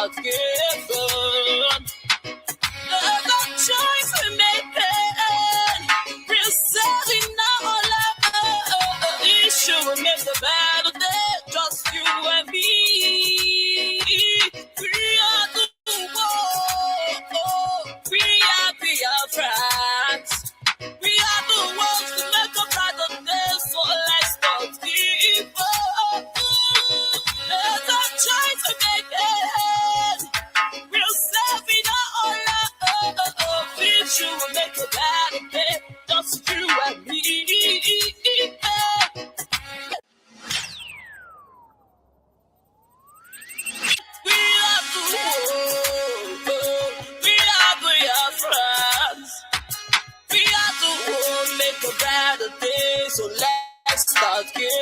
start giving. There's a choice we're making. We're saving all our issue. We make the better day, just you and me. We are the world. We are friends. We are the ones to make a better day, so let's start giving. There's a choice we're making. We're saving all our future. We make a better day, just you and me. We are the world. We are friends. We are the world, make a better day, so let's start giving.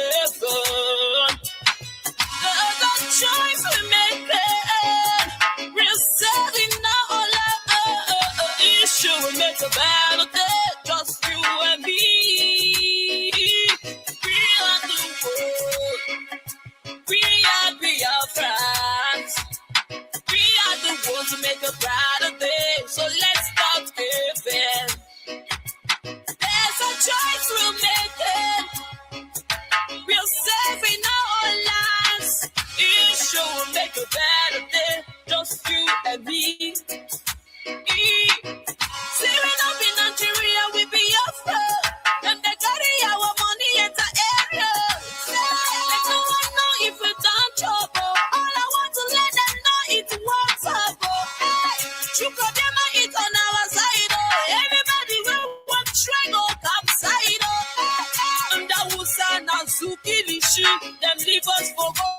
There's a choice we're making. We're saving all our issue. We make a better day, just you and me. We are the world. We are friends. We are the ones to make a brighter day, so let's start giving. There's a choice we're making. We're saving our lives. It sure will make a better day, just you and me. Saving up in Nigeria, we be your friend. And they carry our money in the area. Let no one know if we done trouble. All I want to let them know it works up. Hey, Chuko them it on our side. Everybody will want train or capside. And that will sound and Sukilishi. Them leave us for water.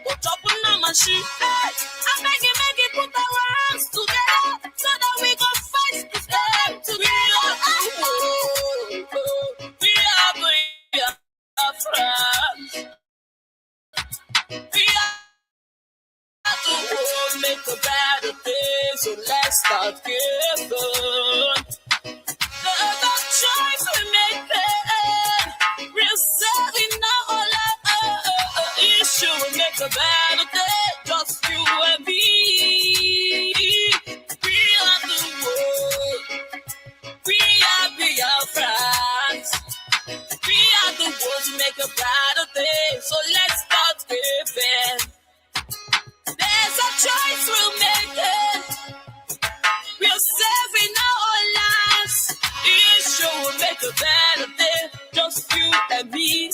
Put up on our machine. Hey, I make it put our hands together so that we can fight this game together. We are friends. We are the world, make a better day, so let's start giving. There's a choice we're making. We're saving all our issue. We make a better day, just you and me. We are the world. We are friends. We are the ones who make a brighter day, so let's start giving. There's a choice we're making. We're saving our lives. It sure will make a better day, just you and me.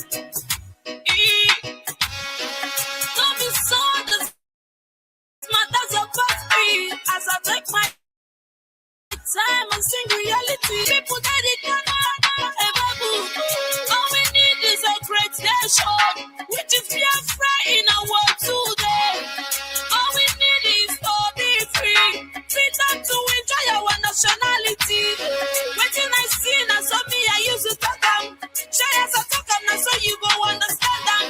Don't be so matters about me as I take my time and sing reality. People that it cannot ever do. All we need is a great nation, which is Biafra in our world today. All we need is to be free, freedom to enjoy our nationality. Waiting I see now, so me I use to talk them. Share as I talk them now, so you go understand them.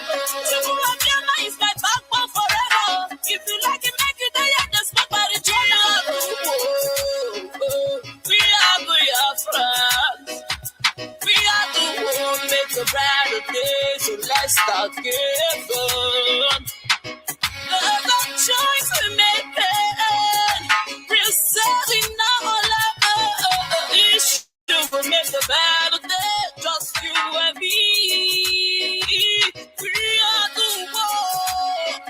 Chukwu Abiyama is my backbone forever. If you like it, make it there, just my body journal. We are friends. We are the world, make a brighter day, so let's start giving. There's a choice we're making. We're saving all our issues. We make a better day, just you and me. We are the world.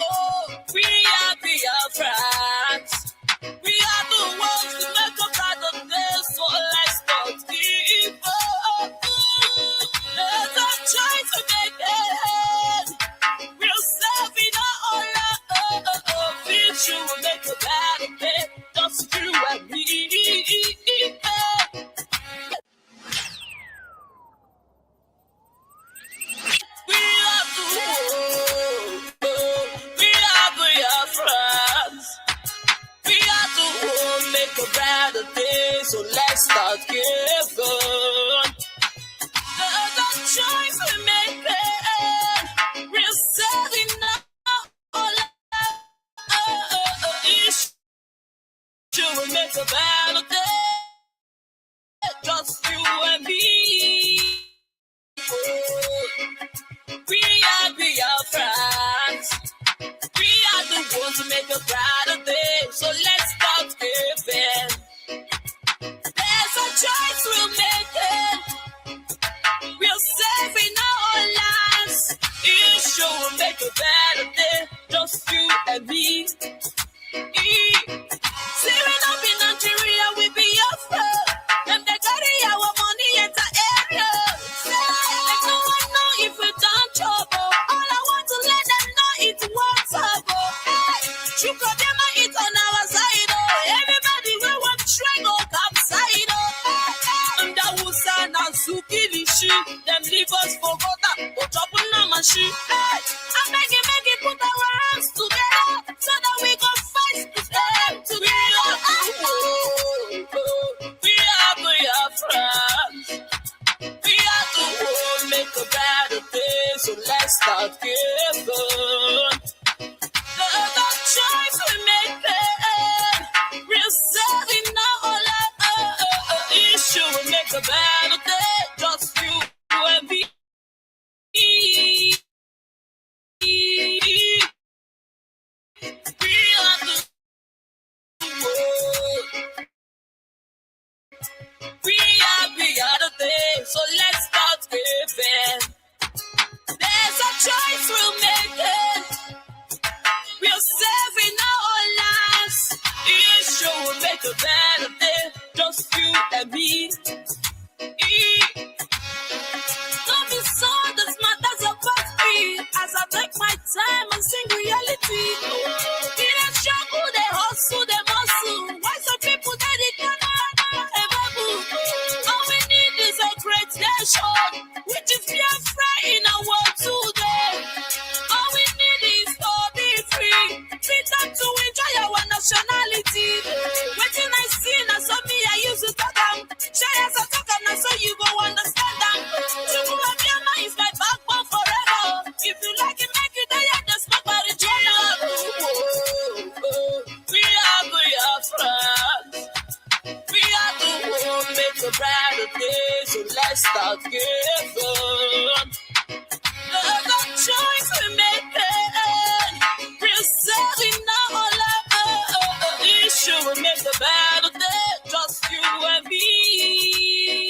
We are friends. We are the ones to make a better day, so let's start giving. There's a choice we're making. We're saving all our future. We make a better day, just you and me. We are the world. We are friends. We are the world, make a better day, so let's start giving. There's a choice we're making. We're saving all our issues. We make a better day, just you and me. We are friends. We are the ones who make a brighter day. Hey, I make it put our hands together so that we can fight this game together. We are friends. We are the world, make a better day, so let's start giving. The choice we make, we're serving now all issue. We make a better day, just you and me. We are the world. We are the day, so let's start giving. There's a choice we're making. We're saving our lives. Each show will make a better day, just you and me. Don't be so this matters about me as I take my time and sing reality. In a struggle, they hustle, they muscle. Why some people they cannot ever move? All we need is a great nation, which is Biafra in our world today. All we need is to be free, freedom to enjoy our nationality. Waiting I see, now so me I used to talk them. Share as I talk and now so you go understand them. Chukwuemeka is my backbone forever. If you like it, make it, they are the smoke by the journal. We are friends. We are the world, make a brighter day, so let's start giving. The choice we make, we're serving now all issue. We make a better day, just you and me.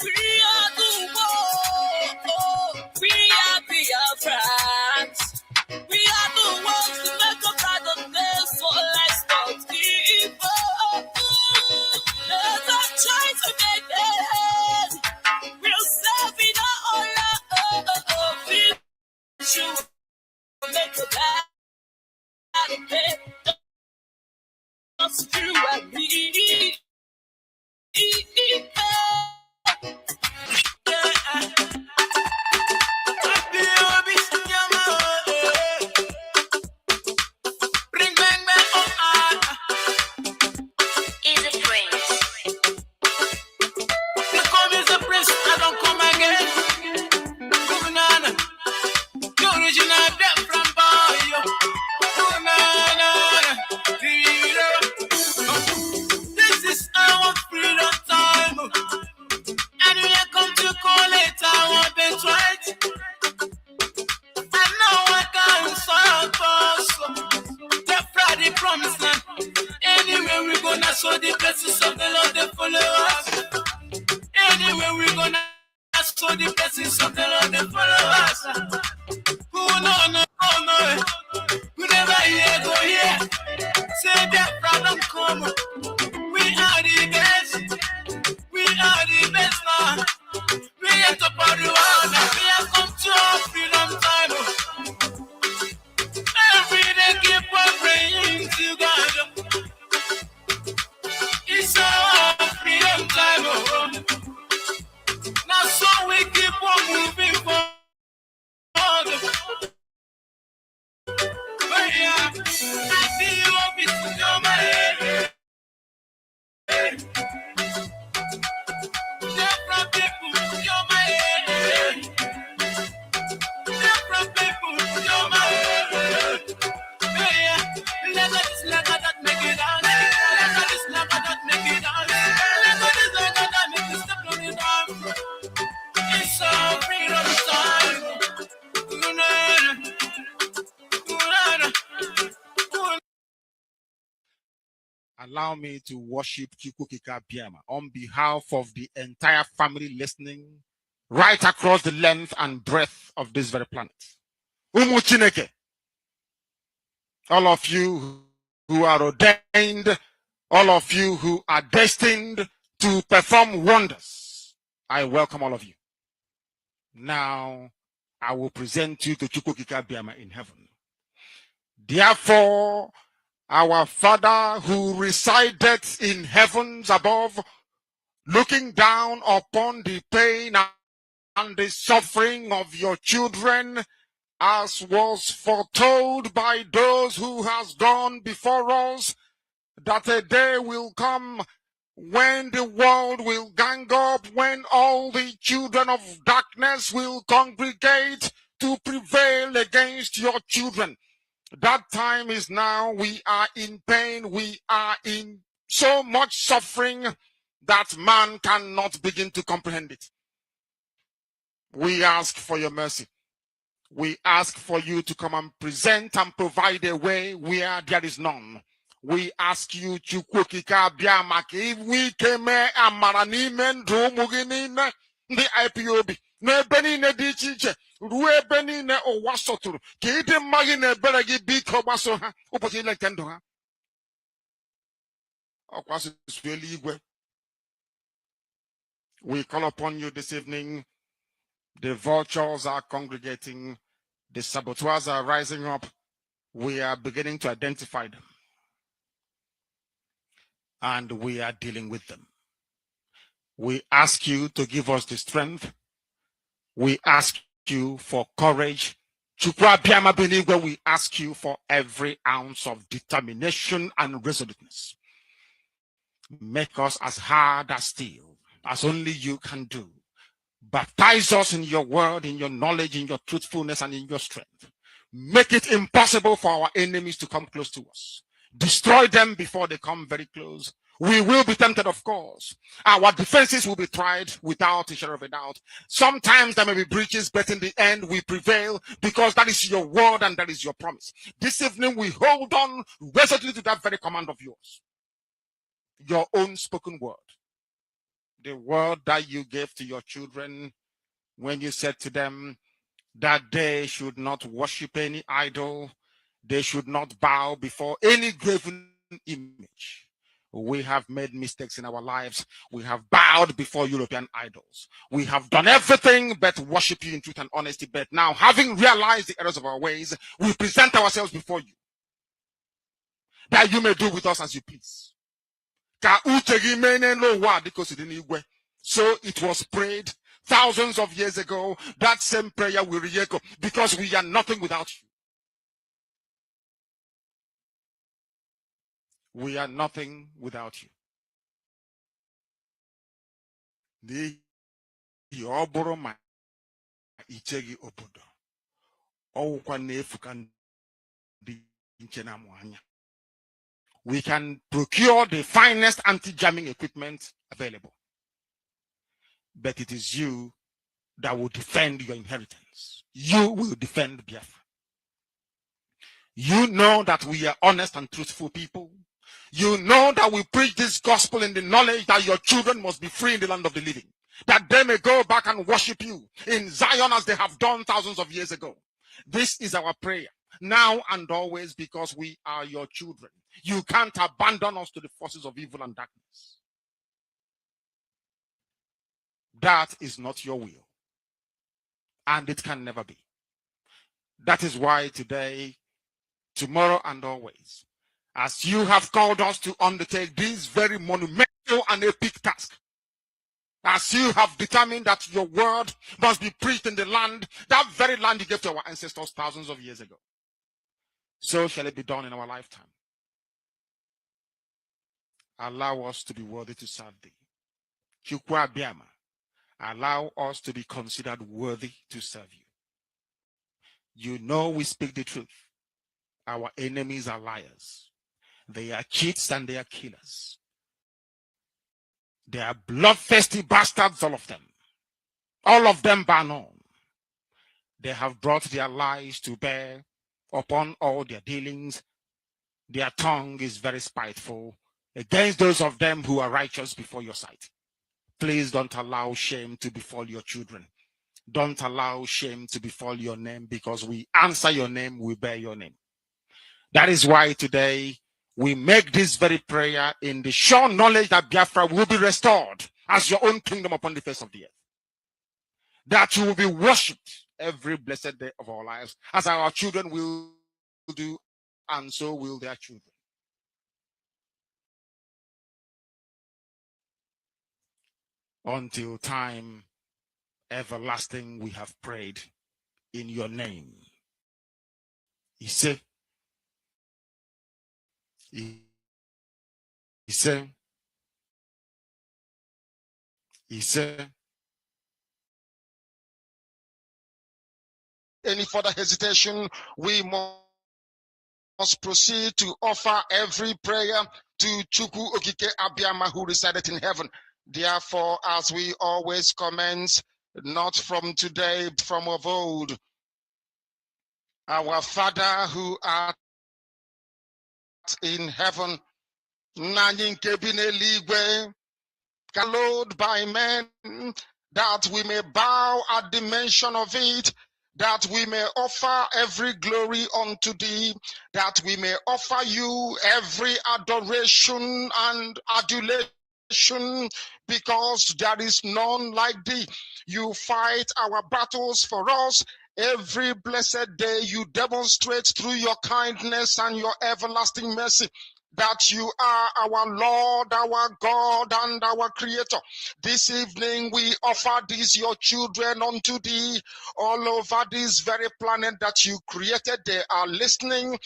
We are the world, we are friends. We are the ones to make a brighter day, so let's start giving. There's a choice we make, we're serving all issue. Make a better day, just you and me. So the blessings of the Lord they follow us. Anywhere we gonna, so the blessings of the Lord they follow us. Who no, who never hear go here. Say that problem come. We are the best. We are the best now. We are top of the world. We have come to our freedom time. Every day keep on praying to God. It's our freedom time, oh. Now so we keep on moving forward. But yeah, I feel hope it's on my head. Different people, you're my head. Different people, you're my head. Yeah, let us that make it out. Allow me to worship Chukwuemeka Biama on behalf of the entire family listening right across the length and breadth of this very planet. Umu Chineke, all of you who are ordained, all of you who are destined to perform wonders, I welcome all of you. Now, I will present you to Chukwuemeka Biama in heaven. Therefore, our Father who resideth in heavens above, looking down upon the pain and the suffering of your children as was foretold by those who has gone before us, that a day will come when the world will gang up, when all the children of darkness will congregate to prevail against your children. That time is now. We are in pain. We are in so much suffering that man cannot begin to comprehend it. We ask for your mercy. We ask for you to come and present and provide a way where there is none. We ask you to if we came amara n'ime ndụ ụmụ gị niile ndị IPOB n'ebe niile dị iche iche ruo ebe niile ụwa sọtụrụ ka ịdị mma gị na ebere gị biko gbaso ha ụbọchị ile nke ndụ ha. Ọkwa asụsụ eluigwe. We call upon you this evening. The vultures are congregating. The saboteurs are rising up. We are beginning to identify them. And we are dealing with them. We ask you to give us the strength. We ask you for courage. We ask you for every ounce of determination and resoluteness. Make us as hard as steel, as only you can do. Baptize us in your word, in your knowledge, in your truthfulness, and in your strength. Make it impossible for our enemies to come close to us. Destroy them before they come very close. We will be tempted, of course. Our defenses will be tried without a shadow of a doubt. Sometimes there may be breaches, but in the end we prevail because that is your word and that is your promise. This evening we hold on resolutely to that very command of yours. Your own spoken word. The word that you gave to your children when you said to them that they should not worship any idol, they should not bow before any graven image. We have made mistakes in our lives. We have bowed before European idols. We have done everything but worship you in truth and honesty. But now, having realized the errors of our ways, we present ourselves before you, that you may do with us as you please. So it was prayed thousands of years ago. That same prayer will re-echo because we are nothing without you. We are nothing without you. We can procure the finest anti-jamming equipment available. But it is you that will defend your inheritance. You will defend Biafra. You know that we are honest and truthful people. You know that we preach this gospel in the knowledge that your children must be free in the land of the living, that they may go back and worship you in Zion as they have done thousands of years ago. This is our prayer now and always because we are your children. You can't abandon us to the forces of evil and darkness. That is not your will, and it can never be. That is why today, tomorrow, and always, as you have called us to undertake this very monumental and epic task, as you have determined that your word must be preached in the land, that very land you gave to our ancestors thousands of years ago, so shall it be done in our lifetime. Allow us to be worthy to serve thee. Chukwa Biama, allow us to be considered worthy to serve you. You know we speak the truth. Our enemies are liars. They are cheats and they are killers. They are bloodthirsty bastards, all of them. All of them bar none. They have brought their lies to bear upon all their dealings. Their tongue is very spiteful against those of them who are righteous before your sight. Please don't allow shame to befall your children. Don't allow shame to befall your name, because we answer your name, we bear your name. That is why today we make this very prayer in the sure knowledge that Biafra will be restored as your own kingdom upon the face of the earth. That you will be worshipped every blessed day of our lives, as our children will do, and so will their children. Until time everlasting we have prayed in your name. He said, any further hesitation, we must proceed to offer every prayer to Chukwu Okike Abiyama, who resided in heaven. Therefore, as we always commence, not from today, but from of old, our Father who art in heaven, hallowed by men, that we may bow at the mention of it, that we may offer every glory unto thee, that we may offer you every adoration and adulation, because there is none like thee. You fight our battles for us. Every blessed day you demonstrate through your kindness and your everlasting mercy that you are our Lord, our God, and our Creator. This evening we offer these your children unto thee all over this very planet that you created. They are listening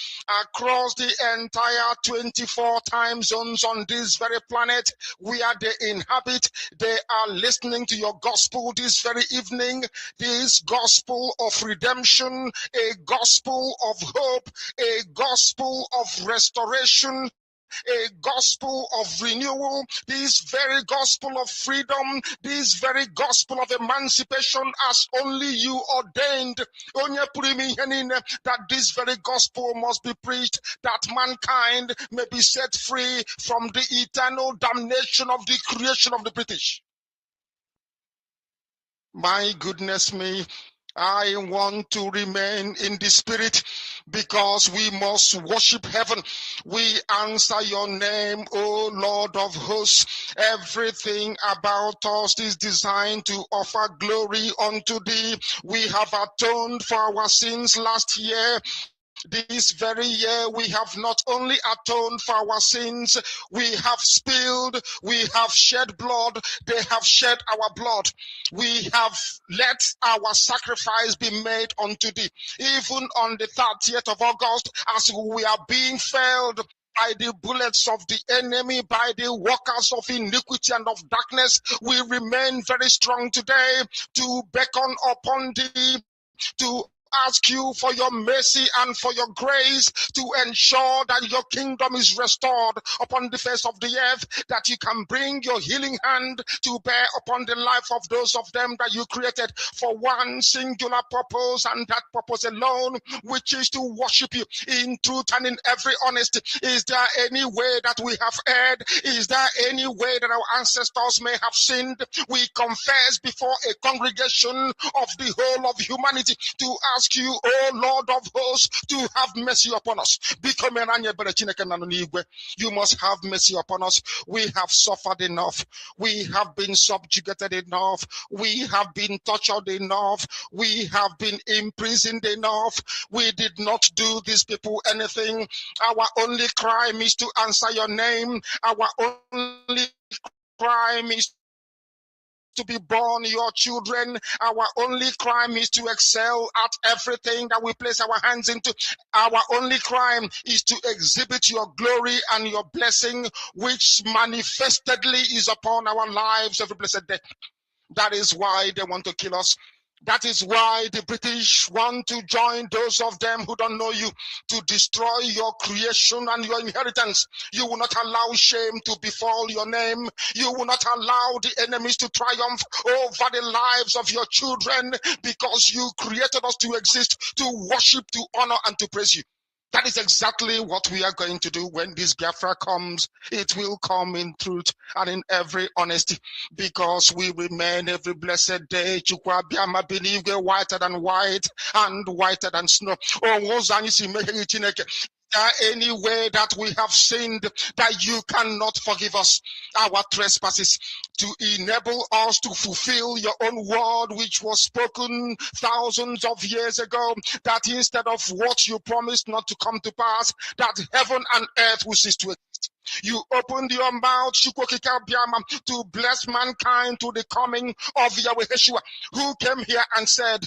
across the entire 24 time zones on this very planet where they inhabit. They are listening to your gospel this very evening, this gospel of redemption, a gospel of hope, a gospel of restoration, a gospel of renewal, this very gospel of freedom, this very gospel of emancipation as only you ordained. That this very gospel must be preached, that mankind may be set free from the eternal damnation of the creation of the British. My goodness me, I want to remain in the spirit because we must worship heaven. We answer your name, O Lord of hosts. Everything about us is designed to offer glory unto thee. We have atoned for our sins last year. This very year, we have not only atoned for our sins, we have spilled, we have shed blood, they have shed our blood. We have let our sacrifice be made unto thee. Even on the 30th of August, as we are being felled by the bullets of the enemy, by the workers of iniquity and of darkness, we remain very strong today to beckon upon thee, to ask you for your mercy and for your grace to ensure that your kingdom is restored upon the face of the earth, that you can bring your healing hand to bear upon the life of those of them that you created for one singular purpose, and that purpose alone, which is to worship you in truth and in every honesty. Is there any way that we have erred? Is there any way that our ancestors may have sinned? We confess before a congregation of the whole of humanity to ask you, O Lord of hosts, to have mercy upon us. You must have mercy upon us. We have suffered enough. We have been subjugated enough. We have been tortured enough. We have been imprisoned enough. We did not do these people anything. Our only crime is to answer your name. Our only crime is to be born your children. Our only crime is to excel at everything that we place our hands into. Our only crime is to exhibit your glory and your blessing, which manifestedly is upon our lives every blessed day. That is why they want to kill us. That is why the British want to join those of them who don't know you to destroy your creation and your inheritance. You will not allow shame to befall your name. You will not allow the enemies to triumph over the lives of your children, because you created us to exist, to worship, to honor, and to praise you. That is exactly what we are going to do when this Biafra comes. It will come in truth and in every honesty, because we remain every blessed day whiter than white and whiter than snow. Any way that we have sinned that you cannot forgive us our trespasses, to enable us to fulfill your own word which was spoken thousands of years ago, that instead of what you promised not to come to pass, that heaven and earth will cease to exist. You opened your mouth to bless mankind to the coming of Yahweh Yeshua, who came here and said,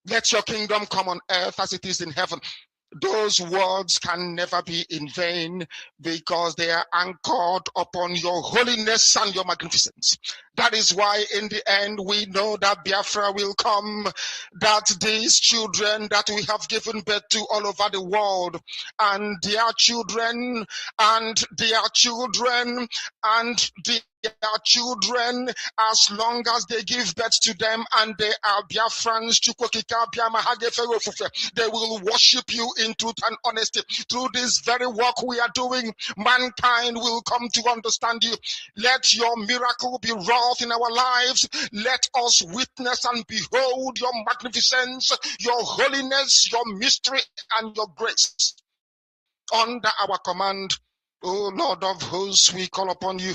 let your kingdom come on earth as it is in heaven. Those words can never be in vain because they are anchored upon your holiness and your magnificence. That is why in the end we know that Biafra will come, that these children that we have given birth to all over the world, and their children, and their children, and their children, as long as they give birth to them and they are Biafrans, they will worship you in truth and honesty. Through this very work we are doing, mankind will come to understand you. Let your miracle be wrought in our lives. Let us witness and behold your magnificence, your holiness, your mystery, and your grace. Under our command, O Lord of hosts, we call upon you.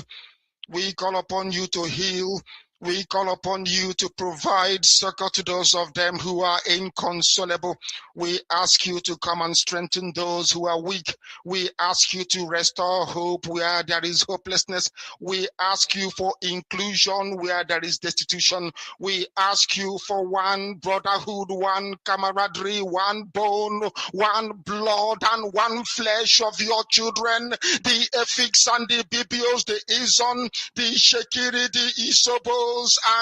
We call upon you to heal. We call upon you to provide succor to those of them who are inconsolable. We ask you to come and strengthen those who are weak. We ask you to restore hope where there is hopelessness. We ask you for inclusion where there is destitution. We ask you for one brotherhood, one camaraderie, one bone, one blood, and one flesh of your children, the Efiks and the Bibios, the Izon, the Shekiri, the Isobos,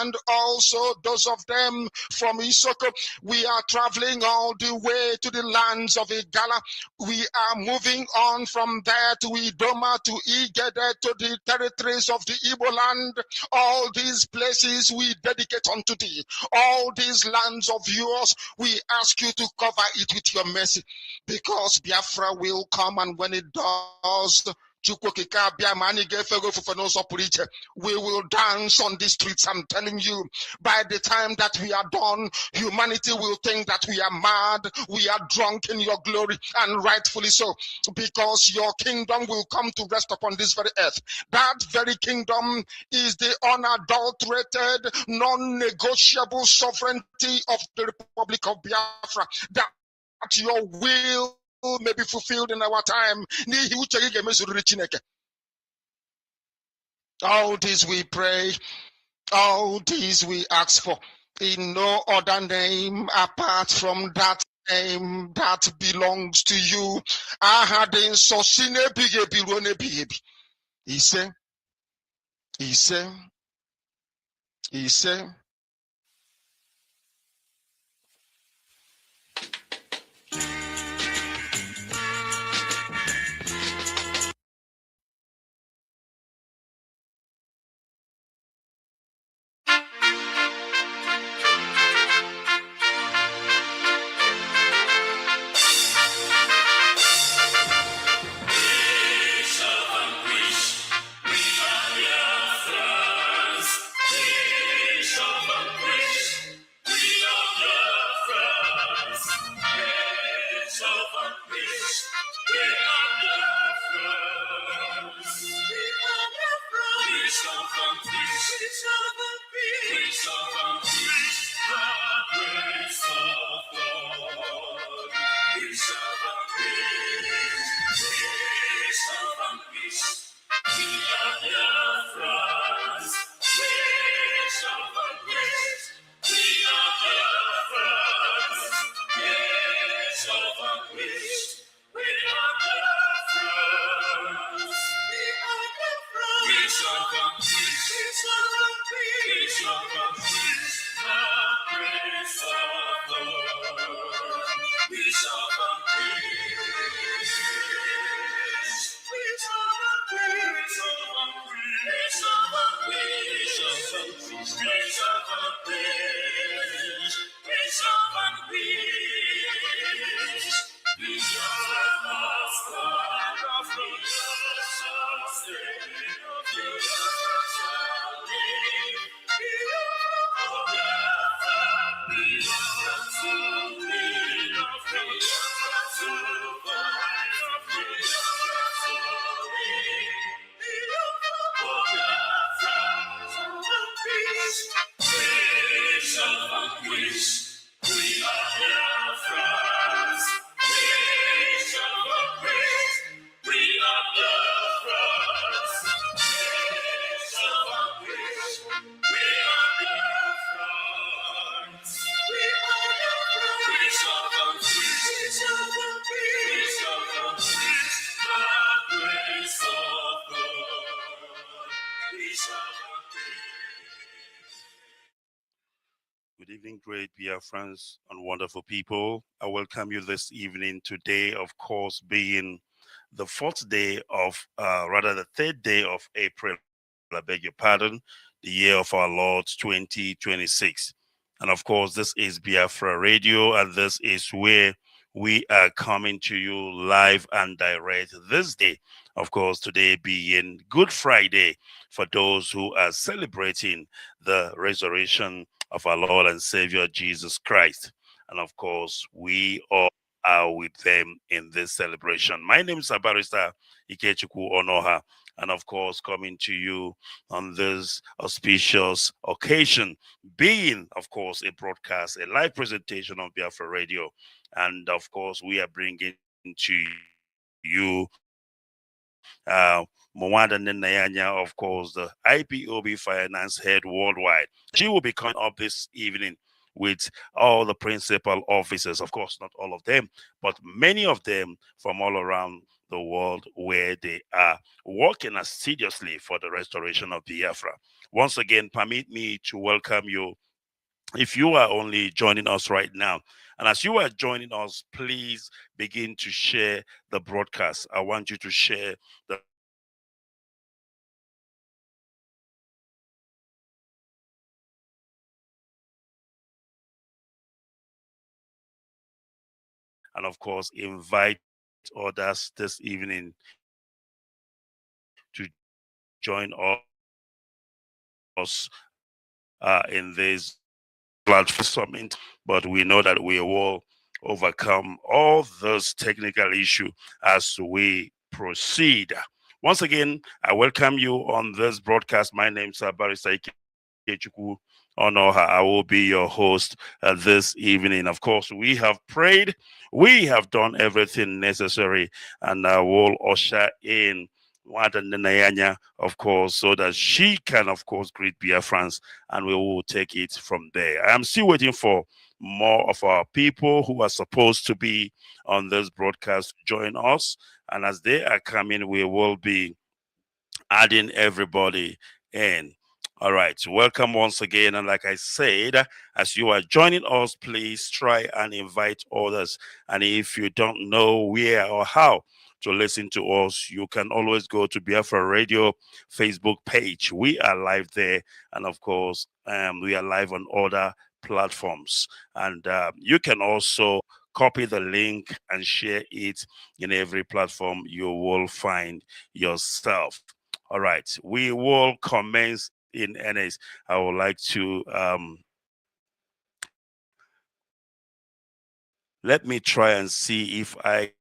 and also those of them from Isoko. We are traveling all the way to the lands of Igala. We are moving on from there to Idoma, to Igede, to the territories of the Igbo land. All these places we dedicate unto thee. All these lands of yours, we ask you to cover it with your mercy, because Biafra will come, and when it does, we will dance on the streets. I'm telling you, by the time that we are done, humanity will think that we are mad, we are drunk in your glory, and rightfully so, because your kingdom will come to rest upon this very earth. That very kingdom is the unadulterated, non-negotiable sovereignty of the Republic of Biafra, that your will may be fulfilled in our time. All this we pray, all this we ask for, in no other name apart from that name that belongs to you. He said, Good evening, great Biafrans and wonderful people. I welcome you this evening. Today, of course, being the fourth day of, rather the third day of April, I beg your pardon, the year of our Lord 2026. And of course, this is Biafra Radio, and this is where we are coming to you live and direct this day. Of course, today being Good Friday for those who are celebrating the resurrection of our Lord and Savior Jesus Christ. And of course, we all are with them in this celebration. My name is Barrister IykeObed Onuorah, and of course, coming to you on this auspicious occasion, being, of course, a broadcast, a live presentation on Biafra Radio. And of course, we are bringing to you Mwanda Nenayanya, of course, the IPOB finance head worldwide. She will be coming up this evening with all the principal officers, of course, not all of them, but many of them from all around the world where they are working assiduously for the restoration of Biafra. Once again, permit me to welcome you if you are only joining us right now. And as you are joining us, please begin to share the broadcast. I want you to share the broadcast with everybody you know and everybody you don't know. And of course, invite others this evening to join us in this platform summit, but we know that we will overcome all those technical issues as we proceed. Once again, I welcome you on this broadcast. My name is Barrister IykeObed Onuorah. I will be your host this evening. Of course, we have prayed, we have done everything necessary, and I will usher in Wanda Nenayanya, of course, so that she can, of course, greet Biafrans, and we will take it from there. I am still waiting for more of our people who are supposed to be on this broadcast to join us. And as they are coming, we will be adding everybody in. All right, welcome once again. And like I said, as you are joining us, please try and invite others. And if you don't know where or how to listen to us, you can always go to Biafra Radio Facebook page. We are live there. And of course, we are live on other platforms. And you can also copy the link and share it in every platform you will find yourself. All right, we will commence in earnest. I would like to let me try and see if I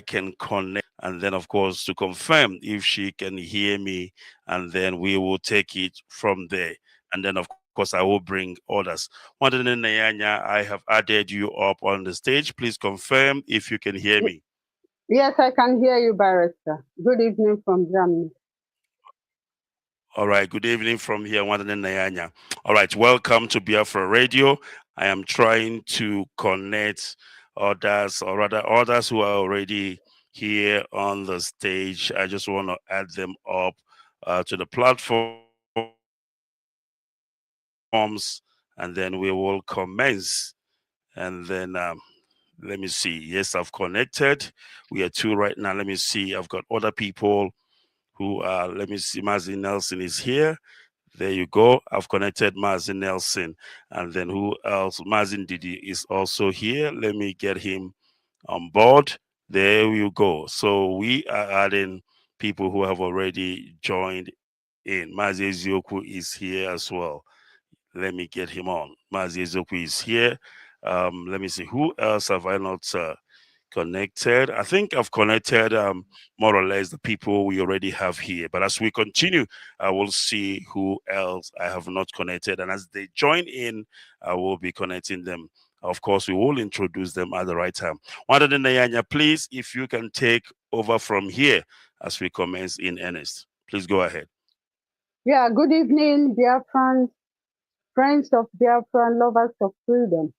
can connect, and then of course to confirm if she can hear me, and then we will take it from there. And then of course I will bring others. Wanda Nayanya, I have added you up on the stage. Please confirm if you can hear me. Yes, I can hear you, Barrister. Good evening from Germany. All right, good evening from here, Wanda Nayanya. All right, welcome to Biafra Radio. I am trying to connect others, or rather others who are already here on the stage. I just want to add them up to the platforms, and then we will commence. And then let me see. Yes, I've connected. We are two right now. Let me see. I've got other people who let me see. Mazin Nelson is here. There you go. I've connected Mazin Nelson. And then who else? Mazin Didi is also here. Let me get him on board. There you go. So we are adding people who have already joined in. Mazi Ezioku is here as well. Let me get him on. Mazi Ezioku is here. Let me see. Who else have I not connected? I think I've connected more or less the people we already have here. But as we continue, I will see who else I have not connected. And as they join in, I will be connecting them. Of course, we will introduce them at the right time. Wanda Nayanya, please, if you can take over from here as we commence in earnest. Please go ahead. Yeah, good evening, dear friends of Biafra, lovers of freedom.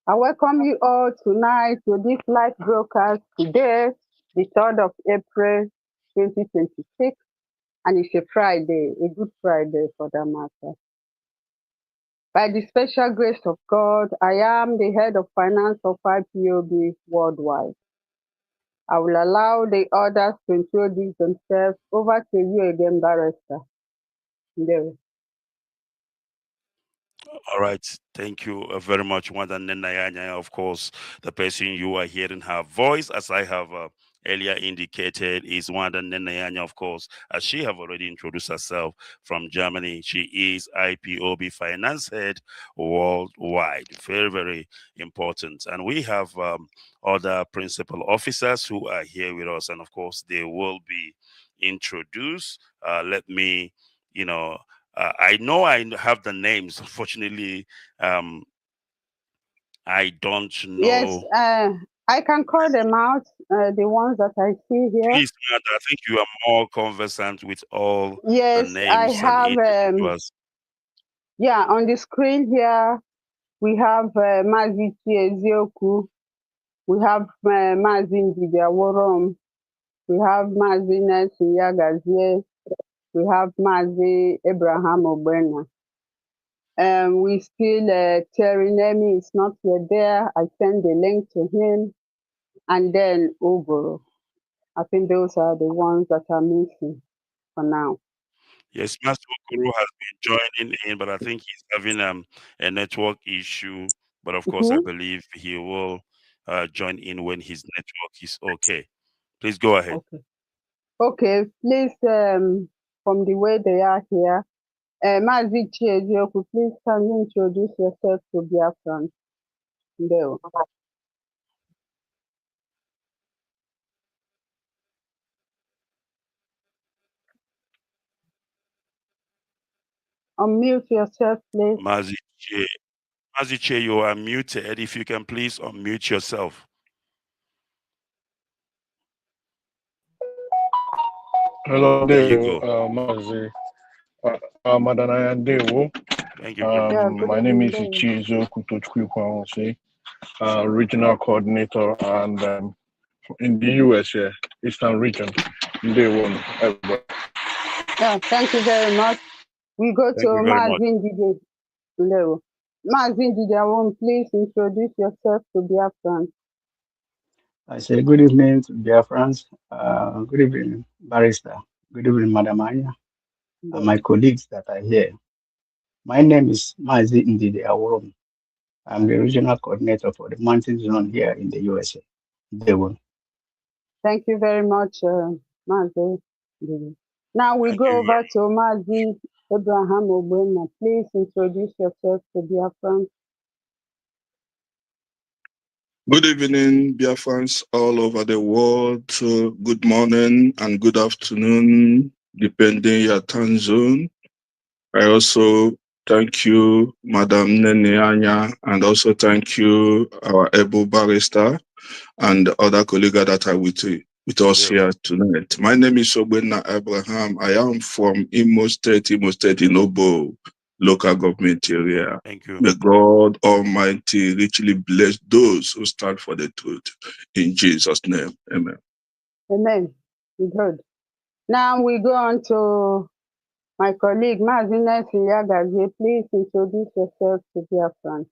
I welcome you all tonight to this live broadcast today, the 3rd of April, 2026, and it's a Friday, a good Friday for that matter. By the special grace of God, I am the head of finance of IykeObed worldwide. I will allow the others to introduce themselves. Over to you again, Barrister. There. All right. Thank you very much, Wanda Nenayanya. Of course, the person you are hearing her voice, as I have earlier indicated, is Wanda Nenayanya, of course, as she have already introduced herself from Germany. She is IykeObed Finance Head worldwide. Very, very important. And we have other principal officers who are here with us. And of course, they will be introduced. Let me, I know I have the names. Unfortunately, I don't Yes, know. I can call them out, the ones that I see here. Please, Amanda, I think you are more conversant with all the Yes, I names and have, individuals. on the screen here, we have Mazi Ezioku, we have Mazi Ndidiaworom, we have Mazi Nelson Yagazie, we have Mazi Abraham Obena. We still, Terry Nemi is not yet there. I send the link to him. And then Ogoro. I think those are the ones that are missing for now. Yes, Master Okoro has been joining in, but I think he's having a network issue. But of course, I believe he will join in when his network is okay. Please go ahead. Okay, please, from the way they are here, Mazi Chiezioku, please can you introduce yourself to Biafran? There. Unmute yourself, please. Maziche, you are muted. If you can please unmute yourself. Hello, there you go. Mazi. Madanaya Dewo. Thank you very much. My name is Ichizo Kutochukwu, regional coordinator, and in the US, Eastern region. Dewo, everybody. Yeah, thank you very much. We go to Mazin Dide. Mazin Dide, please introduce yourself to Biafran. I say good evening to Biafrans. Good evening, Barrister. Good evening, Madam Anya, and my colleagues that are here. My name is Mazi Ndidi Aworom. I'm the regional coordinator for the Mountain Zone here in the USA. Thank you very much, Mazi. Now we go over to Mazi Abraham Obena. Please introduce yourself to Biafran. Good evening, Biafrans all over the world. Good morning and good afternoon, depending your time zone. I also thank you, Madam Nene Anya, and also thank you, our able barrister and other colleagues that are with us here tonight. My name is Obena Abraham. I am from Imo State in Obo local government area. Thank you. May God Almighty richly bless those who stand for the truth. In Jesus' name, amen. Amen. Good. Now we go on to my colleague, Mazina Siyagazie. Please introduce yourself to Biafran.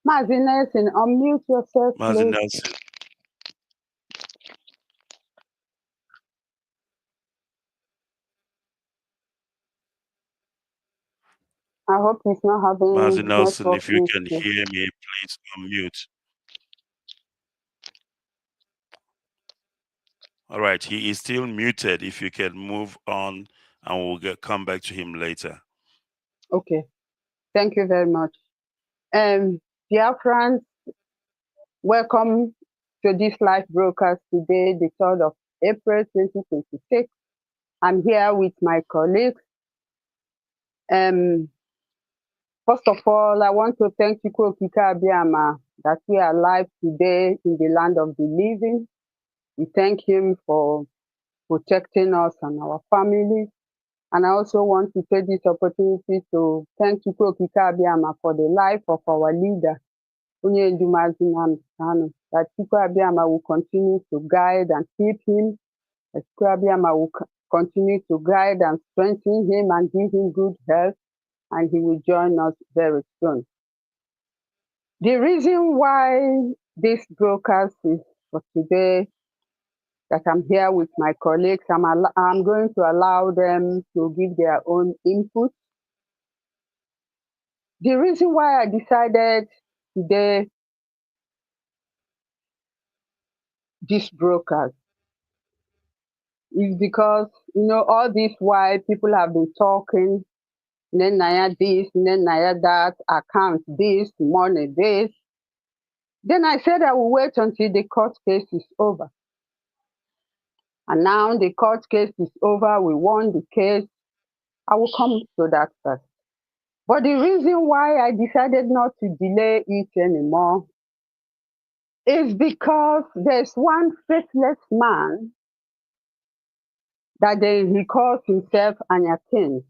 Mazina, unmute yourself, please. I hope he's not having Mazi Nelson, network if you issue. can hear me, please unmute. All right, he is still muted. If you can move on, and we'll come back to him later. Okay, thank you very much. Dear friends, welcome to this live broadcast today, the 3rd of April 2026. I'm here with my colleagues. First of all, I want to thank Chukwu Okike Abiama that we are alive today in the land of the living. We thank him for protecting us and our families. And I also want to take this opportunity to thank Chukwu Okike Abiama for the life of our leader, Onye Ndumazi Nnamdi Kanu, that Chukwuabiama will continue to guide and keep him. That Chukwuabiama will continue to guide and strengthen him and give him good health, and he will join us very soon. The reason why this broadcast is for today, that I'm here with my colleagues, I'm going to allow them to give their own input. The reason why I decided today this broadcast is because, all this while people have been talking, then Naya this, then Naya that, account this, money this. Then I said I will wait until the court case is over. And now the court case is over, we won the case. I will come to that first. But the reason why I decided not to delay it anymore is because there's one faithless man that he calls himself Anyakin,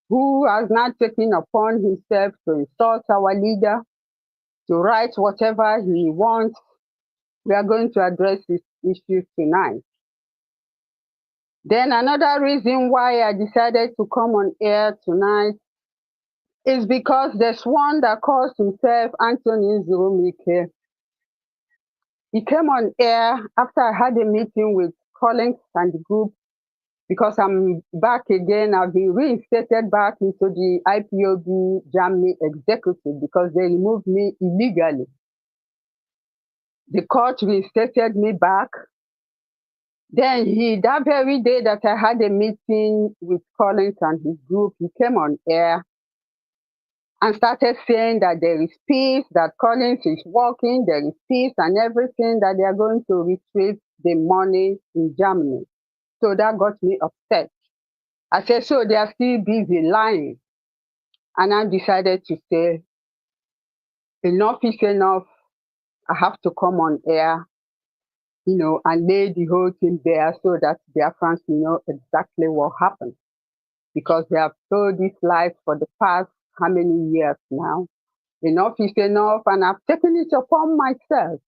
who has now taken upon himself to insult our leader, to write whatever he wants. We are going to address this issue tonight. Then another reason why I decided to come on air tonight is because there's one that calls himself Anthony Zurumike. He came on air after I had a meeting with Collins and the group, because I'm back again. I've been reinstated back into the IykeObed Germany executive because they removed me illegally. The court reinstated me back. Then that very day that I had a meeting with Collins and his group, he came on air and started saying that there is peace, that Collins is working, there is peace and everything, that they are going to retrieve the money in Germany. So that got me upset. I said, so they are still busy lying. And I decided to say, enough is enough. I have to come on air, and lay the whole thing there so that their fans will know exactly what happened. Because they have told this lies for the past how many years now. Enough is enough, and I've taken it upon myself.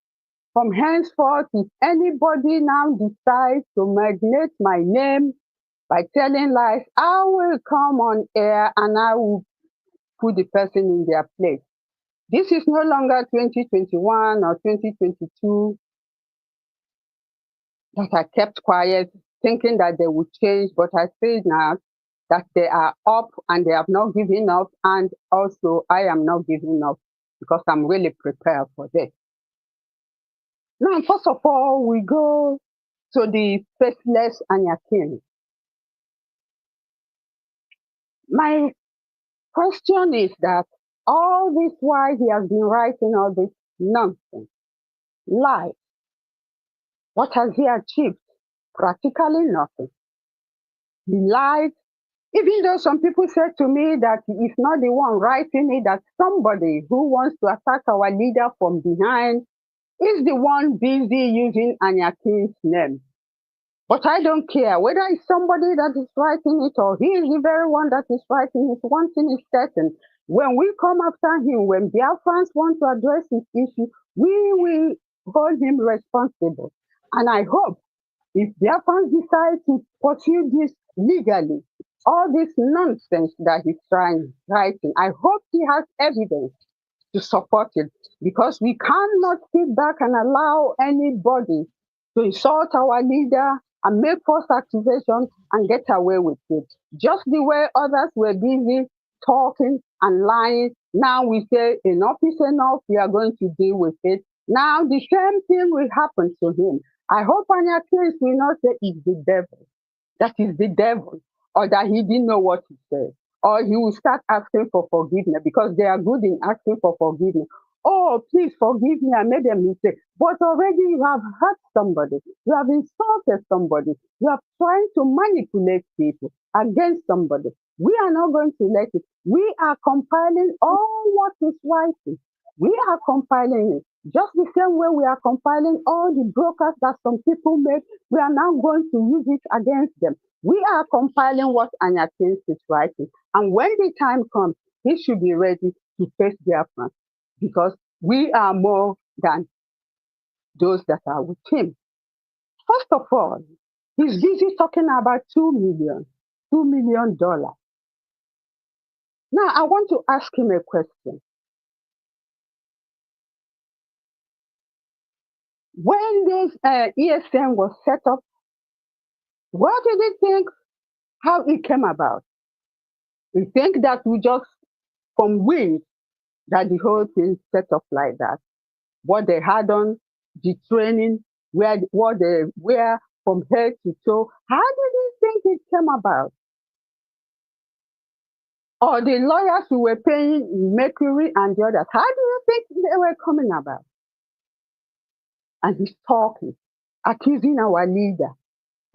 From henceforth, if anybody now decides to magnate my name by telling lies, I will come on air and I will put the person in their place. This is no longer 2021 or 2022 that I kept quiet, thinking that they would change, but I say now that they are up and they have not given up, and also I am not giving up because I'm really prepared for this. Now, first of all, we go to the faithless Anyakin. My question is that all this while he has been writing all this nonsense, lies, what has he achieved? Practically nothing. He lied, even though some people said to me that he's not the one writing it, that somebody who wants to attack our leader from behind is the one busy using Anyakin's name. But I don't care whether it's somebody that is writing it or he is the very one that is writing it. One thing is certain: when we come after him, when Biafrans want to address this issue, we will hold him responsible. And I hope if Biafrans decide to pursue this legally, all this nonsense that he's writing, I hope he has evidence to support it, because we cannot sit back and allow anybody to insult our leader and make false accusations and get away with it. Just the way others were busy talking and lying, now we say enough is enough, we are going to deal with it. Now the same thing will happen to him. I hope Anyakin will not say it's the devil, that is the devil, or that he didn't know what he said. Or he will start asking for forgiveness, because they are good in asking for forgiveness. Oh, please forgive me, I made a mistake. But already you have hurt somebody, you have insulted somebody, you have tried to manipulate people against somebody. We are not going to let it. We are compiling all what is writing. We are compiling it. Just the same way we are compiling all the brokers that some people make, we are now going to use it against them. We are compiling what Anyakin is writing. And when the time comes, he should be ready to face their front, because we are more than those that are with him. First of all, he's busy talking about $2 million. Now, I want to ask him a question. When this ESN was set up, what did he think, how it came about? You think that we just, from wind, that the whole thing set up like that? What they had on, the training, what they wear from head to toe, how did you think it came about? Or the lawyers who were paying Mercury and the others, how do you think they were coming about? And he's talking, accusing our leader,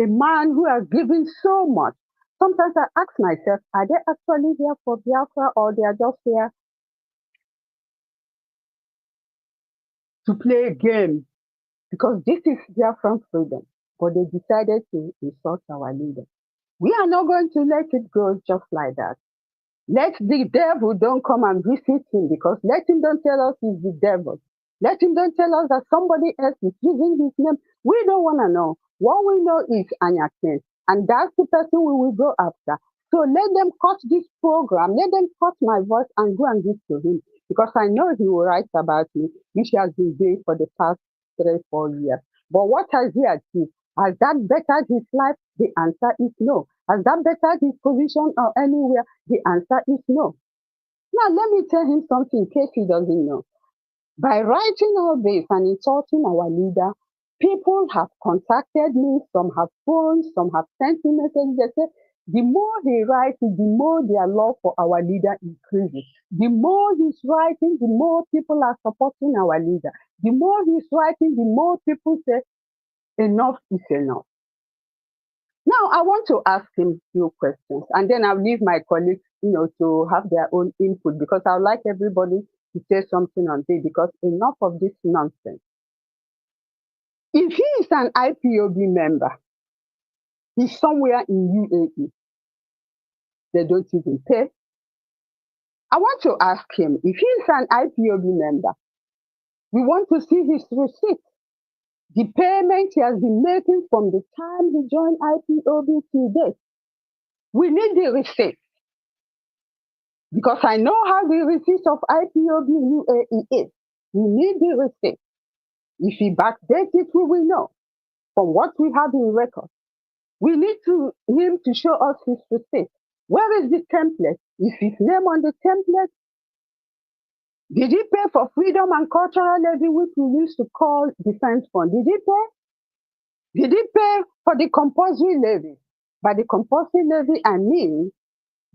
a man who has given so much. Sometimes I ask myself, are they actually here for Biafra, or they are just here to play a game? Because this is Biafran freedom, but they decided to insult our leader. We are not going to let it go just like that. Let the devil don't come and visit him, because let him don't tell us he's the devil. Let him don't tell us that somebody else is using his name. We don't want to know. What we know is Anyakin, and that's the person we will go after. So let them cut this program, let them cut my voice and go and give to him, because I know he will write about me, which he has been doing for the past 3-4 years. But what has he achieved? Has that bettered his life? The answer is no. Has that bettered his position or anywhere? The answer is no. Now, let me tell him something in case he doesn't know. By writing all this and insulting our leader, people have contacted me, some have phoned, some have sent me messages. They say, the more he writes, the more their love for our leader increases. The more he's writing, the more people are supporting our leader. The more he's writing, the more people say, enough is enough. Now, I want to ask him a few questions, and then I'll leave my colleagues, to have their own input, because I would like everybody to say something on this, because enough of this nonsense. If he is an IPOB member, he's somewhere in UAE. They don't even pay. I want to ask him, if he is an IPOB member, we want to see his receipt. The payment he has been making from the time he joined IPOB to date. We need the receipt. Because I know how the receipt of IPOB UAE is. We need the receipt. If he backdates it, we will know from what we have in record. We need him to show us his receipt. Where is the template? Is his name on the template? Did he pay for freedom and cultural levy, which we used to call defense fund? Did he pay? Did he pay for the compulsory levy? By the compulsory levy, I mean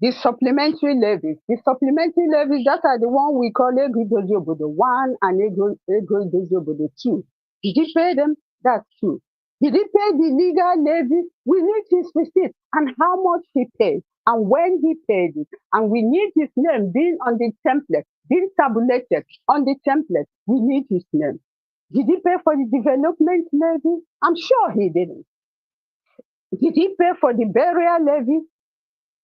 the supplementary levies. The supplementary levies, that are the one we call Egridoji Obodo 1 and Egridoji Obodo 2. Did he pay them? That's 2. Did he pay the legal levy? We need his receipt and how much he paid and when he paid it. And we need his name being on the template, being tabulated on the template. We need his name. Did he pay for the development levy? I'm sure he didn't. Did he pay for the burial levy?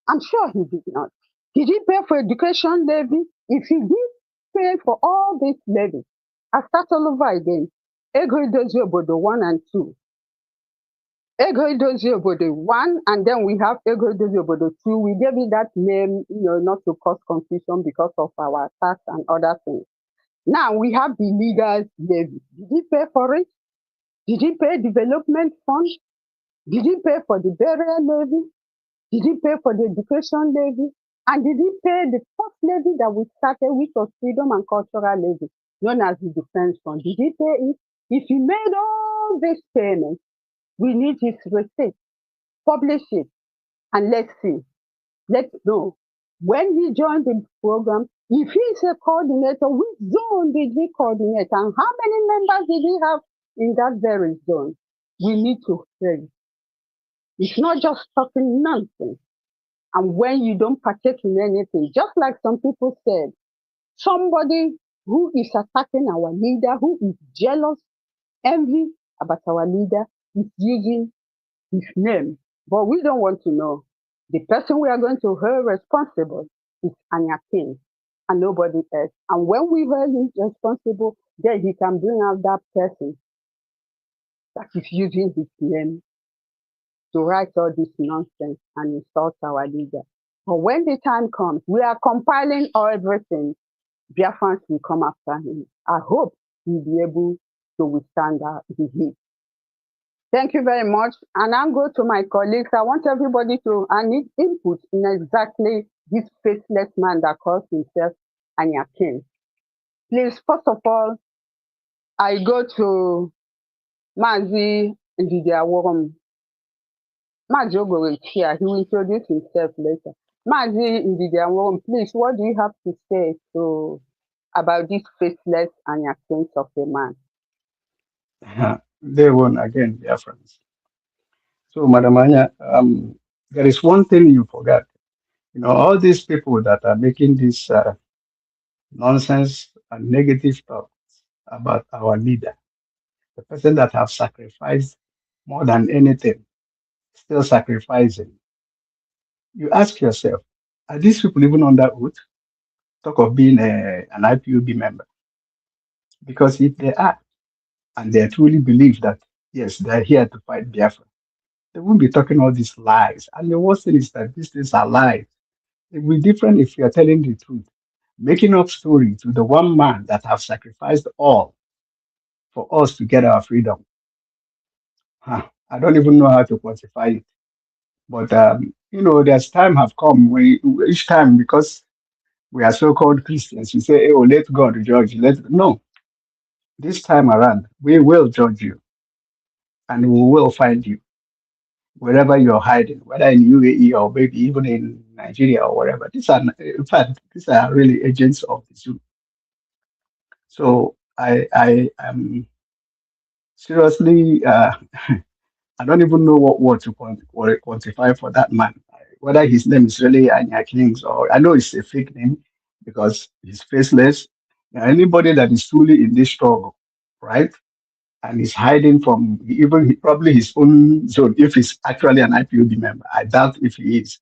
I'm sure he did not. Did he pay for education levy? If he did pay for all these levies, I start all over again. Egridoji Obodo 1 and 2. Egridoji Obodo 1, and then we have Egridoji Obodo 2. We gave it that name, not to cause confusion because of our tax and other things. Now we have the legal levy. Did he pay for it? Did he pay development fund? Did he pay for the burial levy? Did he pay for the education levy? And did he pay the first levy that we started, which was freedom and cultural levy, known as the defense fund? Did he pay it? If he made all these payments, we need his receipt, publish it, and let's see. Let's know. When he joined the program, if he's a coordinator, which zone did he coordinate? And how many members did he have in that very zone? We need to hear it. It's not just talking nonsense. And when you don't partake in anything, just like some people said, somebody who is attacking our leader, who is jealous, envy about our leader, is using his name. But we don't want to know. The person we are going to hold responsible is Anyakin and nobody else. And when we hold him responsible, then he can bring out that person that is using his name to write all this nonsense and insult our leader. But when the time comes, we are compiling all everything. Biafrans will come after him. I hope he'll be able to withstand the heat. Thank you very much. And I'll go to my colleagues. I want everybody to, I need input in exactly this faithless man that calls himself Anya King. Please, first of all, I go to Mazi Ndidiaworum. Mazi Ogoro is here. He will introduce himself later. Mazi Ndidiaworum, please, what do you have to say about this faithless Anya King of a man? They won again, dear friends. So, Madam Anya, there is one thing you forgot. You know, all these people that are making this nonsense and negative talk about our leader, the person that have sacrificed more than anything, still sacrificing. You ask yourself, are these people even under oath? Talk of being an IPOB member. Because if they are, and they truly believe that, yes, they're here to fight Biafra, they won't be talking all these lies. And the worst thing is that these things are lies. It will be different if you're telling the truth. Making up story to the one man that have sacrificed all for us to get our freedom. I don't even know how to quantify it. But you know, there's time have come when each time, because we are so-called Christians, we say, oh, let God judge. No, this time around, we will judge you and we will find you wherever you're hiding, whether in UAE or maybe even in Nigeria or wherever. These are, in fact, these are really agents of the zoo. So I am seriously, I don't even know what word to quantify for that man. Whether his name is really Anya Kings, or I know it's a fake name because he's faceless. Now, anybody that is truly in this struggle, right, and is hiding from even probably his own zone, if he's actually an IPOB member, I doubt if he is,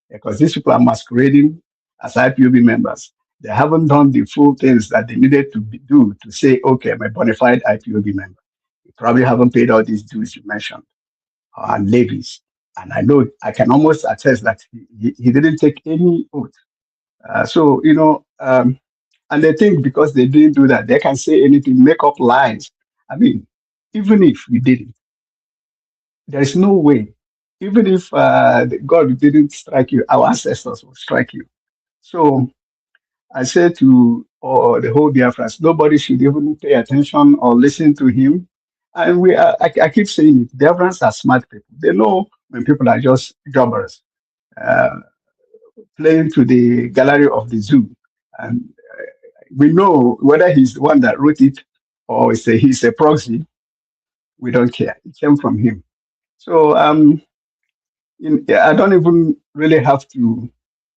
because these people are masquerading as IPOB members. They haven't done the full things that they needed to do to say, okay, I'm a bona fide IPOB member. They probably haven't paid all these dues you mentioned and levies. And I know I can almost attest that he didn't take any oath. So, you know, and they think because they didn't do that, they can say anything, make up lies. I mean, even if we did it, there is no way. Even if God didn't strike you, our ancestors will strike you. So I say to the whole Biafrans, nobody should even pay attention or listen to him. And I keep saying it, Biafrans are smart people. They know when people are just jobbers, uh, playing to the gallery of the zoo. And we know whether he's the one that wrote it or he's a proxy, we don't care. It came from him. So I don't even really have to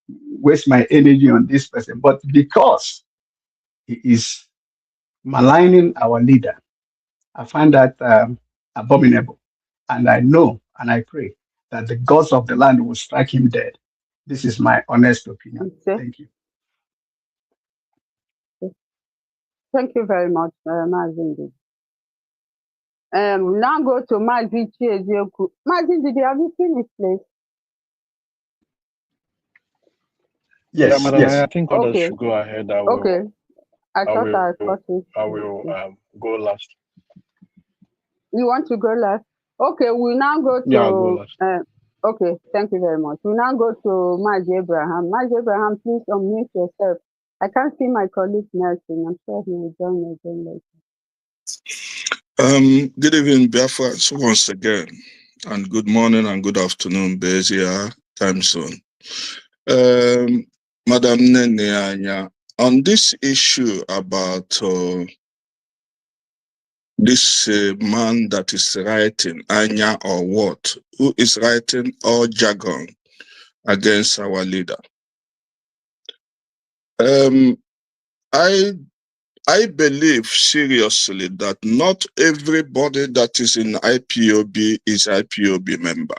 waste my energy on this person, but because he is maligning our leader, I find that abominable. And I know and I pray that the gods of the land will strike him dead. This is my honest opinion. Okay. Thank you. Thank you very much, Mazi. Now go to Mazi Chiezoku. Mazi, did you have you finished, please? Yeah, Yes, Madam, yes. I think others Okay. should go ahead. Okay. I thought I got it. I will go last. You want to go last? Okay, we now go to. Yeah, I'll go last. Okay, thank you very much. We now go to Mazi Abraham. Mazi Abraham, please unmute yourself. I can't see my colleague Nelson. I'm sure he will join again later. Good evening, Biafra, once again, and good morning and good afternoon, Bezia time zone. Madam Neneanya, on this issue about this man that is writing Anya or what, who is writing all jargon against our leader. I believe seriously that not everybody that is in IPOB is IPOB member.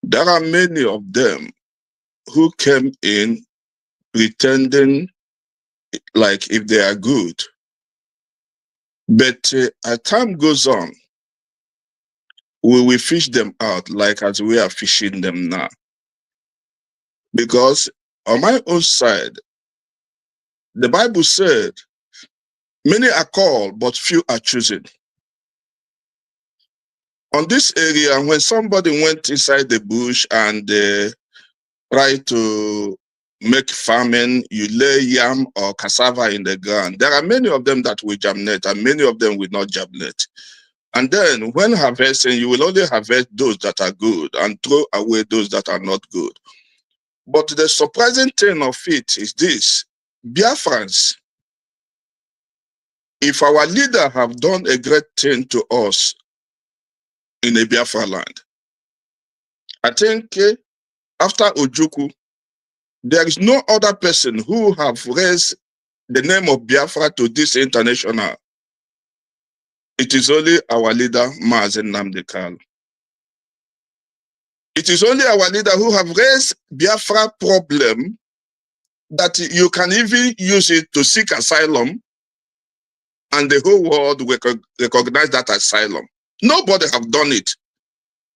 There are many of them who came in pretending like if they are good. But as time goes on, we will fish them out like as we are fishing them now. Because on my own side, the Bible said, many are called, but few are chosen. On this area, when somebody went inside the bush and tried to make farming, you lay yam or cassava in the ground. There are many of them that will germinate and many of them will not germinate. And then when harvesting, you will only harvest those that are good and throw away those that are not good. But the surprising thing of it is this: Biafrans, if our leader have done a great thing to us in a Biafra land, I think after Ojukwu, there is no other person who have raised the name of Biafra to this international. It is only our leader, Mazen Nnamdi Kanu. It is only our leader who have raised Biafra problem that you can even use it to seek asylum and the whole world will recognize that asylum. Nobody have done it.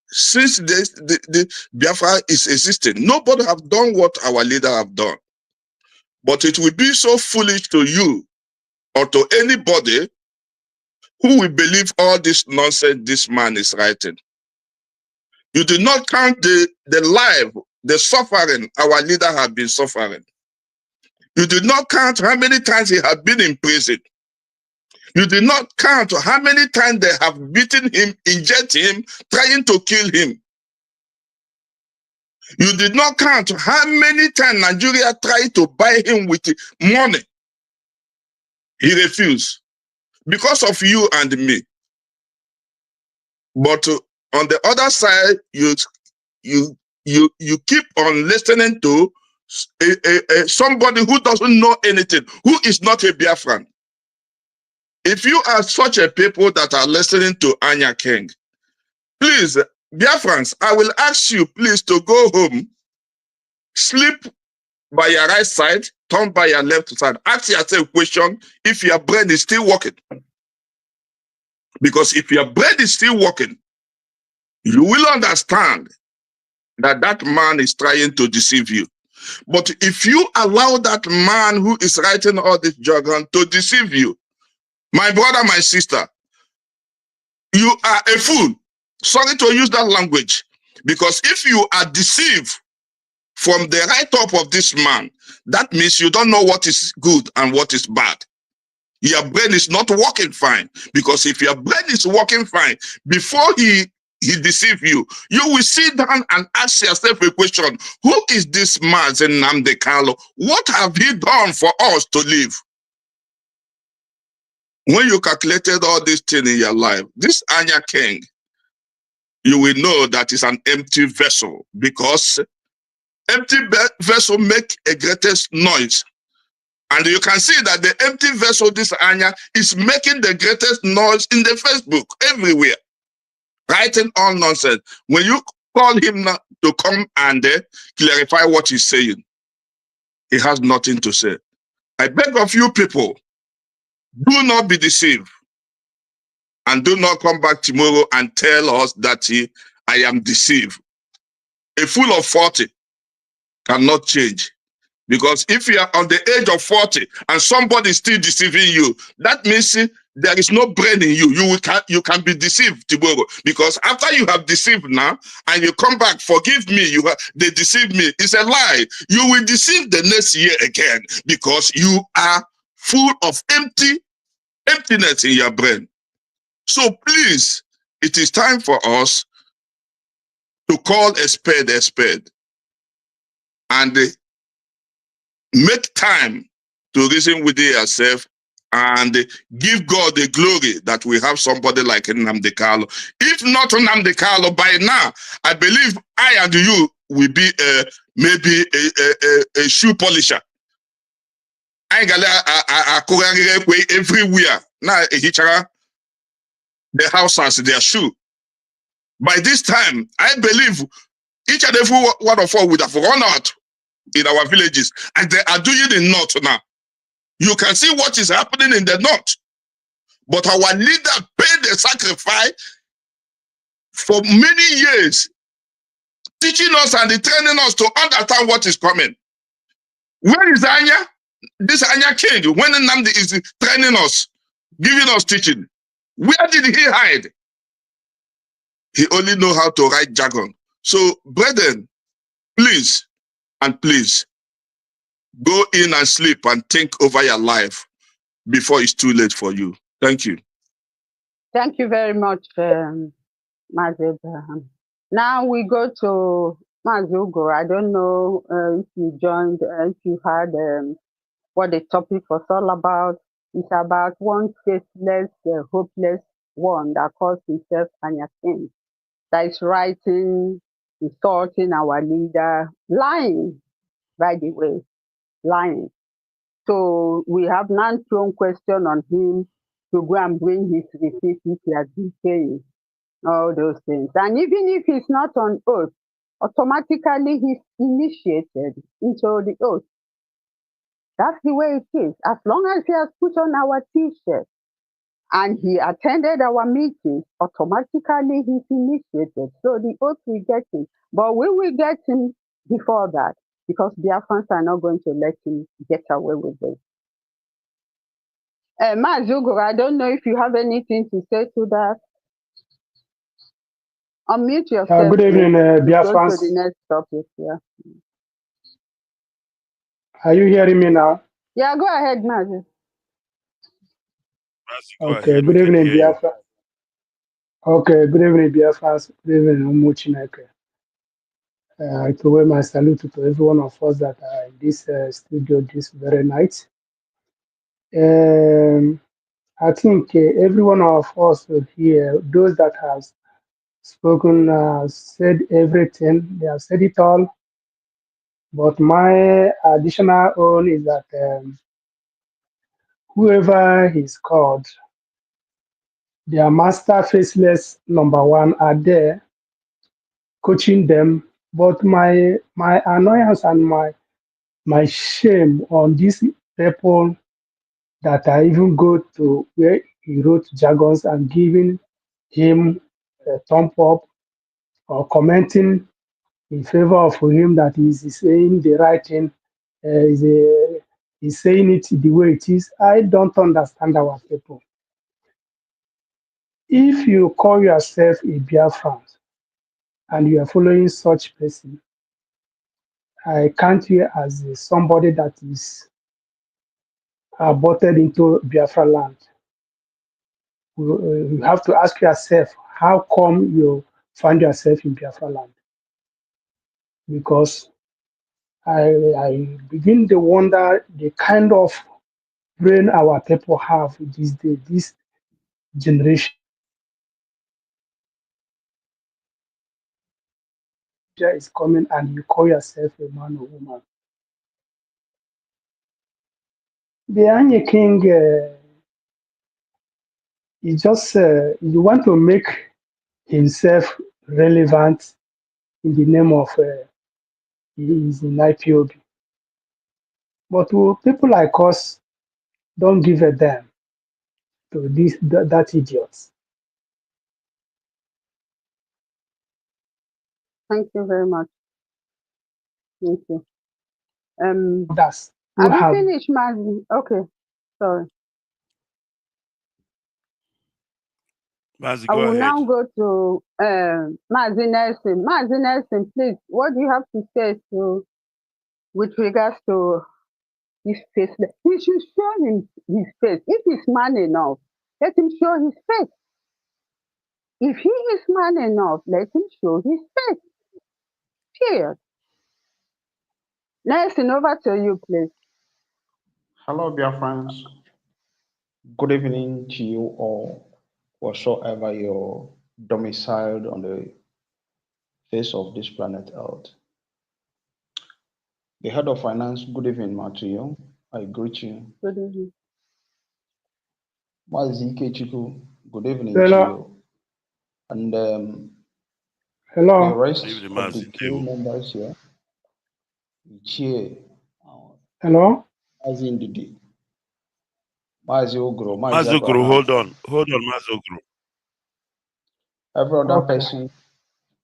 Since the Biafra is existing, nobody have done what our leader have done. But it will be so foolish to you or to anybody who will believe all this nonsense this man is writing. You do not count the life, the suffering our leader has been suffering. You did not count how many times he has been in prison. You did not count how many times they have beaten him, injected him, trying to kill him. You did not count how many times Nigeria tried to buy him with money. He refused because of you and me. But on the other side, you keep on listening to somebody who doesn't know anything, who is not a Biafran. If you are such a people that are listening to Anya King, please, Biafrans, I will ask you please to go home, sleep by your right side, turn by your left side. Ask yourself a question if your brain is still working. Because if your brain is still working, you will understand that that man is trying to deceive you. But if you allow that man who is writing all this jargon to deceive you, my brother, my sister, you are a fool. Sorry to use that language. Because if you are deceived from the write-up of this man, that means you don't know what is good and what is bad. Your brain is not working fine. Because if your brain is working fine, before he deceive you, you will sit down and ask yourself a question. Who is this man, Nnamdi Kanu? What have he done for us to live? When you calculated all these things in your life, this Anya King, you will know that it's an empty vessel, because empty vessel make a greatest noise. And you can see that the empty vessel, this Anya, is making the greatest noise in the Facebook, everywhere, writing all nonsense. When you call him to come and clarify what he's saying, he has nothing to say. I beg of you people, do not be deceived. And do not come back tomorrow and tell us that I am deceived. A fool of 40 cannot change. Because if you are on the age of 40 and somebody is still deceiving you, that means there is no brain in you. You can be deceived tomorrow. Because after you have deceived now and you come back, forgive me, they deceived me. It's a lie. You will deceive the next year again because you are full of emptiness in your brain. So please, it is time for us to call a spade and make time to reason with yourself and give God the glory that we have somebody like Nnamdi Kanu. If not Nnamdi Kanu, by now, I believe I and you will be maybe a shoe polisher. I ain't everywhere. Now, the house has their shoe. By this time, I believe each and every one of us would have run out in our villages, and they are doing it in north now. You can see what is happening in the north. But our leader paid the sacrifice for many years, teaching us and training us to understand what is coming. Where is Anya? This Anya king, when Nnamdi is training us, giving us teaching, where did he hide? He only know how to write jargon. So, brethren, please, and please, go in and sleep and think over your life before it's too late for you. Thank you. Thank you very much, Mazi Abraham. Now we go to Mazi Ugo. I don't know if you joined, if you heard what the topic was all about. It's about one faithless, hopeless one that calls himself Anya King, that is writing, insulting our leader, lying, by the way, lying. So we have now thrown question on him to go and bring his receipt if he has been paying, all those things. And even if he's not on oath, automatically he's initiated into the oath. That's the way it is. As long as he has put on our t-shirt and he attended our meetings, automatically he's initiated. So the oath will get him. But we will get him before that, because Biafrans are not going to let him get away with it. Mazugo, I don't know if you have anything to say to that. Unmute yourself. Good evening, Go to Biafrans. the next topic. Yeah. Are you hearing me now? Yeah, go ahead, Mazi. Okay, good evening, Biafra. Okay, good evening, Biafrans. Good evening, Umuchineke. I throw my salute to every one of us that are in this studio this very night. I think every one of us here, those that have spoken, said everything. They have said it all. But my additional own is that whoever is called, their master faceless number one are there coaching them. But my annoyance and my shame on these people that I even go to where he wrote jargons and giving him a thumb up or commenting in favor of him that he's saying the right thing, he's saying it the way it is. I don't understand our people. If you call yourself a Biafran and you are following such person, I count you as somebody that is aborted into Biafra land. You have to ask yourself, how come you find yourself in Biafra land? Because I begin to wonder the kind of brain our people have these days, this generation is coming and you call yourself a man or woman. The Anya King is just, you want to make himself relevant in the name of he is in IPOB. But people like us don't give a damn to that idiot. Thank you very much. Thank you. That's Have you finished, Mazi? Okay, sorry. Mazi, I go will ahead. now go to Mazi Nelson. Mazi Nelson, please, what do you have to say with regards to his face? He should show him his face. If he's man enough, let him show his face. If he is man enough, let him show his face. Period. Nelson, over to you, please. Hello, dear friends. Good evening to you all, whatsoever you're domiciled on the face of this planet Earth. The head of finance, good evening, Matthew. I greet you. Good evening. Mazi Ikechiku, good evening Hello. to you. And Hello. the rest Evening, of Mazi. the crew members here. Hello. Mazi Ndidi. Mazi Ogro, Mazi Ogro, hold on, Mazi Ogro. every other Okay. person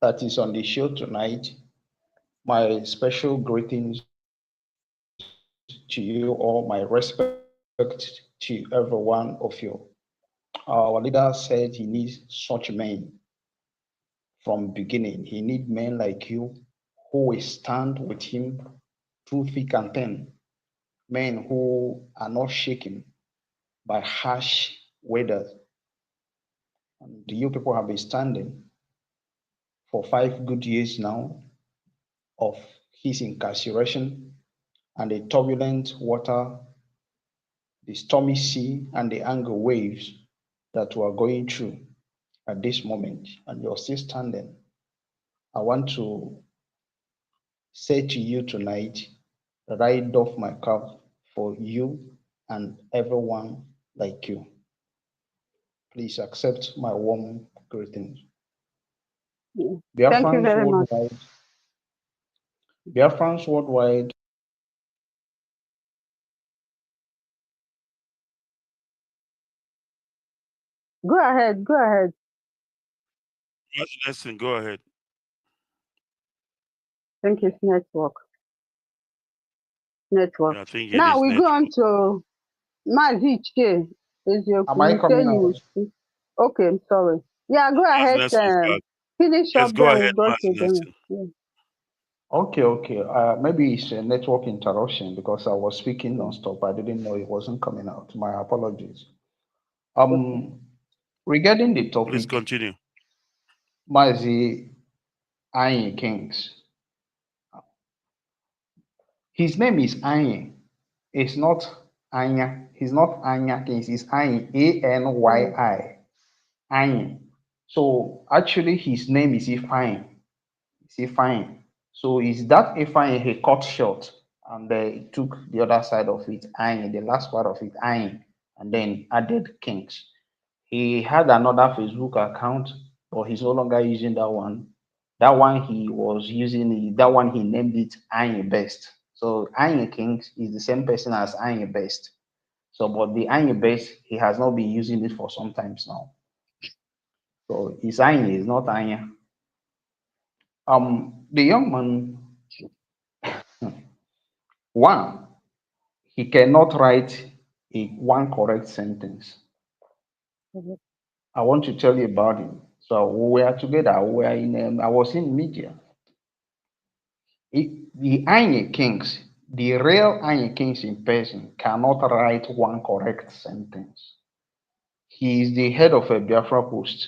that is on the show tonight, my special greetings to you all, my respect to every one of you. Our leader said he needs such men from beginning. He need men like you who will stand with him through thick and thin. Men who are not shaken by harsh weather. And you people have been standing for 5 good years now of his incarceration and the turbulent water, the stormy sea, and the angry waves that we are going through at this moment, and you're still standing. I want to say to you tonight that I doff my cap for you and everyone like you. Please accept my warm greetings. Thank you Biafrans very much. worldwide, Biafrans worldwide, Go ahead. Go ahead. Listen, go ahead. Thank you, network. Network. Yeah, I think it Now is we go on network. to Maziche. Is your am I you say coming you will out? speak? Okay, I'm sorry. Yeah, go ahead. Nelson is back. Finish Yes, up, go then ahead, we'll go Master to them. Nelson. Yeah. Okay, okay. Maybe it's a network interruption because I was speaking non-stop. I didn't know it wasn't coming out. My apologies. Okay. Regarding the Please topic, continue. Mazi Ayin Kings. His name is Ayin. It's not Anya. He's not Anya Kings. It's Ayin. Mm. Anyi. Ayin. So actually, his name is Ifeanyi. It's Ifeanyi. So is that Ifeanyi he cut short and he took the other side of it, Ayin, the last part of it, Ayin, and then added Kings. He had another Facebook account, but he's no longer using that one. That one he was using, that one he named it Ayin Best. So Ayin Kings is the same person as Ayin Best. So, but the Ayin Best, he has not been using it for some times now. So it's Ayin, it's not Anya. The young man, one, he cannot write one correct sentence. Mhm. I want to tell you about him. So we were together. We were I was in media. The Anye Kings, the real Anye Kings in person, cannot write one correct sentence. He is the head of a Biafra post.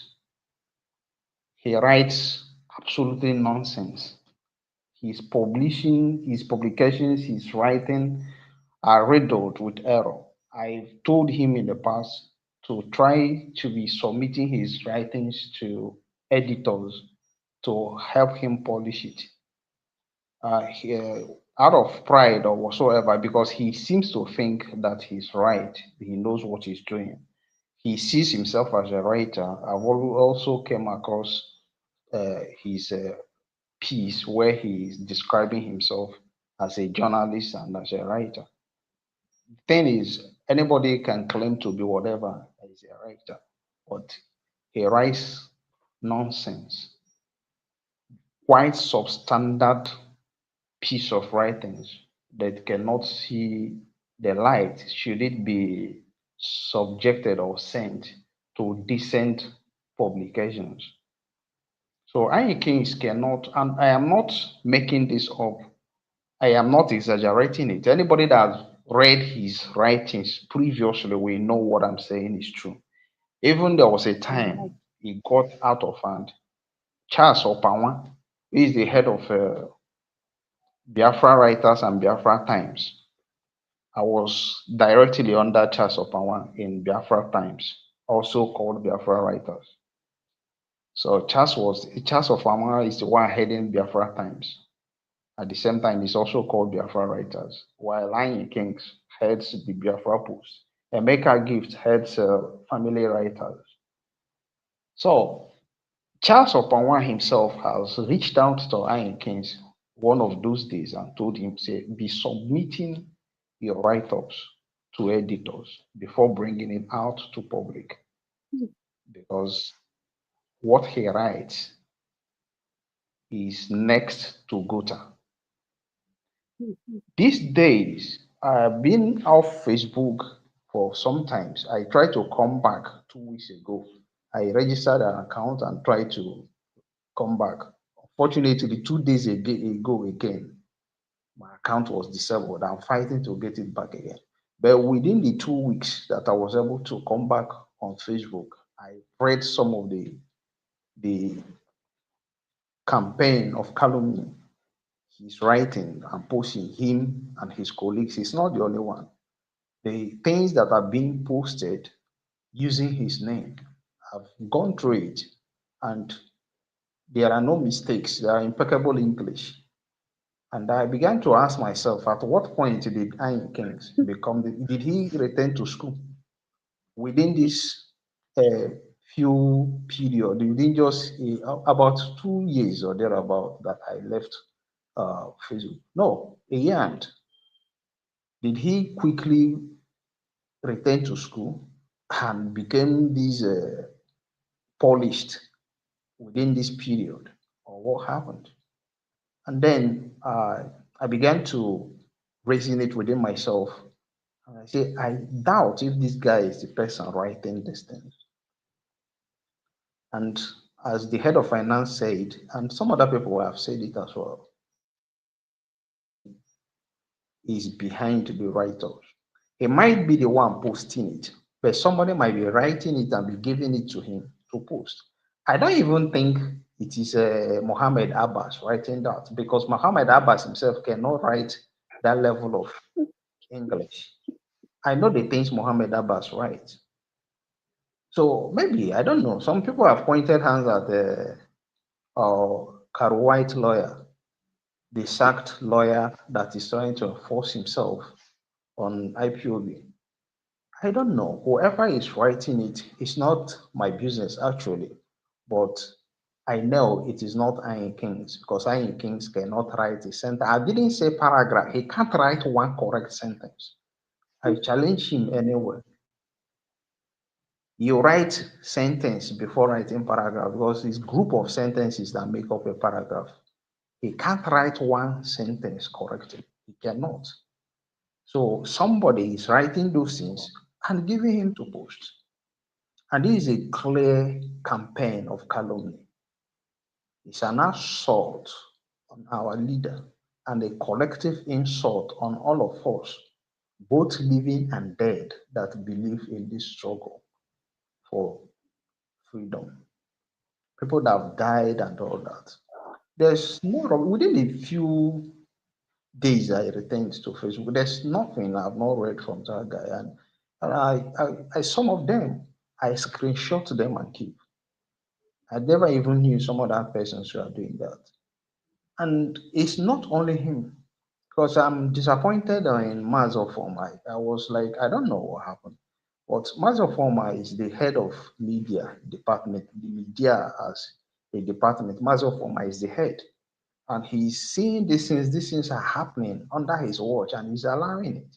He writes absolutely nonsense. His publishing, his publications, his writing are riddled with error. I've told him in the past to try to be submitting his writings to editors to help him polish it. Out of pride or whatsoever, because he seems to think that he's right, he knows what he's doing. He sees himself as a writer. I've also came across his piece where he is describing himself as a journalist and as a writer. The thing is, anybody can claim to be whatever as a writer, but he writes nonsense, quite substandard piece of writings that cannot see the light should it be subjected or sent to decent publications. So I Kings cannot, and I am not making this up. I am not exaggerating it. Anybody that read his writings previously will know what I'm saying is true. Even there was a Mhm. time he got out of hand. Charles Opawa is the head of Biafra Writers and Biafra Times. I was directly under Charles Opawa in Biafra Times, also called Biafra Writers. So Charles Opawa is the one heading Biafra Times. At the same time, he's also called Biafra Writers, while Anyi Kings heads the Biafra Post. Emeka Gift heads Family Writers. So Charles Opanwa himself has reached out to Anyi Kings one of those days and told him, say, be submitting your write-ups to editors before bringing it out to public. Because what he writes is next to gutter. These days, I've been off Facebook for some times. I tried to come back 2 weeks ago. I registered an account and tried to come back. Unfortunately, 2 days ago again, my account was disabled. I'm fighting to get it back again. But within the 2 weeks that I was able to come back on Facebook, I read some of the campaign of calumny he's writing and posting, him and his colleagues. He's not the only one. The things that are being posted using his name, I've gone through it, and there are no mistakes. There are impeccable English. And I began to ask myself, at what point did Iron Kings become did he return to school? Within this uh, few period, within just about 2 years or thereabout that I left Facebook. No, a year. And did he quickly return to school and became this polished within this period, or what happened? And then I began to resonate within myself. And I say, I doubt if this guy is the person writing this thing. And as the head of finance said, and some other people have said it as well, somebody is behind the write-ups. He might be the one posting it, but somebody might be writing it and be giving it to him to post. I don't even think it is Mohammed Abbas writing that, because Mohammed Abbas himself cannot write that level of English. I know the things Mohammed Abbas writes. So maybe, I don't know. Some people have pointed hands at the Caro White lawyer, the sacked lawyer that is trying to enforce himself on IPOB. I don't know. Whoever is writing it is not my business actually, but I know it is not Iron Kings, because Iron Kings cannot write a sentence. I didn't say paragraph. He can't write one correct sentence. I challenge him anyway. You write sentence before writing paragraph, because it's group of sentences that make up a paragraph. He can't write one sentence correctly. He cannot. So somebody is writing those things and giving him to post. And this is a clear campaign of calumny. It's an assault on our leader and a collective insult on all of us, both living and dead, that believe in this struggle for freedom. People that have died and all that. There's more of, within a few days I returned to Facebook. There's nothing I've not read from that guy, and I some of them I screenshot them and keep. I never even knew some of that persons who are doing that. And it's not only him, because I'm disappointed in Mazofom. I was like, I don't know what happened. But Mazofoma is the head of media department, the media as a department. Mazofoma is the head. And he's seeing these things are happening under his watch, and he's allowing it.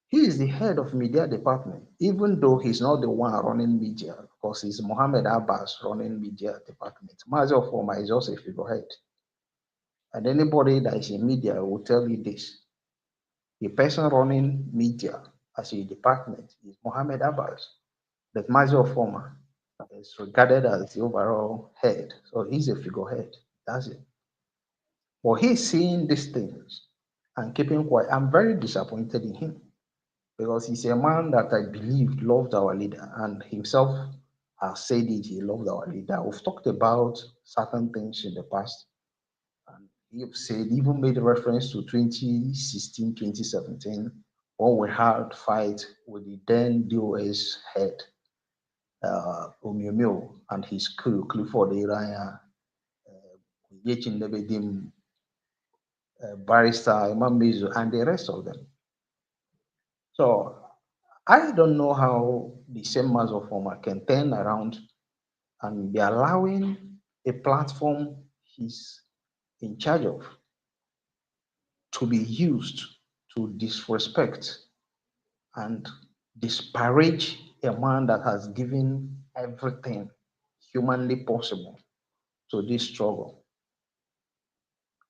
He is the head of media department, even though he's not the one running media, because it's Mohammed Abbas running media department. Mazofoma is just a figurehead. And anybody that is in media will tell you this. The person running media as a department is Mohammed Abbas. But Mazio Former is regarded as the overall head. So he's a figurehead. That's it. But he's seeing these things and keeping quiet. I'm very disappointed in him, because he's a man that I believe loved our leader, and himself has said it, he loved our leader. We've talked about certain things in the past, and he said, even made reference to 2016, 2017, when we had fight with the then DOS head, Omiomio, and his crew, Clifford Iraya, Yechin Lebedim, Barrister, Imam Mizu, and the rest of them. So I don't know how the same Mazo former can turn around and be allowing a platform he's in charge of to be used to disrespect and disparage a man that has given everything humanly possible to this struggle.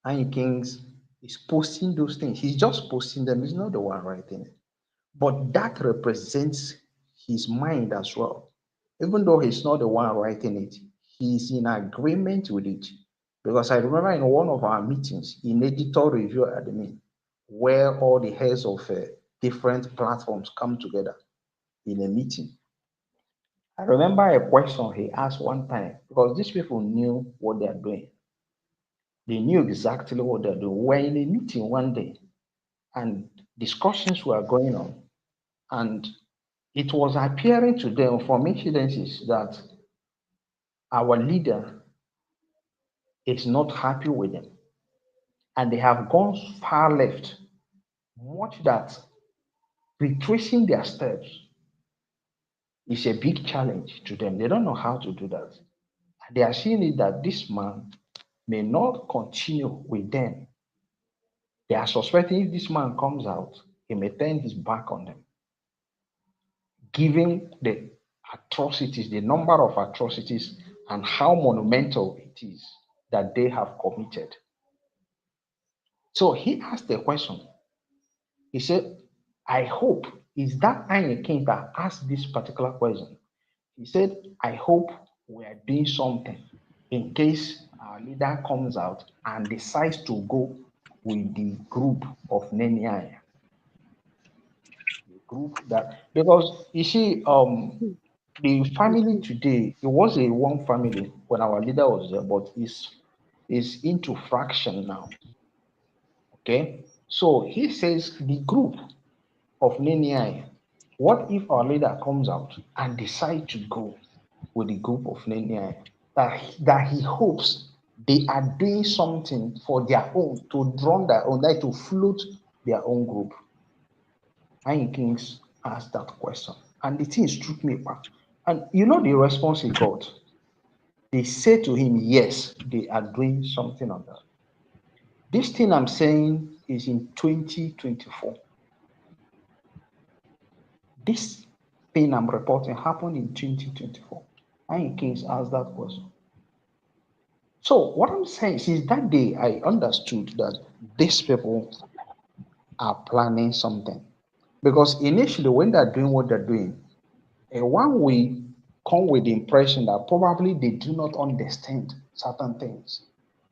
And Kings is posting those things. He's just posting them. He's not the one writing it. But that represents his mind as well. Even though he's not the one writing it, he's in agreement with it. Because I remember in one of our meetings in editor review admin, where all the heads of different platforms come together in a meeting. I remember a question he asked one time because these people knew what they are doing. They knew exactly what they're doing. We were in a meeting one day and discussions were going on, and it was appearing to them from incidences that our leader is not happy with them. And they have gone far left, much that retracing their steps is a big challenge to them. They don't know how to do that. They are seeing it that this man may not continue with them. They are suspecting if this man comes out, he may turn his back on them, given the atrocities, the number of atrocities, and how monumental it is that they have committed. So he asked the question. He said, I hope, is that Anya King that asked this particular question? He said, I hope we are doing something in case our leader comes out and decides to go with the group of Neniaya. The group that, because you see, the family today, it was a one family when our leader was there, but it's into fraction now. Okay, so he says the group of Neniai, what if our leader comes out and decides to go with the group of Neniai? That he hopes they are doing something for their own, to draw their own, like to float their own group. And Kings asked that question, and the thing struck me back. And you know the response he got? They said to him, yes, they are doing something on that. This thing I'm saying is in 2024. This thing I'm reporting happened in 2024. And Kings asked that question. So what I'm saying is that day I understood that these people are planning something. Because initially when they're doing what they're doing, one way come with the impression that probably they do not understand certain things.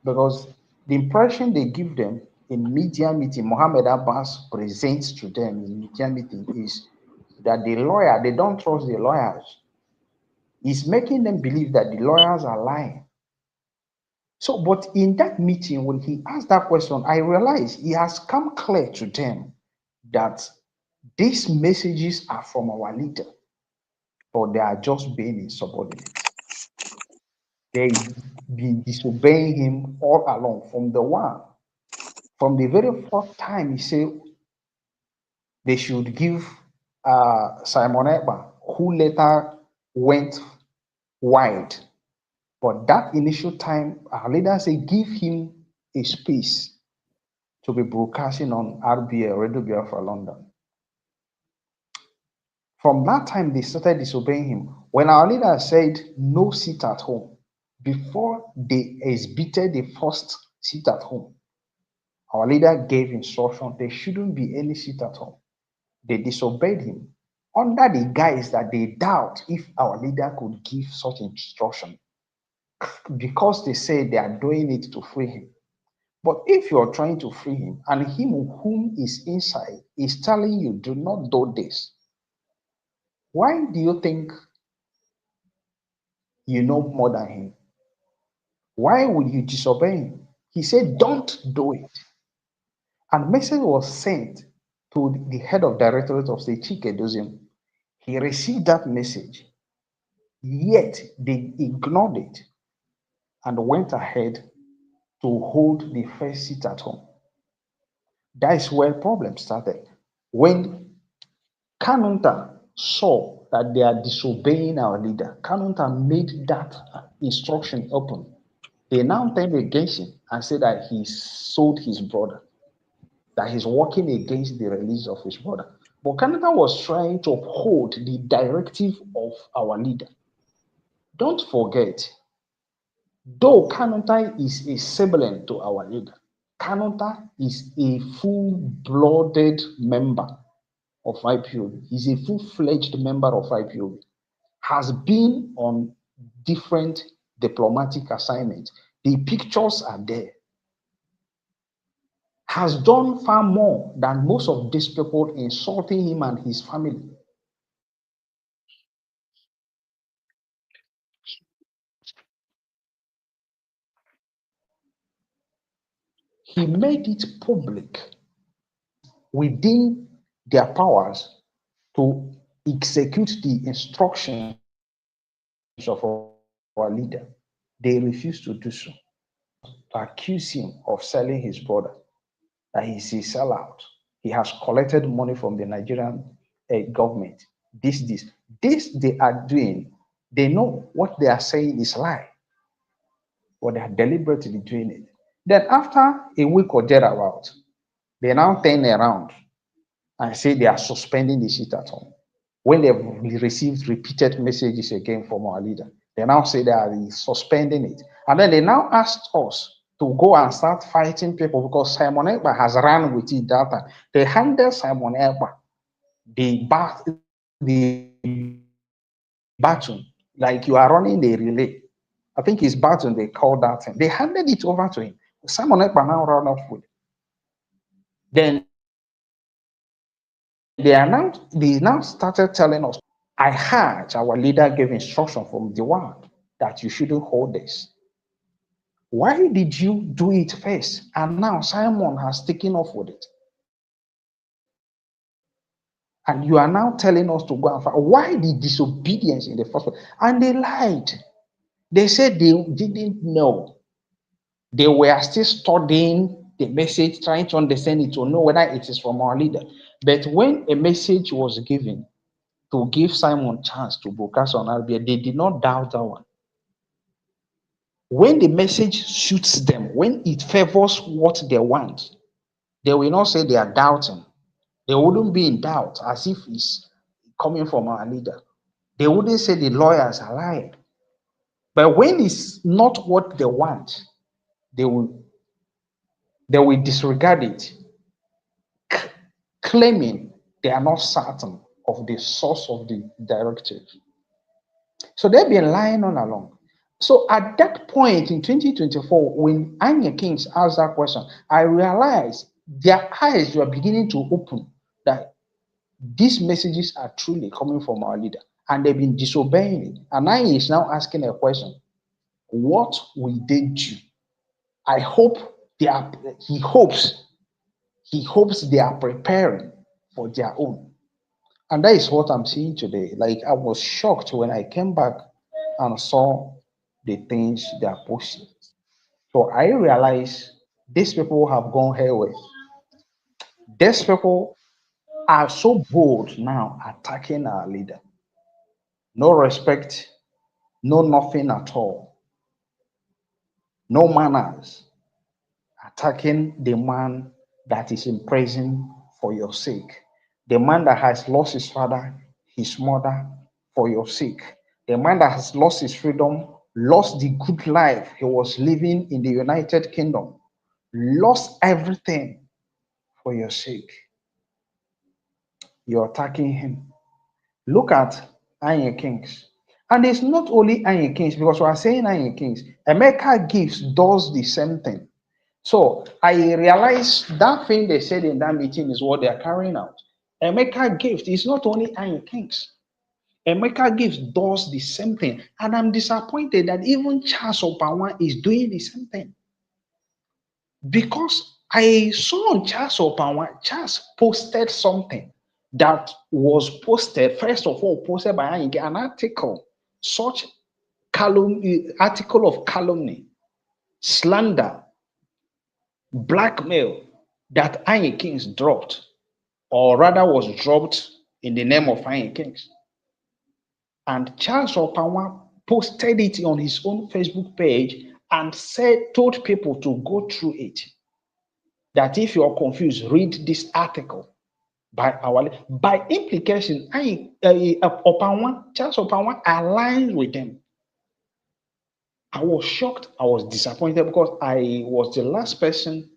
Because the impression they give them in media meeting, Mohammed Abbas presents to them in media meeting is that the lawyer, they don't trust the lawyers. He's making them believe that the lawyers are lying. So, but in that meeting, when he asked that question, I realized he has come clear to them that these messages are from our leader, but they are just being insubordinate. They've been disobeying him all along from the very first time he said they should give Simon Ekpa, who later went wide. But that initial time, our leader said, give him a space to be broadcasting on RBA, Radio Biafra London. From that time, they started disobeying him. When our leader said, no seat at home, before they exhibited the first seat at home, our leader gave instruction there shouldn't be any seat at home. They disobeyed him under the guise that they doubt if our leader could give such instruction because they say they are doing it to free him. But if you're trying to free him and him whom is inside is telling you, do not do this, why do you think you know more than him? Why would you disobey him? He said, don't do it. And message was sent to the head of directorate of state, Chike Dozim. He received that message, yet they ignored it and went ahead to hold the first seat at home. That is where problems started. When Kanunta saw that they are disobeying our leader, Kanunta made that instruction open. They now turned against him and said that he sold his brother, that he's working against the release of his brother. But Kanunta was trying to uphold the directive of our leader. Don't forget, though Kanontai is a sibling to our leader, Kanontai is a full-blooded member of IPOB. He's a full-fledged member of IPOB. Has been on different diplomatic assignments. The pictures are there. Has done far more than most of these people insulting him and his family. He made it public within their powers to execute the instructions of our leader. They refused to do so. To accuse him of selling his brother, that he's a sellout. He has collected money from the Nigerian government. This they are doing. They know what they are saying is lie, but they are deliberately doing it. Then after a week or thereabout, they now turn around and say they are suspending the shit at home. When they've received repeated messages again from our leader, they now say they are suspending it. And then they now asked us to go and start fighting people because Simon Ekpa has run with it that time. They handed Simon Ekpa the baton, like you are running the relay. I think it's baton they call that thing. They handed it over to him. Simon Ekpa now ran off with it. Then they now started telling us, I heard our leader gave instruction from the word that you shouldn't hold this. Why did you do it first? And now Simon has taken off with it. And you are now telling us to go and fight. Why the disobedience in the first place? And they lied. They said they didn't know. They were still studying the message, trying to understand it, to know whether it is from our leader. But when a message was given to give Simon chance to broadcast on RBA, they did not doubt that one. When the message suits them, when it favors what they want, they will not say they are doubting. They wouldn't be in doubt as if it's coming from our leader. They wouldn't say the lawyers are lying. But when it's not what they want, they will disregard it, claiming they are not certain of the source of the directive. So they've been lying all along. So at that point in 2024, when Anya Kings asked that question, I realized their eyes were beginning to open that these messages are truly coming from our leader, and they've been disobeying it. And Anya is now asking a question: what will they do? I hope they are. He hopes they are preparing for their own. And that is what I'm seeing today. Like, I was shocked when I came back and saw the things they are posting. So I realized these people have gone haywire. These people are so bold now attacking our leader. No respect, no nothing at all. No manners. Attacking the man that is in prison for your sake. The man that has lost his father, his mother for your sake. The man that has lost his freedom, lost the good life he was living in the United Kingdom, lost everything for your sake. You're attacking him. Look at Iron Kings. And it's not only Iron Kings, because we are saying Iron Kings. Emeka Gives does the same thing. So I realized that thing they said in that meeting is what they are carrying out. Emeka Gift is not only Iron Kings. Emeka Gift does the same thing. And I'm disappointed that even Charles Opawa is doing the same thing. Because I saw on Charles Opawa, Charles posted something that was posted, first of all, posted by an article, such article of calumny, slander, blackmail that Iron Kings dropped, or rather was dropped in the name of Iron Kings. And Charles Opawa posted it on his own Facebook page and told people to go through it. That if you're confused, read this article by implication. Charles Opawa aligns with them. I was shocked. I was disappointed because I was the last person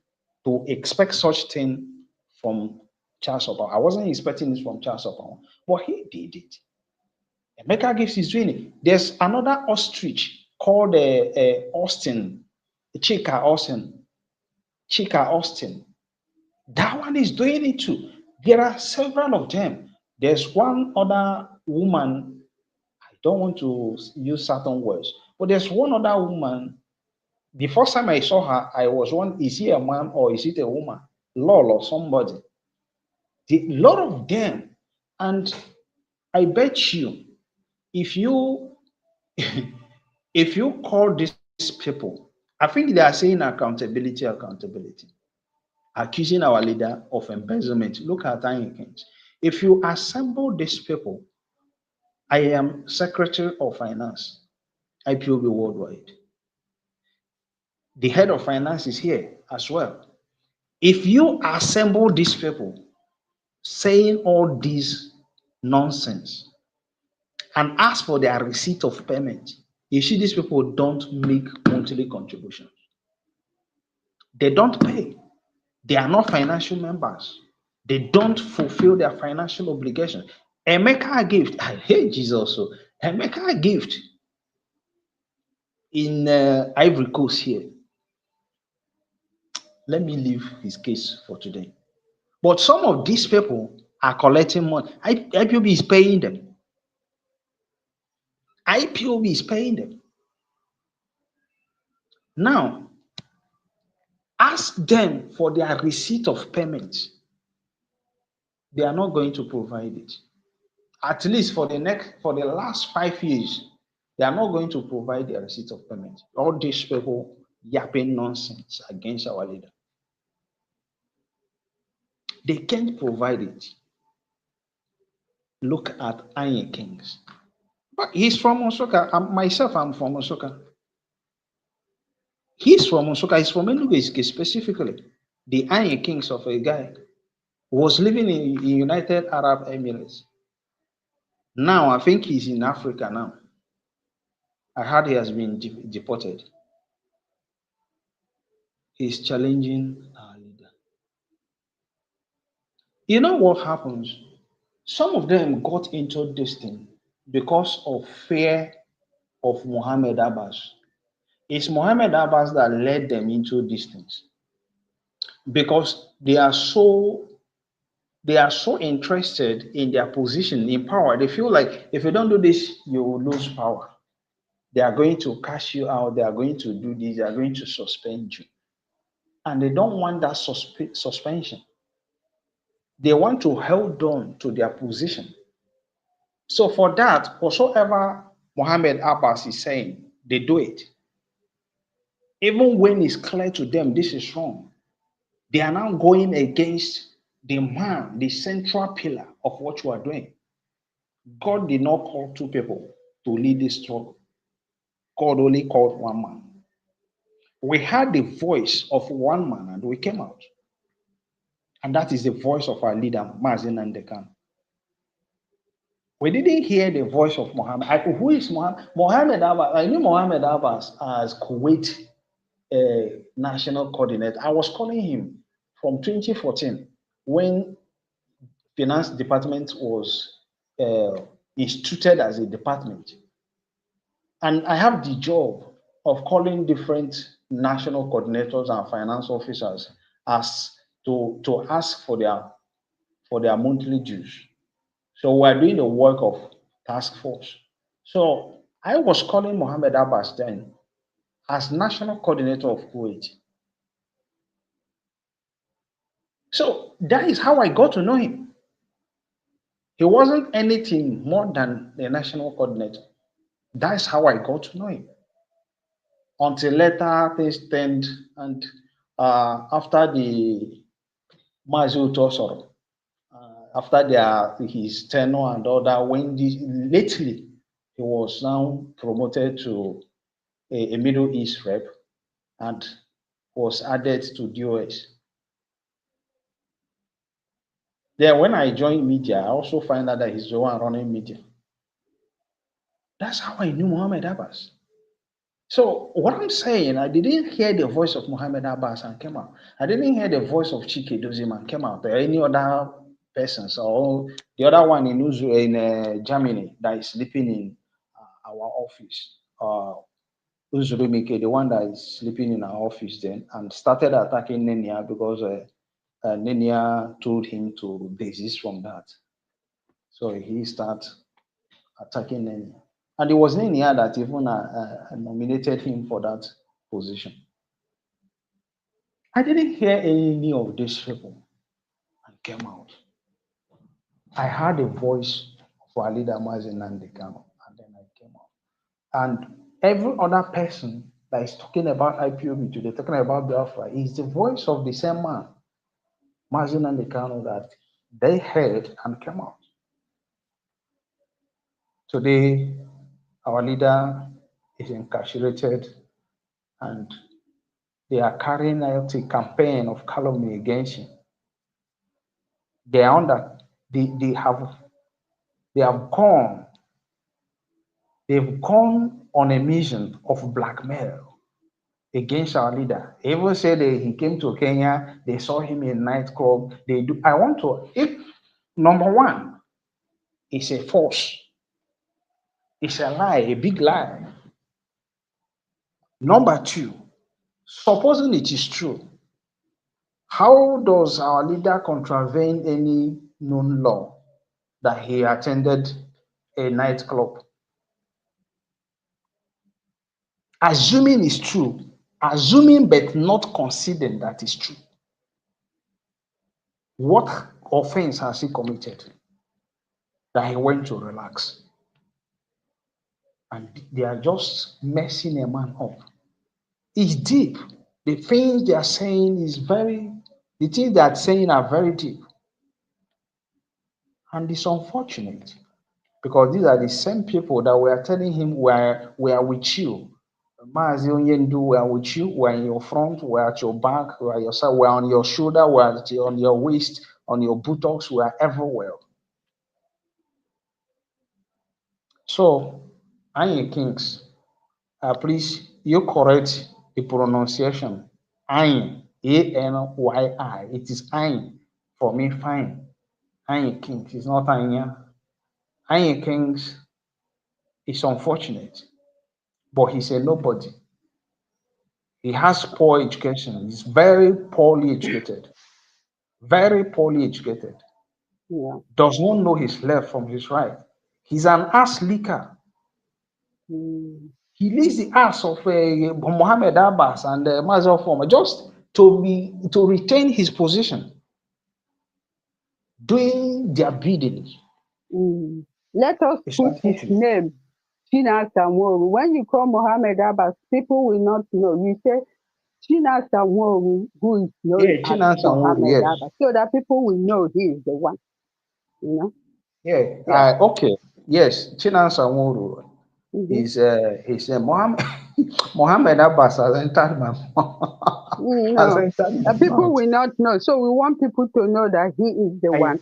to expect such thing from Charles Obama. I wasn't expecting this from Charles Obama, but he did it. Emeka Gibbs is doing it. There's another ostrich called Austin, Chika Austin. Chika Austin. That one is doing it too. There are several of them. There's one other woman, I don't want to use certain words, but there's one other woman. The first time I saw her, I was one, is he a man or is it a woman? Lol or somebody. A lot of them. And I bet you, if you if you call these people, I think they are saying accountability, accusing our leader of embezzlement. Look at Kings. If you assemble these people, I am Secretary of Finance, IPOB Worldwide. The head of finance is here as well. If you assemble these people saying all this nonsense and ask for their receipt of payment, you see these people don't make monthly contributions. They don't pay. They are not financial members. They don't fulfill their financial obligations. Emeka gift, I hate Jesus. So Emeka gift in Ivory Coast here. Let me leave his case for today. But some of these people are collecting money. IPOB is paying them. IPOB is paying them. Now, ask them for their receipt of payment. They are not going to provide it. At least for the last 5 years, they are not going to provide their receipt of payment. All these people yapping nonsense against our leader. They can't provide it. Look at Iron Kings. But he's from Osoka. I'm from Osoka. He's from Osoka. He's from Enugu specifically. The Iron Kings of a guy who was living in United Arab Emirates. Now, I think he's in Africa now. I heard he has been deported. He's challenging our leader. You know what happens? Some of them got into this thing because of fear of Mohammed Abbas. It's Mohammed Abbas that led them into these things because they are so interested in their position in power. They feel like if you don't do this, you will lose power. They are going to cash you out. They are going to do this. They are going to suspend you. And they don't want that suspension. They want to hold on to their position. So for that, whatsoever Mohammed Abbas is saying, they do it. Even when it's clear to them this is wrong, they are now going against the man, the central pillar of what you are doing. God did not call two people to lead this struggle. God only called one man. We heard the voice of one man and we came out. And that is the voice of our leader, Mazin Nandekan. We didn't hear the voice of Mohammed. Who is Mohammed? Mohammed Abbas. I knew Mohammed Abbas as Kuwait national coordinator. I was calling him from 2014 when finance department was instituted as a department. And I have the job of calling different national coordinators and finance officers as to ask for their monthly dues. So we're doing the work of task force. So I was calling Mohammed Abbas then as national coordinator of Kuwait. So that is how I got to know him. He wasn't anything more than a national coordinator. That's how I got to know him. Until later things turned, and after the Mazu Tosoro, after his tenure and all that, lately he was now promoted to a Middle East rep and was added to DOS. Then when I joined media, I also find out that he's the one running media. That's how I knew Mohammed Abbas. So what I'm saying, I didn't hear the voice of Mohammed Abbas and came out. I didn't hear the voice of Chike Dozim and came out, or any other persons, or the other one in Germany that is sleeping in our office. Uzurumike, the one that is sleeping in our office then, and started attacking Nenia because Nenia told him to desist from that. So he started attacking Nenia. And it was Nenia that even nominated him for that position. I didn't hear any of these people and came out. I heard the voice of our leader Mazen Nandekano, and then I came out. And every other person that is talking about IPOB today, talking about Biafra, is the voice of the same man, Mazen Nandekano, that they heard and came out. Today, our leader is incarcerated and they are carrying out a campaign of calumny against him. They are under, they have gone on a mission of blackmail against our leader. They even said that he came to Kenya, they saw him in a nightclub. If number one is a false, it's a lie, a big lie. Number two, supposing it is true, how does our leader contravene any known law that he attended a nightclub? Assuming it's true, assuming but not considering that it's true, what offense has he committed that he went to relax? And they are just messing a man up. It's deep. The things they are saying the things they are saying are very deep. And it's unfortunate because these are the same people that were telling him we are with you. Maazi Onyendu, we are with you, we are in your front, we are at your back, we are your side, we are on your shoulder, we are on your waist, on your buttocks, we are everywhere. So, Anye Kings, please, you correct the pronunciation. Anye, Anyi. It is Anye. For me, fine. Anye Kings, it's not Anya. Anye Kings is unfortunate, but he's a nobody. He has poor education. He's very poorly educated. Very poorly educated. Yeah. Does not know his left from his right. He's an ass licker. Mm. He leads the ass of Mohammed Abbas and Mazal Former just to retain his position, doing their bidding. Mm. Let us It's put his unfortunate. name, China Samworu. When you call Mohammed Abbas, people will not know. You say China Samworu, who is known Yeah, as Chinasa Nworu, Mohammed yes. Abbas, so that people will know he is the one. You know? Yeah, Yeah. okay. Yes, Chinasa Nworu Mm-hmm. is Mohammed Abbas has entered my has No, entered my people mouth. will not know. So we want people to know that he is the I, one.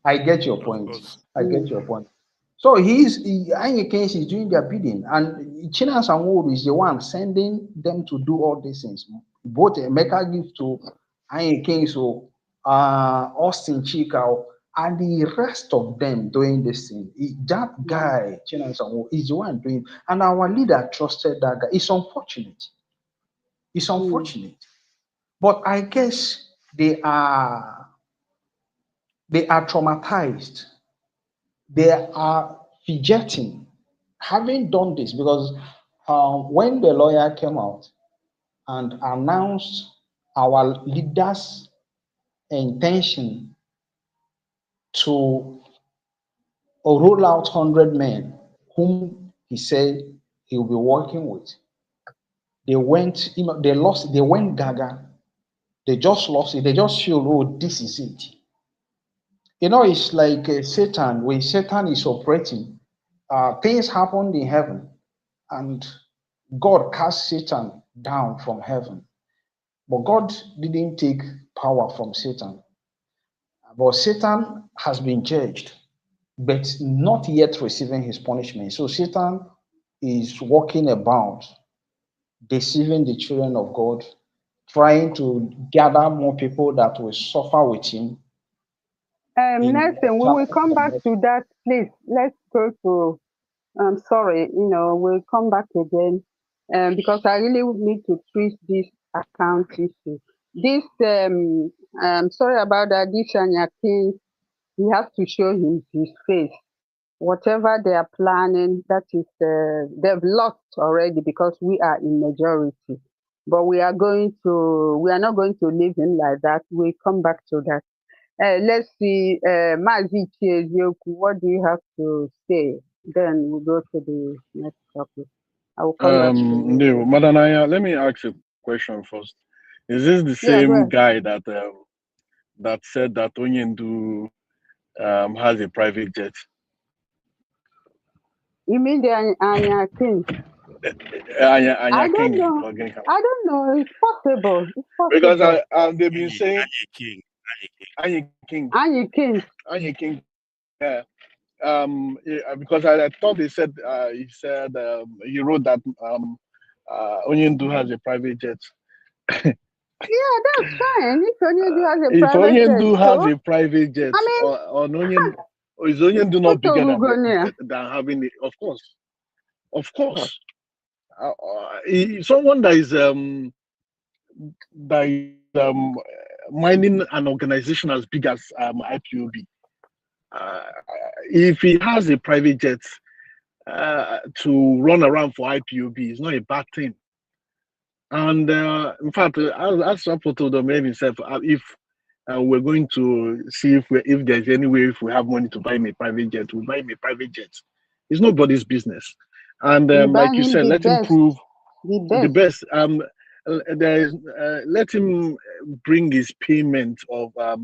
I get your Of point. course. I get Mm. your point. So Anye Kings is doing their bidding, and China Sanworu is the one sending them to do all these things. Both Emeka give to Anye Kings, so Austin Chika, and the rest of them doing this thing. That Yeah. guy, China Sanworu, is the one doing, and our leader trusted that guy. It's unfortunate. It's Mm. unfortunate, but I guess they are traumatized. They are fidgeting, having done this because when the lawyer came out and announced our leader's intention to roll out 100 men whom he said he will be working with, they went, they lost, they went gaga. They just lost it. They just feel, oh, this is it. It's like Satan. When Satan is operating, things happened in heaven, and God cast Satan down from heaven. But God didn't take power from Satan. But Satan has been judged, but not yet receiving his punishment. So Satan is walking about deceiving the children of God, trying to gather more people that will suffer with him. Nelson, we will come back to that. Please, let's go to. I'm sorry, we'll come back again, because I really need to treat this account issue. This, sorry about that. This Anya King, he has to show him his face. Whatever they are planning, that is, they've lost already because we are in majority. But we are not going to leave him like that. We'll come back to that. Let's see, Mazi Chiezoku, what do you have to say? Then we'll go to the next topic. I will come back to you. No, Madanaya, let me ask a question first. Is this the same guy that said that Onyendu has a private jet? You mean the Anya King? I don't know. I don't know. It's possible. It's possible. Because they've been saying Anya King. Yeah. Because I thought he said he wrote that Onyendu has a private jet. Yeah, that's fine. If Onyendu has a private jet. If Onyendu has a private jet, or is Onyendu not bigger than having it? Of course. Someone that is minding an organization as big as IPOB. If he has a private jet to run around for IPOB, it's not a bad thing. And in fact, as Sapo told them himself, if we're going to see if there's any way, if we have money to buy him a private jet, we'll buy him a private jet. It's nobody's business. And like you said, let him prove the best. Let him bring his payment that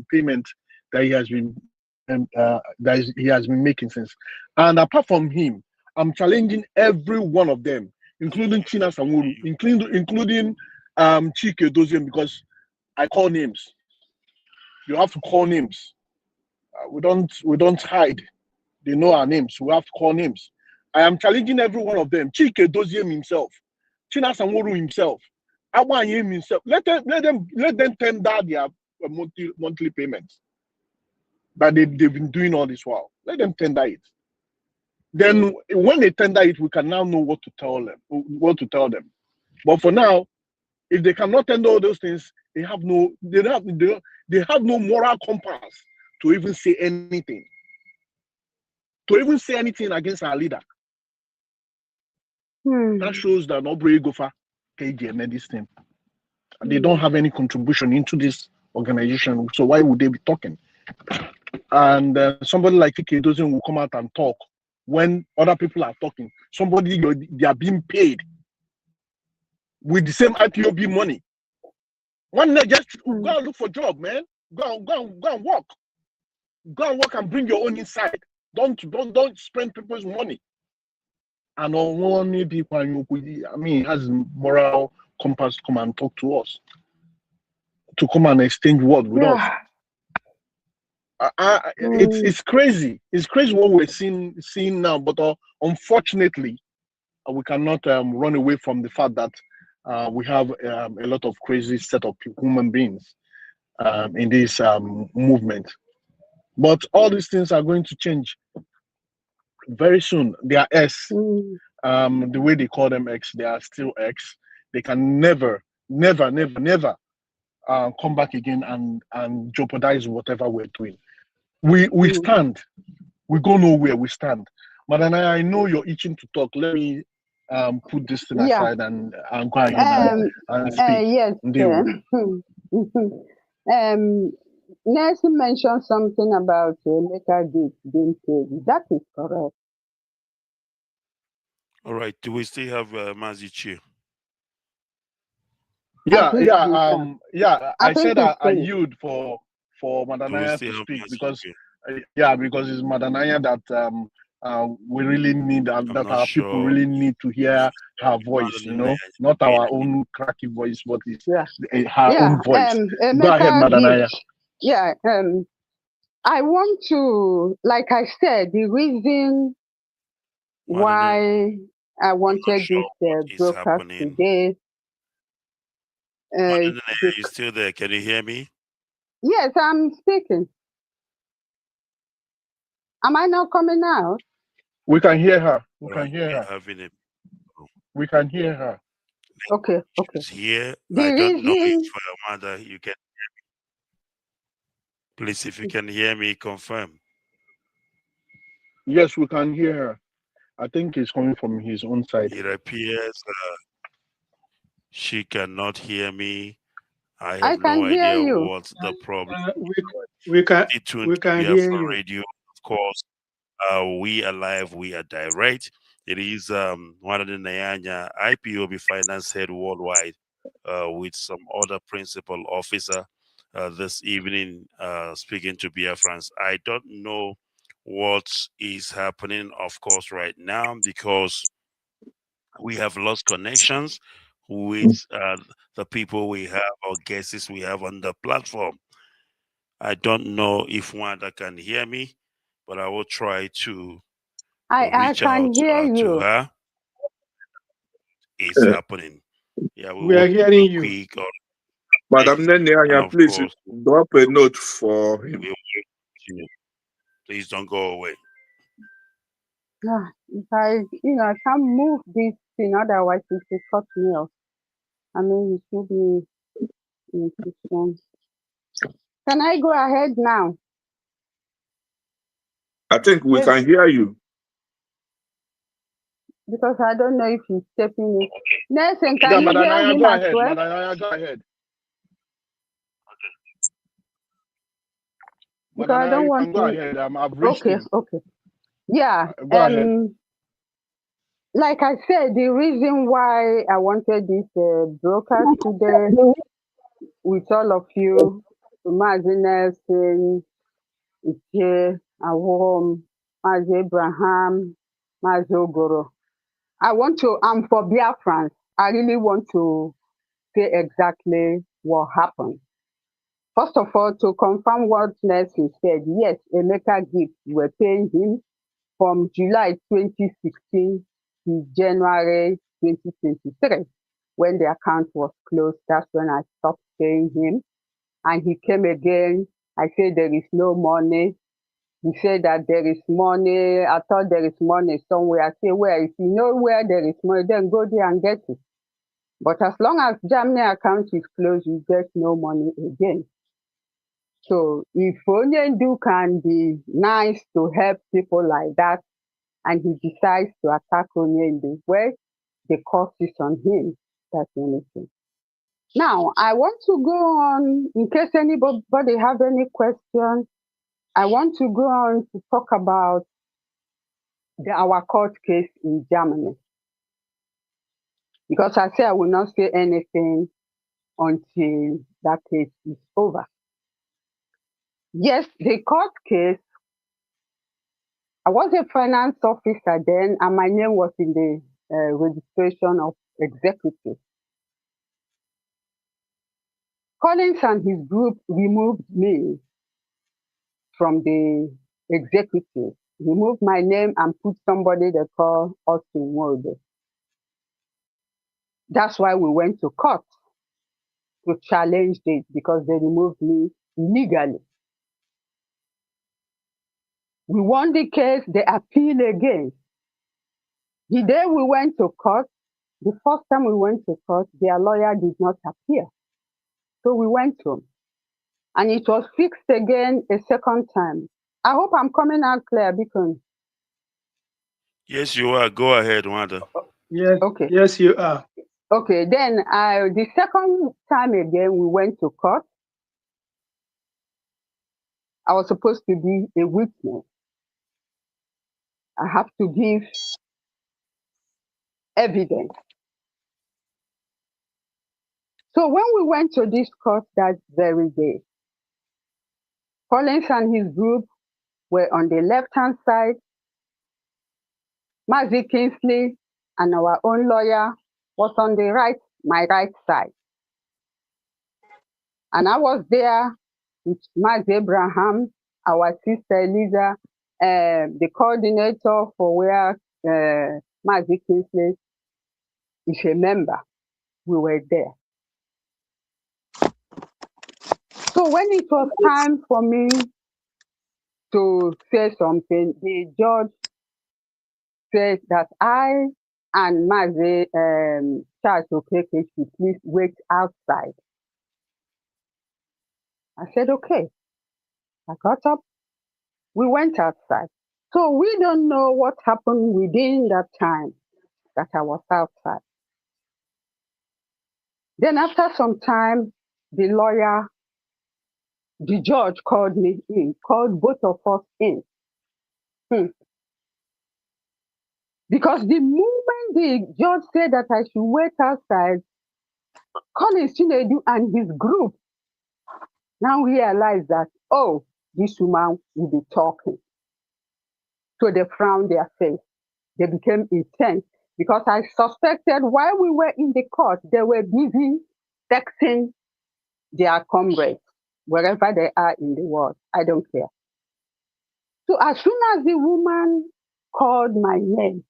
he has been making since. And apart from him, I'm challenging every one of them, including China Samuru, including Chike Doziem, because I call names. You have to call names. We don't hide. They know our names. We have to call names. I am challenging every one of them. Chike Doziem himself, China Samuru himself, Awanyem himself. Let them tender their monthly payments that they've been doing all this while. Let them tender it. Then when they tender it, we can now know what to tell them. But for now, if they cannot tender all those things, they have no moral compass to even say anything. To even say anything against our leader. That shows that nobody go for KGM this thing. They don't have any contribution into this organization. So why would they be talking? And somebody like Ike Dozen will come out and talk when other people are talking. They are being paid with the same IPOB money. One day, just go and look for a job, man. Go and work. Go and work and bring your own inside. Don't spend people's money. And only people, has moral compass to come and talk to us, to come and exchange words with us. It's crazy. It's crazy what we're seeing now. But unfortunately, we cannot run away from the fact that we have a lot of crazy set of human beings in this movement. But all these things are going to change very soon. They are X. The way they call them X, they are still X. They can never come back again and jeopardize whatever we're doing. We stand. We go nowhere. We stand. Madana, I know you're itching to talk. Let me put this thing aside and go ahead and speak. Yes. Nelson mentioned something about later dates being paid. That is correct. All right. Do we still have Mazichi? Yeah. I said I yield for Madanaya to speak because it's Madanaya that we really need that our people really need to hear her voice. Not our own cracky voice, but it's her own voice. Go ahead, Madanaya. I want to, like I said, the reason why I wanted this broadcast today You still there? Can you hear me? Yes, I'm speaking. Am I not coming out? We can hear her. We Right, can hear her. having a We can hear her. Okay, okay. She's here. The I don't know reason if Amanda, you can please, if you can hear me, confirm. Yes, we can hear her. I think it's coming from his own side. It appears she cannot hear me. I I have can no hear idea you. what's the problem. We can Stay tuned we to can hear Biafra you. Radio, of course. We are live, we are direct. It is one of the Nyanya IPOB Finance Head Worldwide with some other principal officer this evening speaking to Biafrans. I don't know what is happening, of course, right now because we have lost connections with the people we have or guests we have on the platform. I don't know if Wanda can hear me, but I will try to I reach can out hear to you. her. It's happening. Yeah, we We will are hearing be you. quick or Madam and Nene, of please course drop a note for we him. will continue. Please don't go away. Yeah, if I can't move this thing, otherwise it will cut me off. I mean, it should be in Christian. Can I go ahead now? I think we can hear you. Because I don't know if he's stepping in. Nelson, Yeah, can you Madam hear Naya, him go as ahead. well? Madam Naya, go ahead. Because Madam I Naya, don't you want can go to. ahead. I've reached Okay, him. okay. Yeah. Go ahead. Like I said, the reason why I wanted this broadcast today with all of you, Mazi Nelson, Iche, Awom, Mazi Abraham, Mazi Ogoro. I'm for Biafrans. I really want to say exactly what happened. First of all, to confirm what Nelson said, yes, Emeka Gift were paying him from July 2016 to January 2023. When the account was closed, that's when I stopped paying him. And he came again. I said there is no money. He said that there is money. I thought there is money somewhere. I said, where? If you know where there is money, then go there and get it. But as long as Germany account is closed, you get no money again. So if Onyendu can be nice to help people like that, and he decides to attack Onyendu, well, the cost is on him. That's the only thing. Now, I want to go on, in case anybody have any questions, I want to go on to talk about our court case in Germany. Because I say I will not say anything until that case is over. Yes, the court case, I was a finance officer then, and my name was in the registration of executive. Collins and his group removed me from the executive, removed my name and put somebody they call Austin Ward. That's why we went to court to challenge it because they removed me illegally. We won the case, they appeal again. The day we went to court, the first time we went to court, their lawyer did not appear. So we went home. And it was fixed again a second time. I hope I'm coming out clear, because Yes, you are. Go ahead, Wanda. Yes, okay. yes, you are. Okay, then the second time again, we went to court. I was supposed to be a witness. I have to give evidence. So when we went to this court that very day, Collins and his group were on the left-hand side. Mazi Kingsley and our own lawyer was on the right, my right side. And I was there with Mazi Abraham, our sister Eliza, the coordinator for where Mazi Kingsley is a member. We were there. So when it was time for me to say something, the judge said that I and Mazi Charles Okeke should please wait outside. I said, okay. I got up. We went outside. So we don't know what happened within that time that I was outside. Then after some time, the judge called me in, called both of us in. Because the moment the judge said that I should wait outside, Collins Chinedu and his group now realized that, oh, this woman will be talking. So they frowned their face. They became intense because I suspected while we were in the court, they were busy texting their comrades, wherever they are in the world. I don't care. So as soon as the woman called my name,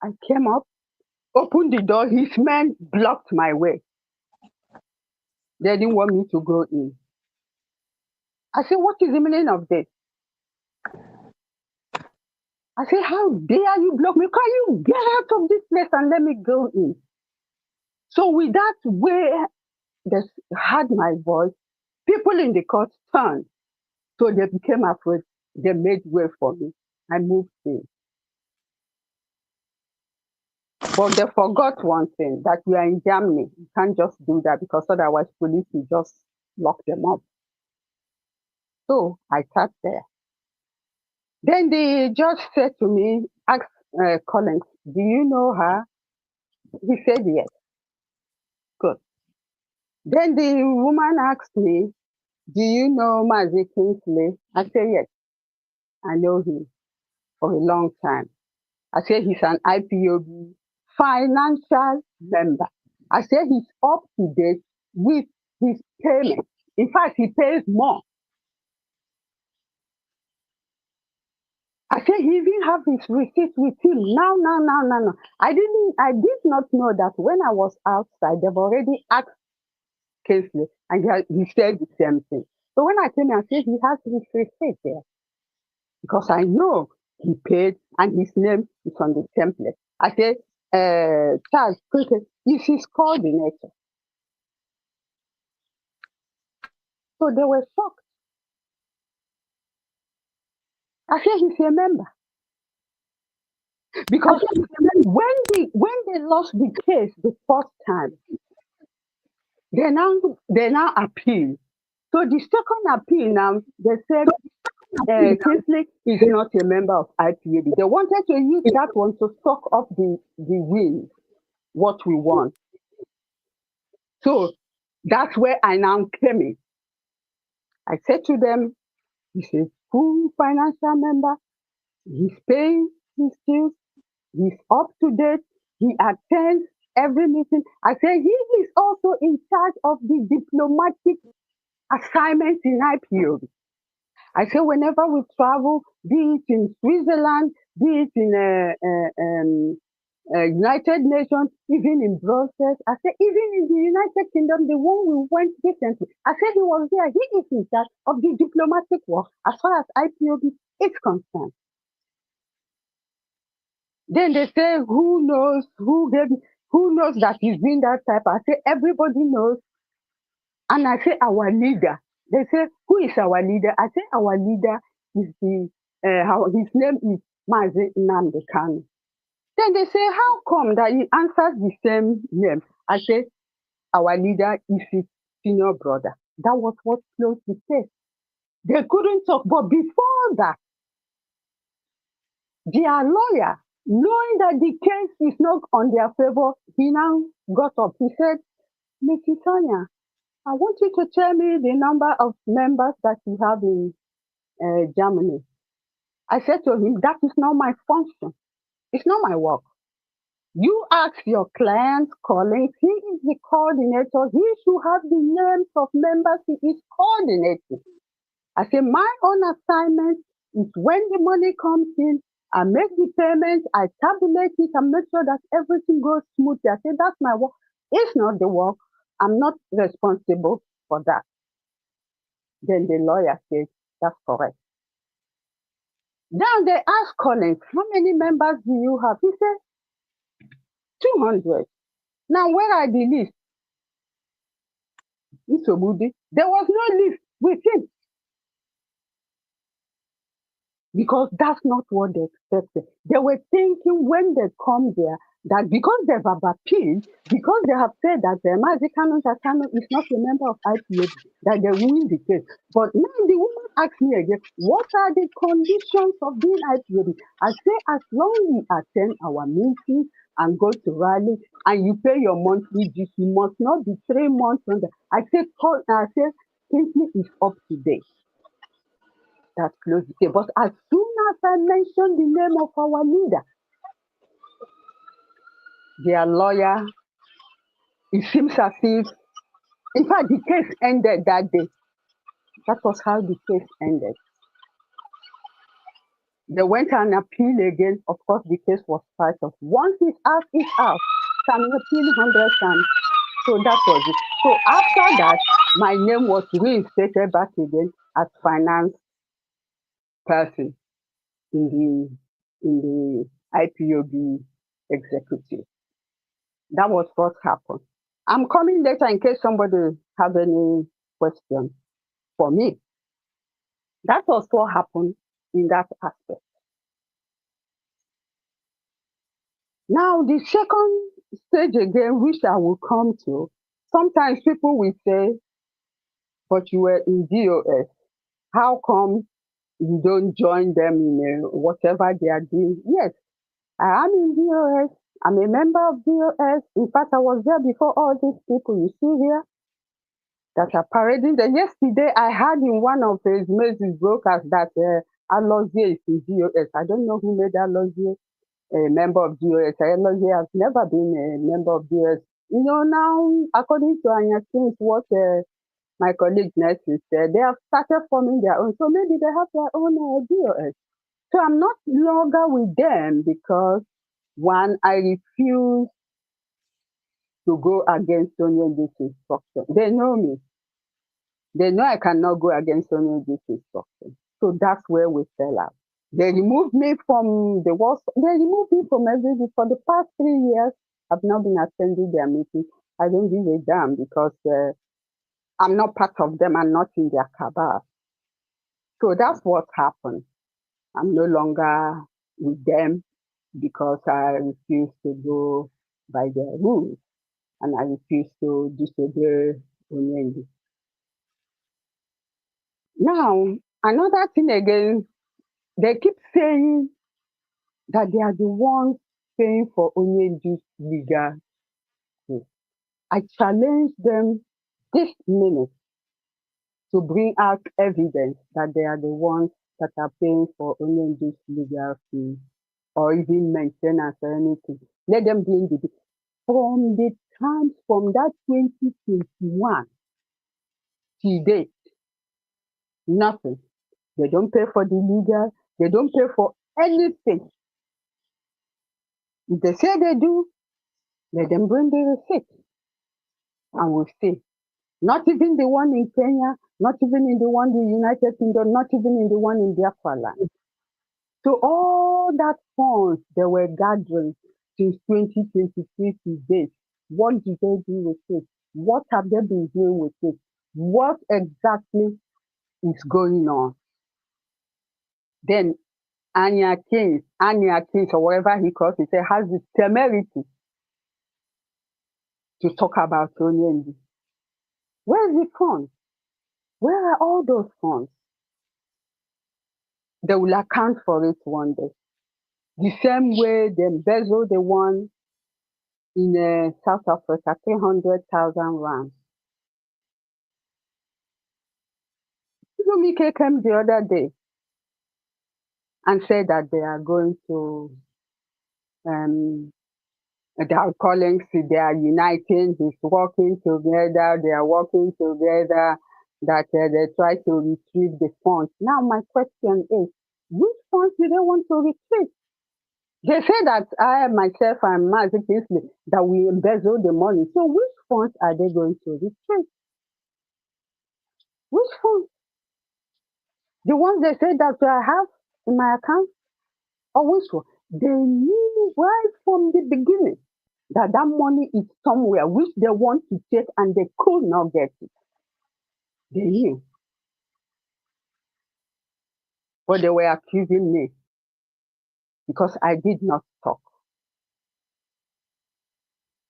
I came up, opened the door. His men blocked my way. They didn't want me to go in. I said, what is the meaning of this? I said, how dare you block me? Can you get out of this place and let me go in? So with that way, they heard my voice. People in the court turned. So they became afraid. They made way for me. I moved in. But they forgot one thing, that we are in Germany. You can't just do that because otherwise police will just lock them up. So I sat there. Then the judge said to me, ask Collins, do you know her? He said yes. Good. Then the woman asked me, do you know Mazi Kingsley? I said yes. I know him for a long time. I said he's an IPOB financial member. I said he's up to date with his payment. In fact, he pays more. I said he even have his receipt with him now. I did not know that when I was outside, they've already asked Kingsley, and he said the same thing. So when I came here, I said he has his receipt there because I know he paid and his name is on the template. I said, Charles Cricket is his coordinator. So they were shocked. I said he's a member. Because when they lost the case the first time, they now appeal. So the second appeal now, they said Kingsley is not a member of IPAB. They wanted to use that one to suck up the win, what we want. So that's where I now came in. I said to them, he's a full financial member. He's paying his dues. He's up to date. He attends every meeting. I say he is also in charge of the diplomatic assignments in IPOB. I say whenever we travel, be it in Switzerland, be it in United Nations, even in Brussels, I say even in the United Kingdom, the one we went recently, I say he was there. He is in charge of the diplomatic work as far as IPOB is concerned. Then they say, who knows that he's doing that type? I say, everybody knows. And I say, our leader. They say, who is our leader? I say, our leader is his name is Mazi Nnamdi Kanu. Then they say, how come that he answers the same name? I say, our leader is his senior brother. That was what closed the case. They couldn't talk. But before that, their lawyer, knowing that the case is not on their favor, he now got up. He said, Mrs. Sonia, I want you to tell me the number of members that you have in Germany. I said to him, that is not my function. It's not my work. You ask your client, colleagues, he is the coordinator. He should have the names of members he is coordinating. I said, my own assignment is when the money comes in, I make the payment, I tabulate it, and make sure that everything goes smoothly. I said, that's my work. It's not the work. I'm not responsible for that. Then the lawyer said, that's correct. Then they asked Collins, how many members do you have? He said, 200. Now, where are the list? There was no list with him because that's not what they expected. They were thinking when they come there that because they've appealed, because they have said that Mazi Kanu is not a member of IPOB, that they win the case. But now the woman asked me again, what are the conditions of being IPOB? I say, as long as you attend our meetings and go to rally and you pay your monthly dues, you must not be 3 months under. I say, simply is up to date. That's close the case. But as soon as I mentioned the name of our leader, their lawyer, it seems as if, in fact, the case ended that day. That was how the case ended. They went and appeal again. Of course, the case was part of. Once it's out, it's out. Can appeal 100 times. So that was it. So after that, my name was reinstated back again as finance person in the IPOB executive. That was what happened. I'm coming later in case somebody have any question for me. That was what happened in that aspect. Now, the second stage again, which I will come to, sometimes people will say, but you were in DOS. How come you don't join them in whatever they are doing? Yes, I am in DOS. I'm a member of DOS. In fact, I was there before all these people you see here that are parading there. Yesterday, I heard in one of his message brokers that Alozie is in DOS. I don't know who made Alozie a member of DOS. Alozie has never been a member of DOS. You know, now, according to Anya Kings, what my colleague Nessie said, they have started forming their own. So maybe they have their own DOS. So I'm not longer with them because, one, I refuse to go against Sonia this instruction. They know me. They know I cannot go against Sonia this instruction. So that's where we fell out. They removed me from the world. They removed me from everything. For the past 3 years, I've not been attending their meetings. I don't give a damn because I'm not part of them. I'm not in their cabal. So that's what happened. I'm no longer with them because I refuse to go by their rules and I refuse to disobey Onyendi. Now, another thing again, they keep saying that they are the ones paying for Onyendi's legal fees. I challenge them this minute to bring out evidence that they are the ones that are paying for Onyendi's legal fees or even maintenance or anything. Let them be in the from the time from that 2021 till date, nothing. They don't pay for the legal, they don't pay for anything. If they say they do, let them bring the receipt and we'll see. Not even the one in Kenya, not even in the one in the United Kingdom, not even in the one in Biafra land. So all that funds they were gathering since 2023 to date, what did they do with it? What have they been doing with it? What exactly is going on? Then Anya Kings, or whatever he calls it, has the temerity to talk about Onyendi. Where's the funds? Where are all those funds? They will account for it one day. The same way they embezzled the one in South Africa, 300,000 rand. Mike came the other day and said that they are going to, they are calling, they are uniting, he's working together, they are working together, that they try to retrieve the funds. Now my question is, which funds do they want to retrieve? They say that I, myself, and Mazi Kingsley, that we embezzle the money. So which funds are they going to retrieve? Which funds? The ones they say that I have in my account, or which one? They knew right from the beginning that that money is somewhere which they want to take and they could not get it. They knew. But they were accusing me because I did not talk.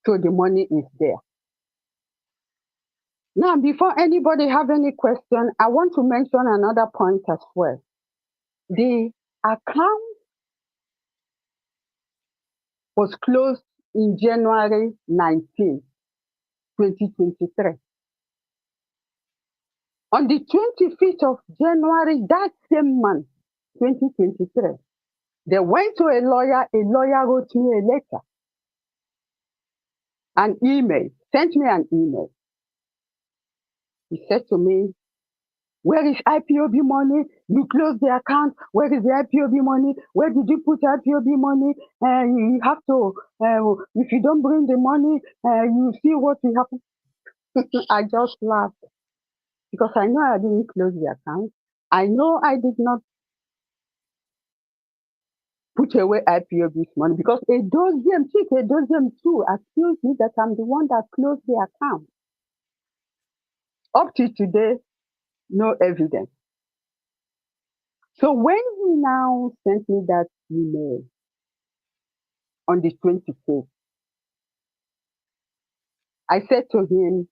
So the money is there. Now, before anybody have any question, I want to mention another point as well. The account was closed in January 19, 2023. On the 25th of January, that same month, 2023, they went to a lawyer wrote me a letter, an email, sent me an email. He said to me, where is IPOB money? You closed the account. Where is the IPOB money? Where did you put IPOB money? You have to, if you don't bring the money, you see what will happen. I just laughed because I know I didn't close the account. I know I did not put away IPOB's money because a dozen too accused me that I'm the one that closed the account. Up to today, no evidence. So when he now sent me that email on the 25th, I said to him,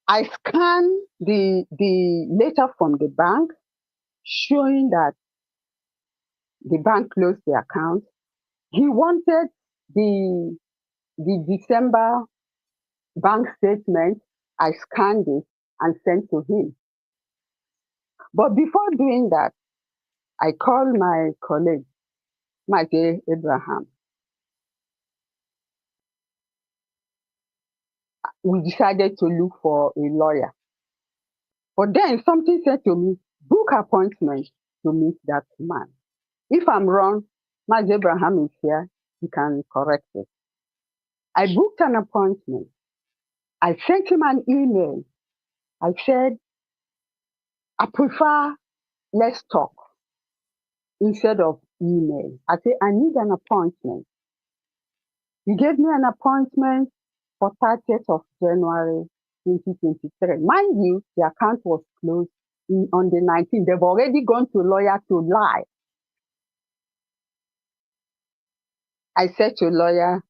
I scanned the letter from the bank showing that the bank closed the account. He wanted the December bank statement. I scanned it and sent to him. But before doing that, I called my colleague, Mike Abraham. We decided to look for a lawyer. But then something said to me, book appointment to meet that man. If I'm wrong, Mike Abraham is here, he can correct it. I booked an appointment. I sent him an email. I said, I prefer let's talk instead of email. I said, I need an appointment. He gave me an appointment for 30th of January 2023. Mind you, the account was closed on the 19th. They've already gone to lawyer to lie. I said to lawyer,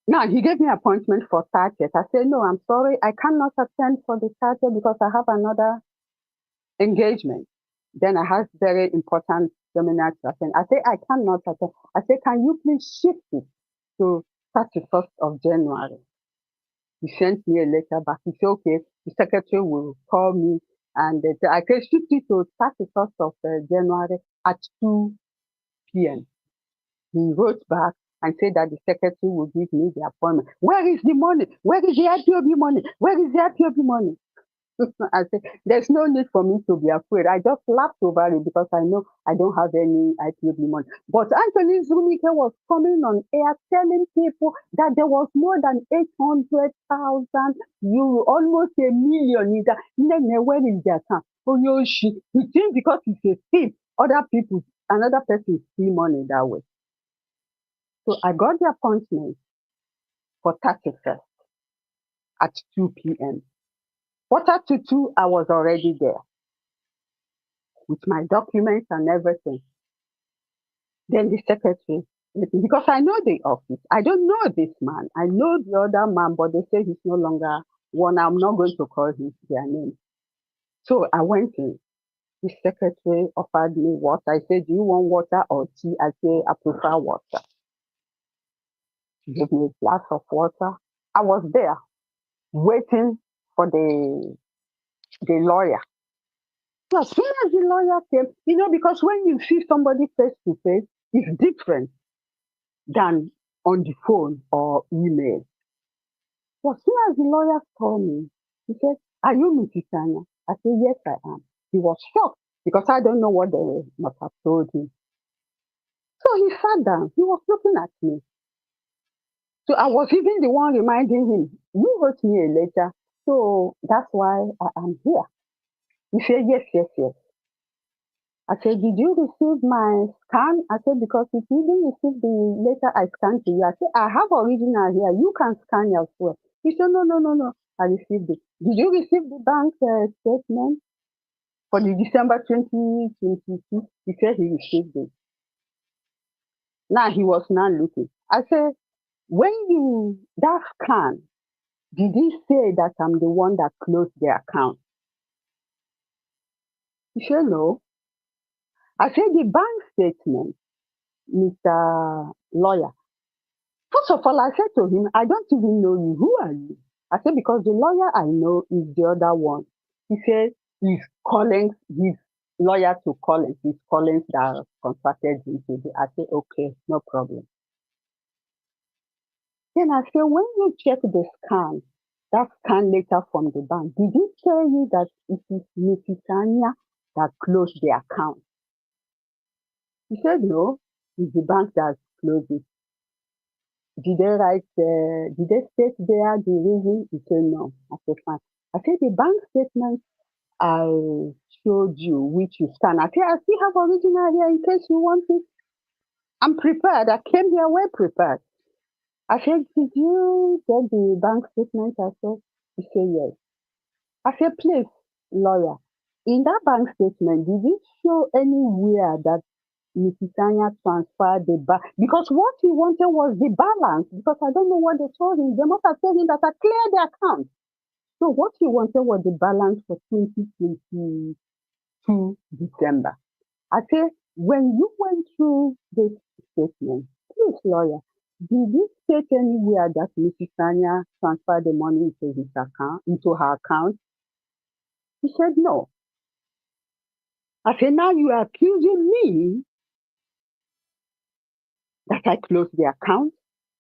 now he gave me an appointment for 30th. I said, no, I'm sorry, I cannot attend for the 30th because I have another engagement. Then I have very important seminar to attend. I said, I cannot attend. I said, can you please shift it to 31st of January? He sent me a letter back. He said, okay, the secretary will call me and I can shift it to 31st of January at 2 p.m. He wrote back and said that the secretary will give me the appointment. Where is the money? Where is the IPOB money? Where is the IPOB money? I said, there's no need for me to be afraid. I just laughed over it because I know I don't have any IPOB money. But Anthony Zumike was coming on air telling people that there was more than 800,000 euro, almost a million. Where is the account? Oh, he thinks because he's a thief, another person steal money that way. So I got the appointment for 31st at 2 p.m. Quarter to 2, I was already there with my documents and everything. Then the secretary, because I know the office, I don't know this man. I know the other man, but they say he's no longer one. I'm not going to call their name. So I went in. The secretary offered me water. I said, do you want water or tea? I said, I prefer water. She gave me a glass of water. I was there waiting for the lawyer. So as soon as the lawyer came, because when you see somebody face to face, it's different than on the phone or email. So as soon as the lawyer saw me, he said, are you Mrs. Tanya? I said, yes, I am. He was shocked because I don't know what they must have told him. So he sat down. He was looking at me. So I was even the one reminding him, you wrote me a letter, so that's why I am here. He said, yes, yes, yes. I said, did you receive my scan? I said, because if you didn't receive the letter I scanned to you, I said, I have original here. You can scan yourself. He said, no, no, no, no. I received it. Did you receive the bank statement for the December 2022? He said he received it. Now he was now looking. I said, when you, that scan, did he say that I'm the one that closed the account? He said, no. I said, the bank statement, Mr. Lawyer. First of all, I said to him, I don't even know you. Who are you? I said, because the lawyer I know is the other one. He said, he's Collins, his lawyer to Collins. He's Collins that contacted him today. I said, okay, no problem. Then I said, when you check the scan, that scan letter from the bank, did it tell you that it is Mrs. Anya that closed the account? He said, no, it's the bank that closed it. Did they write, did they state there the reason? He said, no. I said, fine. I said, the bank statement I showed you, which you scan. I said, I still have original here in case you want it. I'm prepared. I came here well prepared. I said, did you get the bank statement? I said, he said, yes. I said, please, lawyer, in that bank statement, did it show anywhere that Mrs. Anya transferred the because what he wanted was the balance, because I don't know what they told him. They must have told him that I cleared the account. So what he wanted was the balance for 2022 December. I said, when you went through this statement, please, lawyer, did it state anywhere that Mrs. Anya transferred the money into his account, into her account? He said, no. I said, now you are accusing me that I closed the account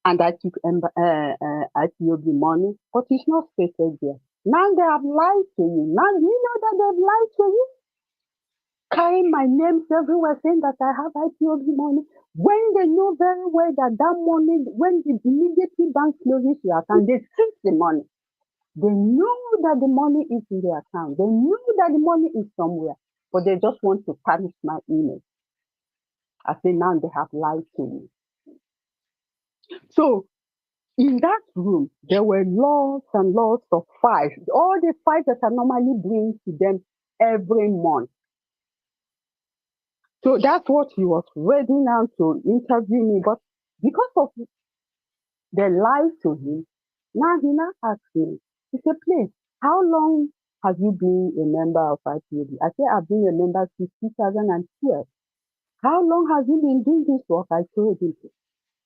and I took IPOB money, but it's not stated there. Now they have lied to you. Now you know that they've lied to you. Carrying my names everywhere saying that I have IPOB money, when they know very well that that money, when the immediately bank closes your account, they seize the money. They know that the money is in the account. They know that the money is somewhere, but they just want to tarnish my image. I say now they have lied to me. So in that room, there were lots and lots of files, all the files that I normally bring to them every month. So that's what he was ready now to interview me. But because of the lies to him, now he now asks me, he said, please, how long have you been a member of IPOB? I said, I've been a member since 2012. How long have you been doing this work? I told him.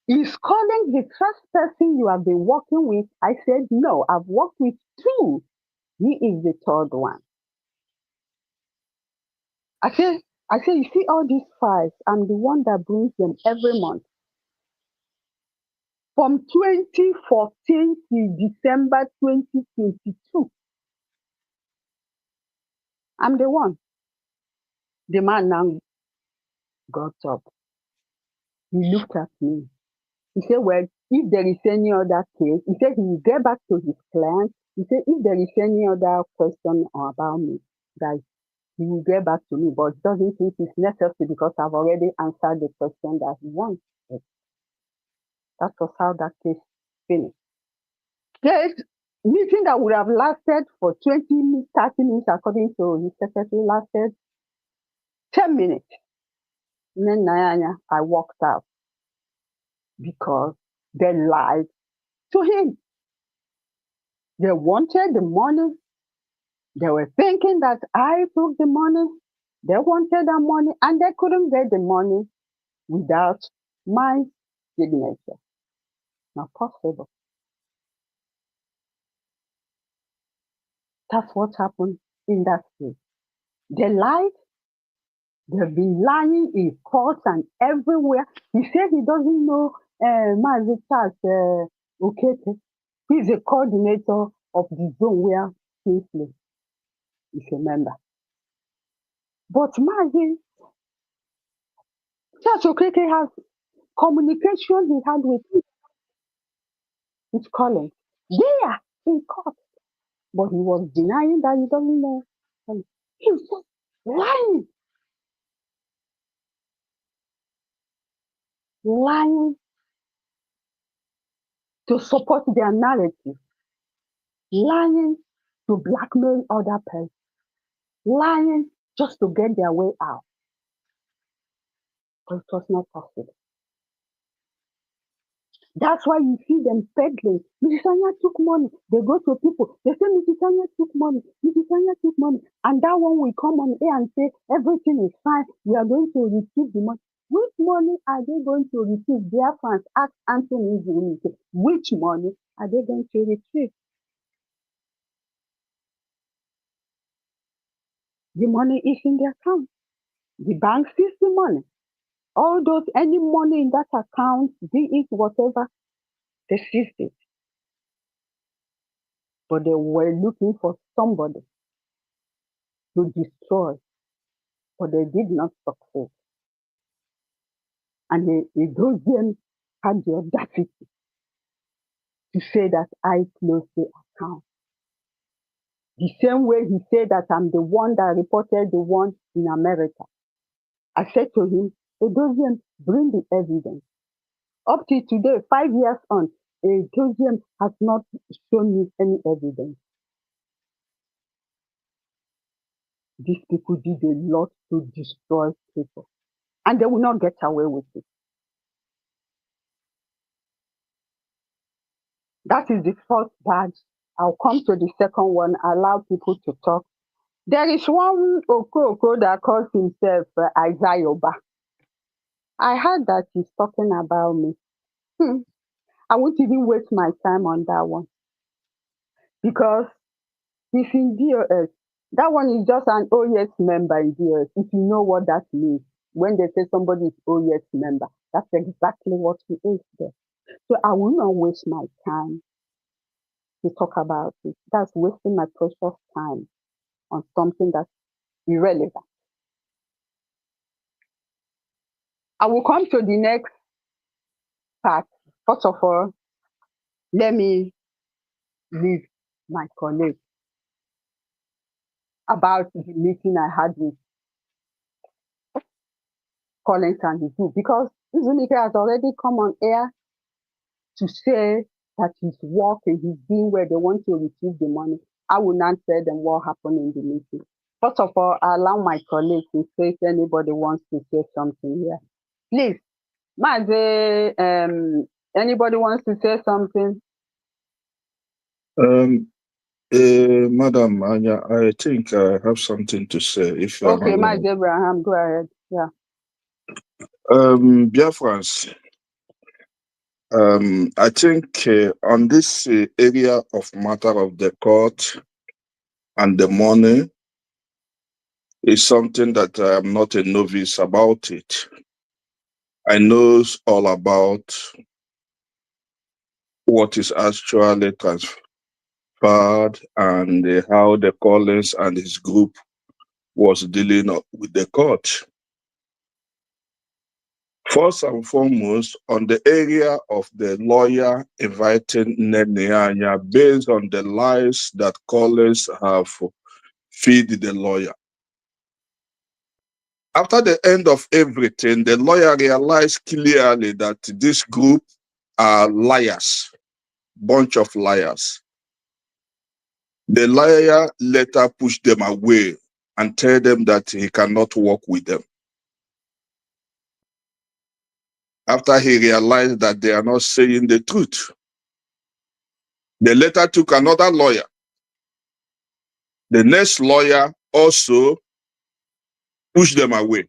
Is Collins the first person you have been working with? I said, no, I've worked with two. He is the third one. I said, you see all these files, I'm the one that brings them every month. From 2014 to December 2022. I'm the one. The man now got up. He looked at me. He said, well, if there is any other case, he said he will get back to his client. He said, if there is any other question about me, guys, he will get back to me, but doesn't think it's necessary because I've already answered the question that he wanted. That was how that case finished. There's meeting that would have lasted for 20 minutes, 30 minutes, according to his secretary, lasted 10 minutes. And then I walked out because they lied to him. They wanted the money. They were thinking that I took the money. They wanted the money and they couldn't get the money without my signature. Not possible. That's what happened in that case. They lied. They've been lying in courts and everywhere. He said he doesn't know Mazi Charles Okete. He's a coordinator of the zone where Kingsley is a member. But Mazi Charles Okete has communication he had with Collins. They are in court. But he was denying that he doesn't know. He was just lying, lying to support their narrative, lying to blackmail other people, lying just to get their way out. But it was not possible. That's why you see them peddling. Mrs. Anya took money. They go to people. They say Mrs. Anya took money. Mrs. Anya took money. And that one will come on air and say everything is fine. We are going to receive the money. Which money are they going to receive? Their fans ask Anthony Zuni. Which money are they going to receive? The money is in their account. The bank sees the money. All those, any money in that account, be it whatever, they seized it. But they were looking for somebody to destroy, but they did not succeed. And those them had the audacity to say that I closed the account. The same way he said that I'm the one that reported the one in America. I said to him, Edozian, bring the evidence. Up to today, 5 years on, Edozian has not shown me any evidence. These people did a lot to destroy people, and they will not get away with it. That is the first badge. I'll come to the second one, allow people to talk. There is one Oko that calls himself IykeObed. I heard that he's talking about me. I won't even waste my time on that one because he's in DOS. That one is just an OES member in DOS, if you know what that means. When they say somebody is OES member, that's exactly what he is there. So I will not waste my time to talk about it. That's wasting my precious time on something that's irrelevant. I will come to the next part. First of all, let me leave my colleague about the meeting I had with Collins and the group, because Zunike has already come on air to say that he's working, he's being where they want to receive the money. I will not tell them what happened in the meeting. First of all, I allow my colleague to say if anybody wants to say something here. Please, Maze, anybody wants to say something? Madam Anya, I think I have something to say, if you Okay, allow Maze me. Abraham, go ahead. Yeah. Biafrans, I think on this area of matter of the court and the money is something that I am not a novice about it. I know all about what is actually transferred and how the Collins and his group was dealing with the court. First and foremost, on the area of the lawyer inviting Nene based on the lies that Collins have fed the lawyer. After the end of everything, the lawyer realized clearly that this group are liars, bunch of liars. The lawyer later pushed them away and tell them that he cannot work with them. After he realized that they are not saying the truth, they later took another lawyer. The next lawyer also pushed them away.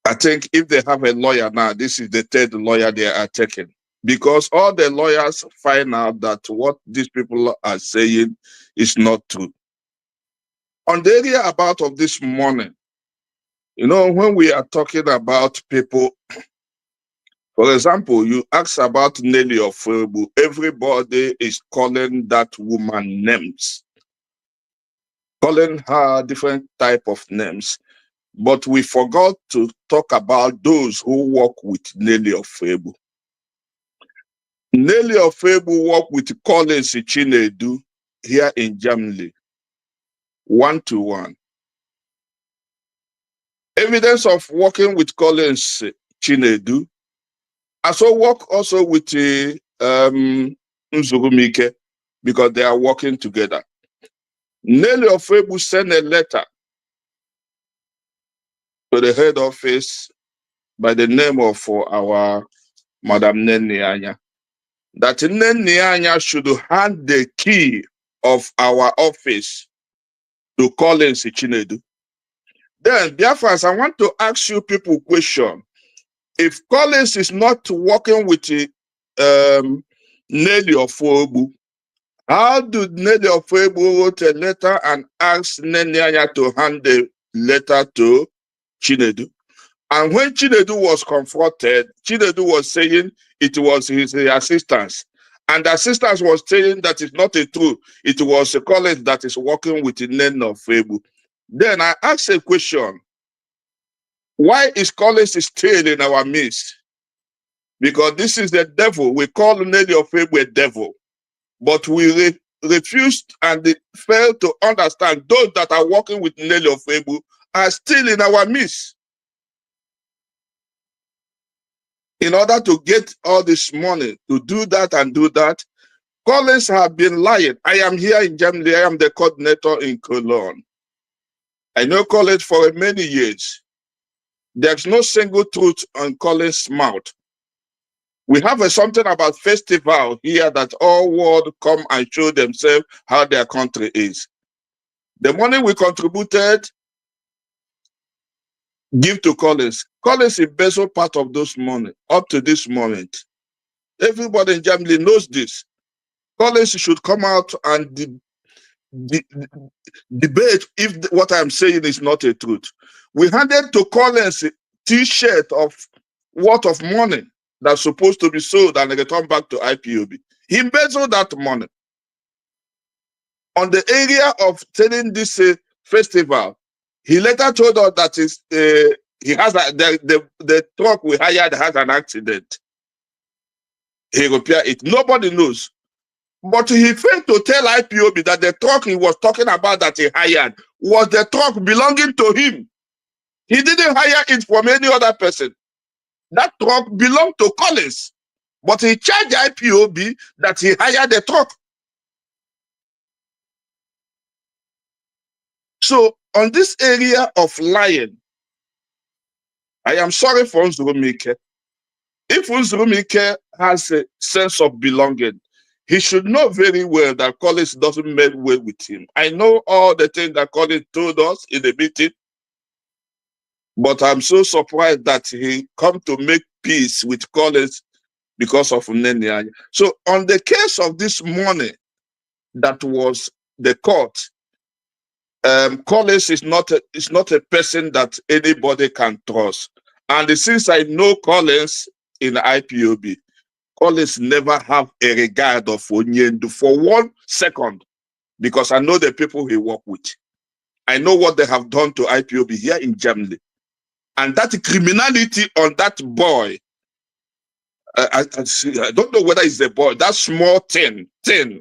I think if they have a lawyer now, this is the third lawyer they are taking. Because all the lawyers find out that what these people are saying is not true. On the area about of this morning, you know, when we are talking about people, for example, you ask about Nelly of Fubu, everybody is calling that woman names, calling her different type of names. But we forgot to talk about those who work with Nelly of Fubu. Nelly of Fubu work with Collins Chinedu here in Germany, 1-to-1. Evidence of working with Collins Chinedu. I saw work also with Nzurumike because they are working together. Nelly Ofebu sent a letter to the head office by the name of our Madam Nenianya, that Nenianya should hand the key of our office to Collins Chinedu. Then, Biafras, I want to ask you people a question. If Collins is not working with Nelly Ofebu, how did Nelly Ofebu wrote a letter and asked Nenianya to hand the letter to Chinedu? And when Chinedu was confronted, Chinedu was saying it was his assistants. And the assistants was saying that it's not a truth. It was a Collins that is working with Nelly Ofebu. Then I asked a question. Why is Collins still in our midst? Because this is the devil. We call Nelly Ofebu a devil. But we refused and failed to understand those that are working with Nelly Ofebu are still in our midst. In order to get all this money, to do that and do that, Collins have been lying. I am here in Germany. I am the coordinator in Cologne. I know Collins for many years. There's no single truth on Collins' mouth. We have something about festival here that all world come and show themselves how their country is. The money we contributed, give to Collins. Collins embezzled part of those money up to this moment. Everybody in Germany knows this. Collins should come out and debate if what I'm saying is not a truth. We handed to Collins a T-shirt of worth of money that's supposed to be sold and returned back to IPOB. He embezzled that money. On the area of telling this festival, he later told us that he has the truck we hired has an accident. He repaired it. Nobody knows. But he failed to tell IPOB that the truck he was talking about that he hired was the truck belonging to him. He didn't hire it from any other person. That truck belonged to Collins. But he charged IPOB that he hired the truck. So on this area of lying, I am sorry for Nzurumike. If Nzurumike has a sense of belonging, he should know very well that Collins doesn't make way with him. I know all the things that Collins told us in the meeting, but I'm so surprised that he come to make peace with Collins because of Nenianya. So on the case of this money that was the court, Collins is not a person that anybody can trust. And since I know Collins in IPOB, Collins never have a regard of Onyendu for 1 second, because I know the people he work with. I know what they have done to IPOB here in Germany. And that criminality on that boy, I don't know whether it's a boy, that small thing,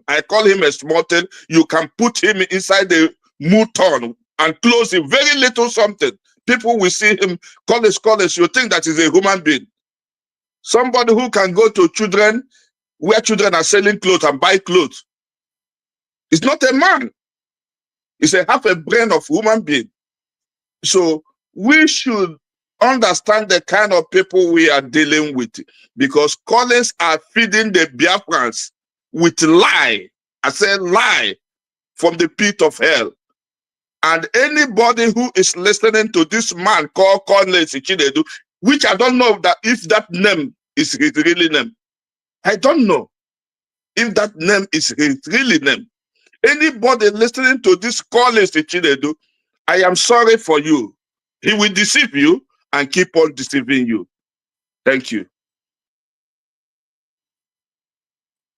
I call him a small thing. You can put him inside the mouton and close him, very little something. People will see him, Collins, you think that is a human being. Somebody who can go to children, where children are selling clothes and buy clothes. It's not a man. It's a half a brain of human being. So we should understand the kind of people we are dealing with, because Collins are feeding the Biafrans with lie. I say lie from the pit of hell. And anybody who is listening to this man called Collins Chinedu, which I don't know that if that name is his really name. I don't know if that name is his really name. Anybody listening to this Collins Chinedu, I am sorry for you. He will deceive you and keep on deceiving you. Thank you.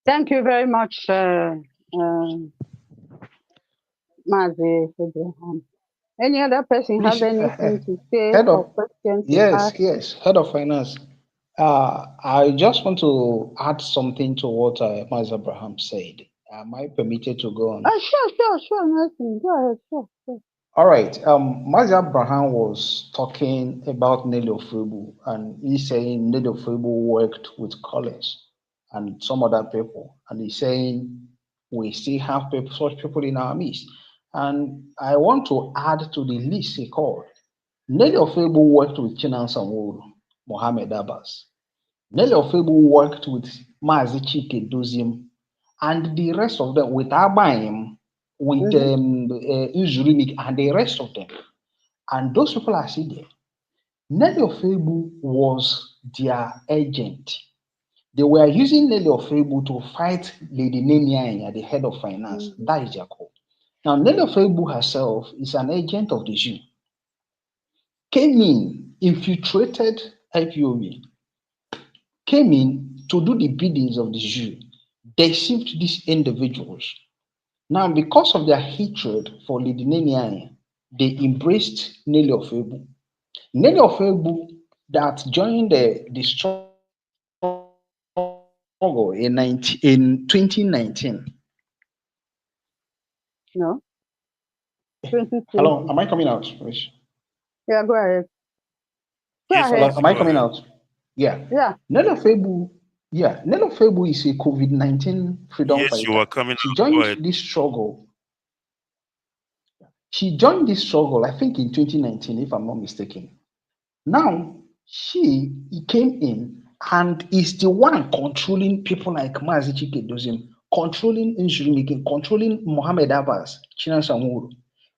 Thank you very much, Mazi Abraham. Any other person Please, have anything to say head or of question to yes, ask? yes, head of finance. I just want to add something to what Mazi Abraham said. Am I permitted to go on? Sure, Nelson. Go ahead, sure. All right. Mazi Abraham was talking about Nelly Ofebu, and he's saying Nelly Ofebu worked with Collins and some other people, and he's saying we still have people, such people in our midst. And I want to add to the list he called. Nelly Ofebu worked with Chinan Samuru, Mohammed Abbas. Nelly Ofebu worked with Mazi Chike Dozim, and the rest of them, with Abayim, with Uzurimik, and the rest of them. And those people are still there. Nelly Ofebu was their agent. They were using Nelly Ofebu to fight Lady Nenia, the head of finance. That is their call. Now, Nelly Ofebu herself is an agent of the Jew. Came in, infiltrated IPOB, came in to do the biddings of the Jew, deceived these individuals. Now, because of their hatred for Lady Nenia, they embraced Nelly Ofebu. Nelly Ofebu that joined the struggle in 2019. No. Hello, am I coming out? Please? Yeah, go ahead. Yes, Go ahead. Am I coming out? Yeah. Yeah. Nelly Ofebu is a COVID-19 freedom yes, fighter. you are coming She out. Go joined ahead. this struggle. She joined this struggle, I think, in 2019, if I'm not mistaken. Now, she came in and is the one controlling people like Mazi Chike Dozim, controlling Nshurumike, controlling Mohammed Abbas, Chinan Samuru.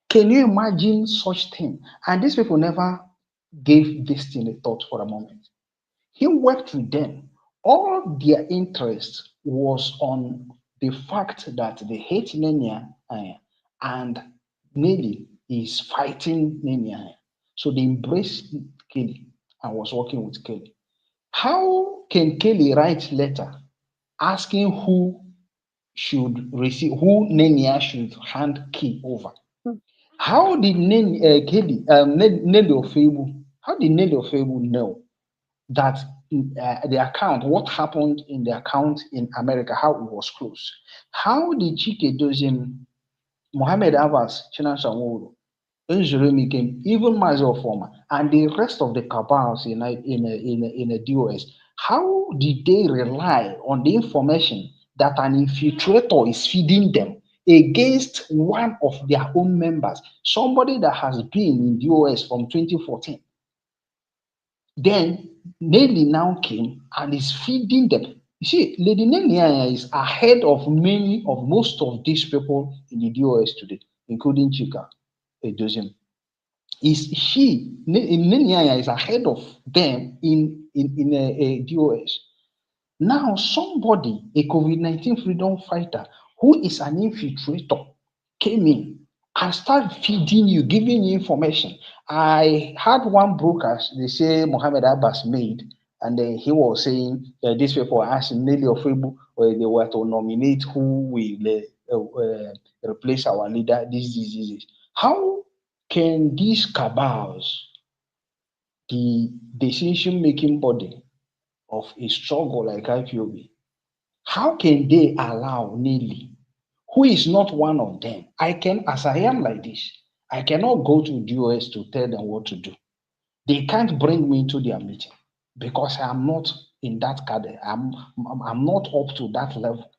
Can you imagine such thing? And these people never gave this thing a thought for a moment. He worked with them. All their interest was on the fact that they hate Nenia and Nelly is fighting Nenia. So they embraced Kelly and was working with Kelly. How can Kelly write letter asking who should receive, who Nenia should hand key over? How did Kelly, Nelly Ofebu, how did Nelly Ofebu know that the account, what happened in the account in America, how it was closed? How did Chike Dozim, Mohammed Abbas, Chinan Sanwo-Olu, Nzuremi, even Mazel Former, and the rest of the cabals in a DOS, how did they rely on the information that an infiltrator is feeding them against one of their own members, somebody that has been in DOS from 2014? Then Nelly now came and is feeding them. You see, Lady Nelly is ahead of most of these people in the DOS today, including Chika Edozim. Nelly is ahead of them in a DOS. Now, somebody, a COVID-19 freedom fighter who is an infiltrator, came in and started feeding you, giving you information. I had one broadcast, they say Mohammed Abbas made, and he was saying these people are asking Nelly Ofebu they were to nominate who will replace our leader, these diseases. How can these cabals, the decision-making body of a struggle like IPOB, how can they allow Nelly, who is not one of them? As I am like this, I cannot go to DOS to tell them what to do. They can't bring me into their meeting because I am not in that cadre. I'm not up to that level.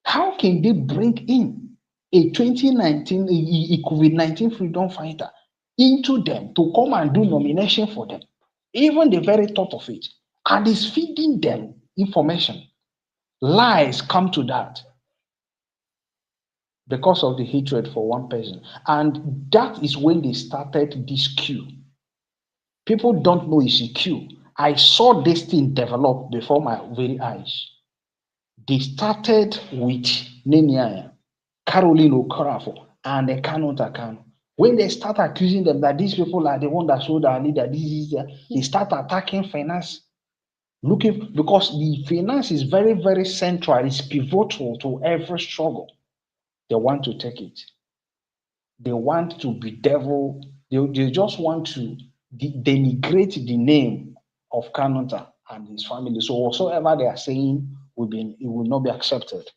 How can they bring in a 2019 a COVID-19 freedom fighter into them to come and do nomination for them? Even the very thought of it, and is feeding them information. Lies come to that because of the hatred for one person. And that is when they started this queue. People don't know it's a queue. I saw this thing develop before my very eyes. They started with Nenia, Caroline Okorafo, and the Kanu Takano. When they start accusing them that these people are the one that showed our leader, they start attacking finance. Looking because the finance is very, very central, it's pivotal to every struggle. They want to take it. They want to bedevil, they just want to denigrate the name of Kanunta and his family. So whatsoever they are saying it will not be accepted.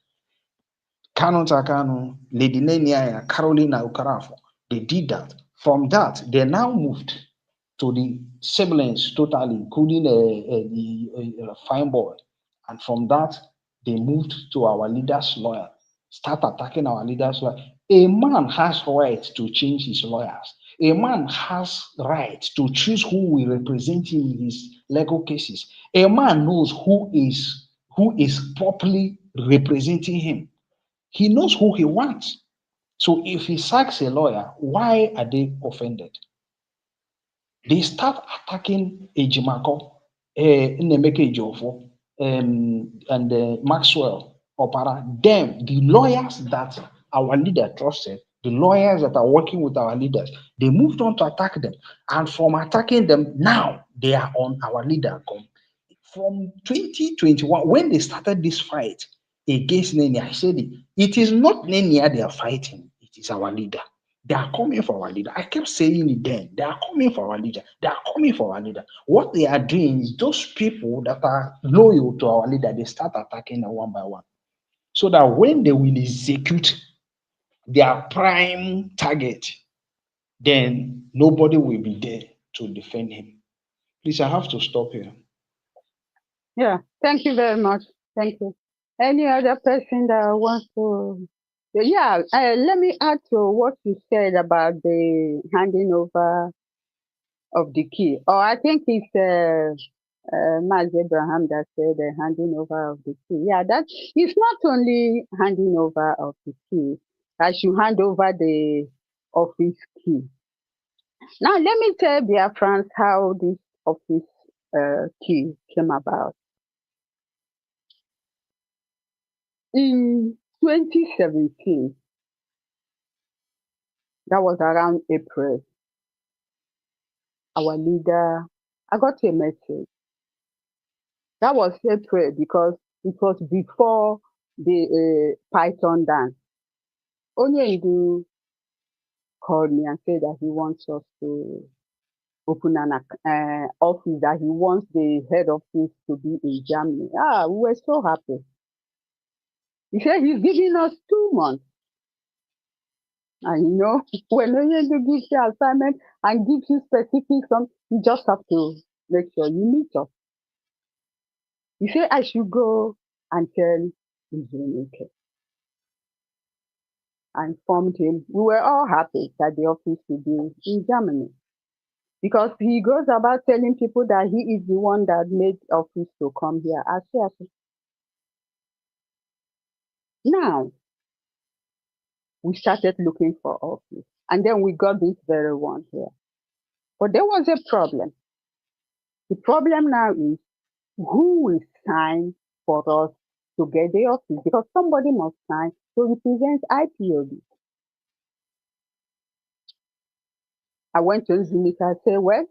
Kanu Takanu, Lady Nenia, Carolina Ukarafo. They did that. From that, they now moved to the siblings totally, including the fine boy. And from that, they moved to our leader's lawyer, start attacking our leader's lawyer. A man has right to change his lawyers. A man has right to choose who will represent him in his legal cases. A man knows who is properly representing him. He knows who he wants. So if he sacks a lawyer, why are they offended? They start attacking Ejimako, Nnemeke Ejiofor, and Maxwell Opara. Them, the lawyers that our leader trusted, the lawyers that are working with our leaders, they moved on to attack them. And from attacking them, now they are on our leader. From 2021, when they started this fight against Nenia, I said it is not Nenia they are fighting, it is our leader. They are coming for our leader. I kept saying it then. They are coming for our leader. They are coming for our leader. What they are doing is those people that are loyal to our leader, they start attacking them one by one. So that when they will execute their prime target, then nobody will be there to defend him. Please, I have to stop here. Yeah, thank you very much. Thank you. Any other person that wants to? Yeah, let me add to what you said about the handing over of the key. Or I think it's Maz Abraham that said the handing over of the key. Yeah, that it's not only handing over of the key. I should hand over the office key. Now let me tell Biafrans how this office key came about. In 2017, that was around April, our leader, I got a message. That was April because it was before the Python dance. Onyendu called me and said that he wants us to open an office, that he wants the head office to be in Germany. We were so happy. He said he's giving us 2 months. And you know, when Onyendu gives you assignment and gives you specifics, you just have to make sure you meet up. He said I should go and tell Izunike. I informed him. We were all happy that the office would be in Germany. Because he goes about telling people that he is the one that made office to come here. I said, now we started looking for office. And then we got this very one here. But there was a problem. The problem now is who will sign for us to get the office? Because somebody must sign to represent IPOB. I went to Zimika and said, well,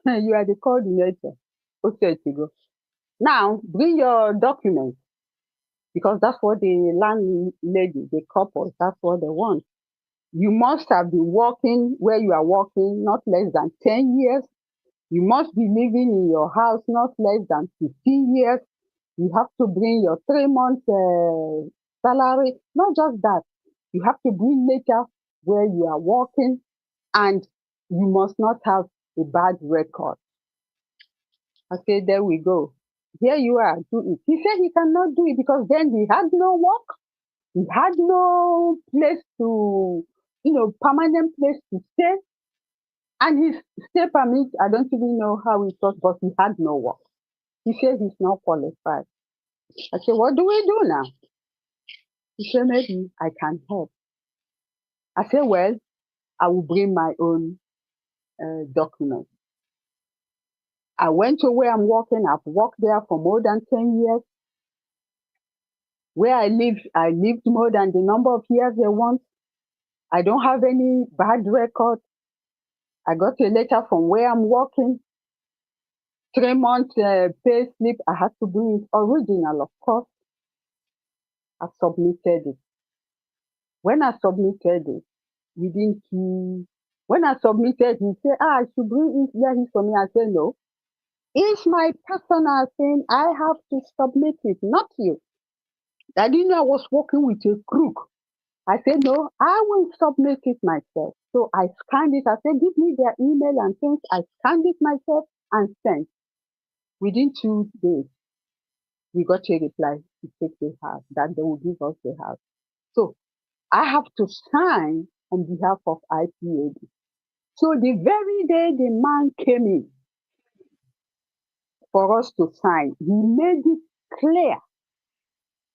you are the coordinator. Okay, to go. Now, bring your documents. Because that's what the landlady, the couple, that's what they want. You must have been working where you are working not less than 10 years. You must be living in your house not less than 15 years. You have to bring your 3 months salary. Not just that. You have to bring later where you are working, and you must not have a bad record. I said, there we go. Here you are, do it. He said he cannot do it because then he had no work. He had no place to, permanent place to stay. And his stay permit, I don't even know how it was, but he had no work. He said he's not qualified. I said, what do we do now? He said, maybe I can help. I said, well, I will bring my own documents. I went to where I'm working. I've worked there for more than 10 years. Where I lived more than the number of years they want. I don't have any bad record. I got a letter from where I'm working. 3 months pay slip. I had to bring it original, of course. I submitted it. When I submitted it, when I submitted, he said, I should bring it here for me. I said, no. It's my personal thing. I have to submit it, not you. I didn't know I was working with a crook. I said, no, I will submit it myself. So I scanned it. I said, give me their email and things. I scanned it myself and sent. Within 2 days, we got a reply to take the house, that they will give us the house. So I have to sign on behalf of IPAB. So the very day the man came in for us to sign, he made it clear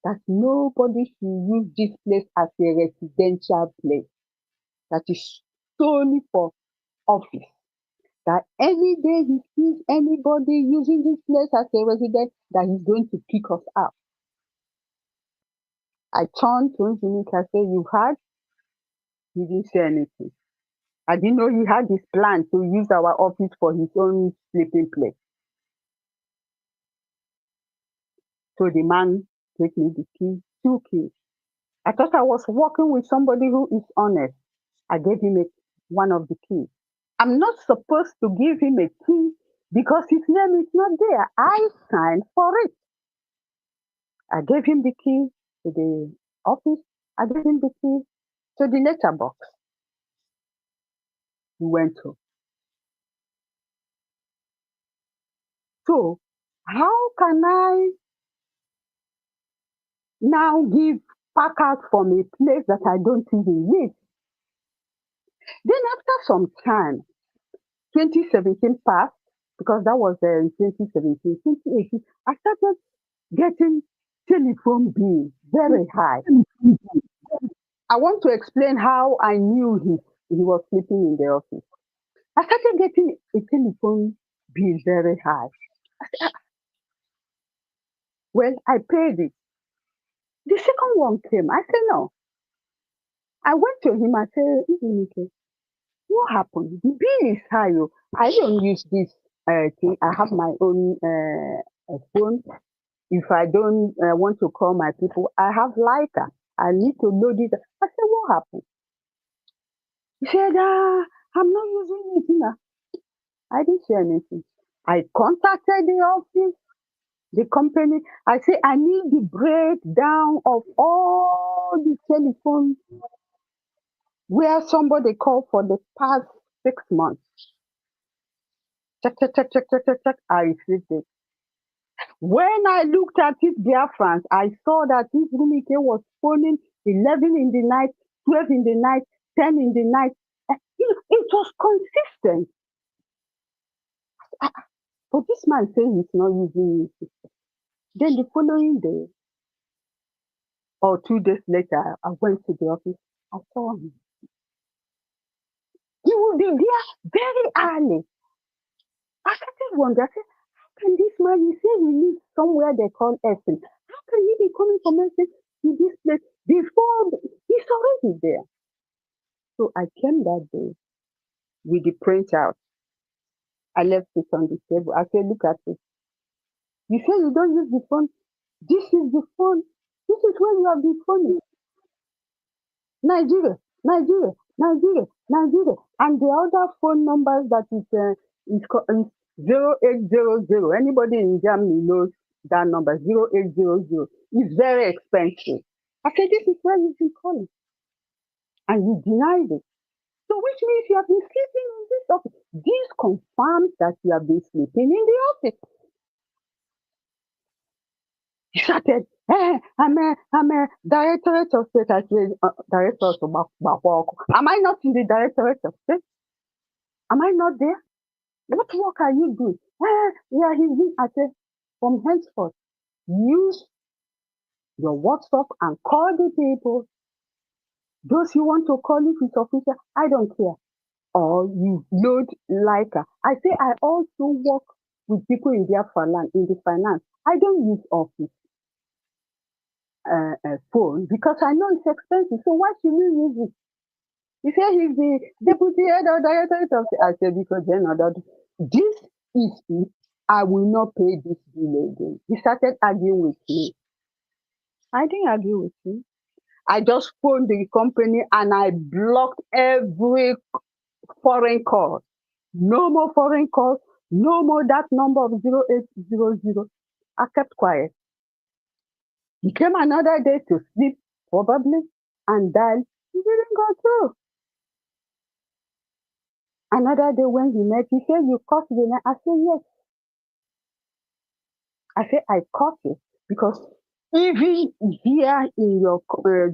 that nobody should use this place as a residential place. That is solely for office. That any day he sees anybody using this place as a residence, that he's going to kick us out. I turned to Nzimika and said, you heard? He didn't say anything. I didn't know he had this plan to use our office for his own sleeping place. So the man gave me the key, 2 keys. I thought I was working with somebody who is honest. I gave him one of the keys. I'm not supposed to give him a key because his name is not there. I signed for it. I gave him the key to the office. I gave him the key to the letterbox. He went to. So how can I now give pack out from a place that I don't even live? Then after some time, 2017 passed, because that was in 2017, 2018, I started getting telephone bills very high. I want to explain how I knew he was sleeping in the office. I started getting a telephone bill very high. Well, I paid it. The second one came. I said, no. I went to him. I said, "Nzimika, what happened? The bill is high. Oh. I don't use this thing. I have my own phone. If I don't want to call my people, I have Leica. I need to load it. I said, what happened? He said, I'm not using it now. I didn't say anything. I contacted the office, the company. I said, I need the breakdown of all the telephone where somebody called for the past 6 months. Check. I received it. When I looked at it, dear friends, I saw that this Rumike was phoning 11 in the night, 12 in the night, 10 in the night. It was consistent. But this man saying he's not using it. Then the following day, or 2 days later, I went to the office. I saw him. He would be there very early. I started wondering, I said, how can this man, you say he lives somewhere they call Essen. How can he be coming from Essen to this place before he's already there? So I came that day with the printout. I left it on the table. I said, look at it. You say you don't use the phone. This is the phone. This is where you have the phone. Nigeria. And the other phone numbers that is 0800. Anybody in Germany knows that number, 0800. It's very expensive. I said, this is where you've been calling. And you denied it. So which means you have been sleeping in this office. This confirms that you have been sleeping in the office. He started, I'm a directorate of state. I said, director of work. Am I not in the directorate of state? Am I not there? What work are you doing? Yeah, he's doing. I said, from henceforth, use your WhatsApp and call the people. Those you want to call if it's official, I don't care. Or you load Leica. I say I also work with people in their finance, I don't use office phone because I know it's expensive. So why should you use it? He said he's the deputy head or director of the. I said because then this is it. I will not pay this bill again. He started arguing with me. I didn't argue with him. I just phoned the company and I blocked every foreign call. No more foreign calls. No more that number of 0800. I kept quiet. He came another day to sleep, probably, and then he didn't go through. Another day when he met, he said, "You caught the night." I said, "Yes." I said, "I caught it because even here in your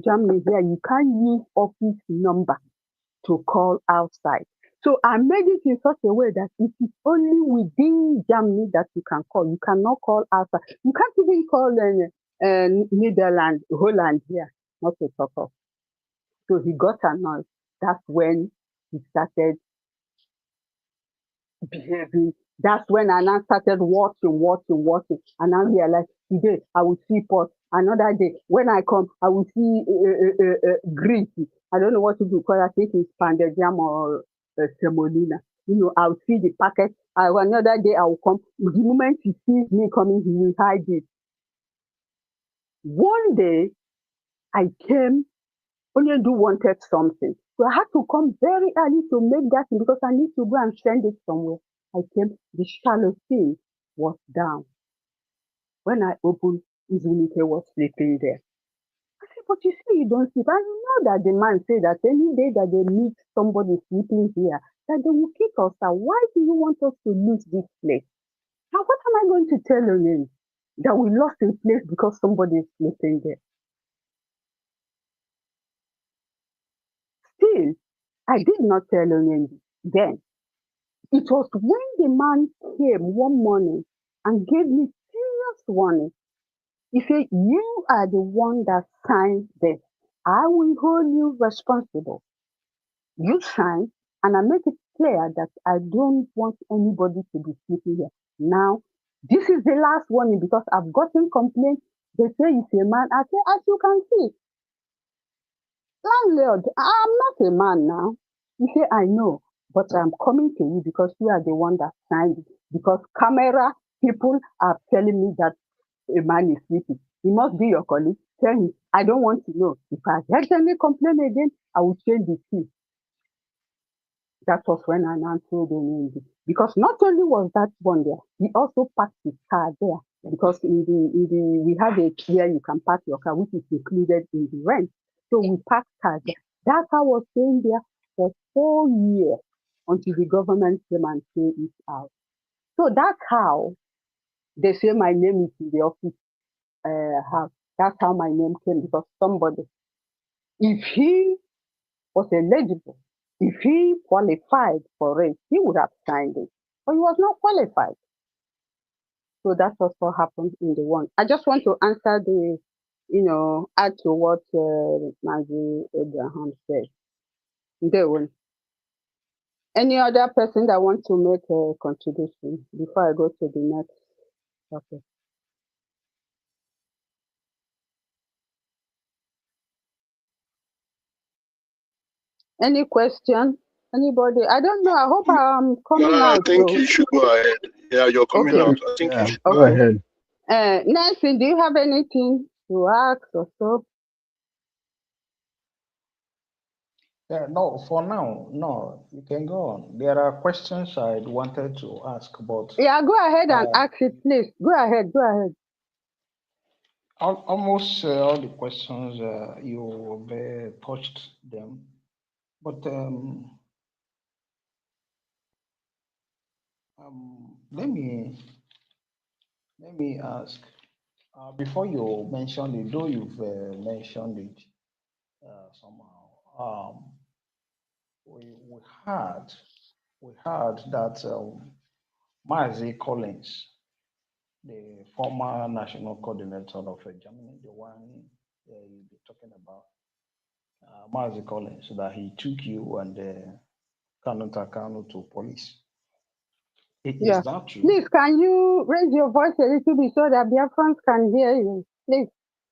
Germany here, you can't use office number to call outside. So I made it in such a way that it is only within Germany that you can call. You cannot call outside. You can't even call Netherlands, Holland here, not to talk of. So he got annoyed. That's when he started behaving. That's when I now started watching. And I realized today I will see pot. Another day when I come, I will see Greek. I don't know what to do because I think it's pounded jam or semolina. I'll see the packet. Another day I will come. The moment he sees me coming, he will hide it. One day I came, Onyendu wanted something. So I had to come very early to make that thing because I need to go and send it somewhere. I came, the shallow thing was down. When I opened, Izunike was sleeping there. I said, "But you see, you don't sleep." And you know that the man said that any day that they meet somebody sleeping here, that they will kick us out. Why do you want us to lose this place? Now, what am I going to tell you that we lost a place because somebody is sleeping there? Still, I did not tell Onyendi then. It was when the man came one morning and gave me serious warning. He said, "You are the one that signed this. I will hold you responsible. You signed, and I make it clear that I don't want anybody to be sleeping here. Now, this is the last warning because I've gotten complaints. They say it's a man." I say, "As you can see, landlord, I'm not a man now." He say, "I know, but I'm coming to you because you are the one that signed it. Because camera people are telling me that a man is sleeping. He must be your colleague. Tell him, I don't want to know. If I get any complaint again, I will change the key." That was when I now told him because not only was that one there, he also parked his car there because we have a where you can park your car, which is included in the rent. So we parked cars there. That car was staying there for 4 years until the government came and cleared it out. So that's how they say my name is in the office house. That's how my name came because somebody, if he was eligible, if he qualified for it, he would have signed it. But he was not qualified. So that was what happened in the one. I just want to answer add to what Mazi Abraham said. They will. Any other person that wants to make a contribution before I go to the next topic? Any question? Anybody? I don't know. I hope I'm coming No, I out. think you should go ahead. Yeah, you're coming Okay. out. I think you Yeah, should. go Okay. ahead. Nancy, do you have anything to ask or so? No, for now, no. You can go on. There are questions I wanted to ask, but Yeah, go ahead and uh, ask it, please. Go ahead. Go ahead. almost all the questions you touched them. But let me ask. Before you mentioned it, though you've mentioned it somehow, we heard that Mazi Collins, the former national coordinator of Germany, the one you'll be talking about, Mazi Collins, that he took you and Kanu Takano to police. Yeah. Is that true? Please, can you raise your voice a little bit so that Biafrans can hear you? Please.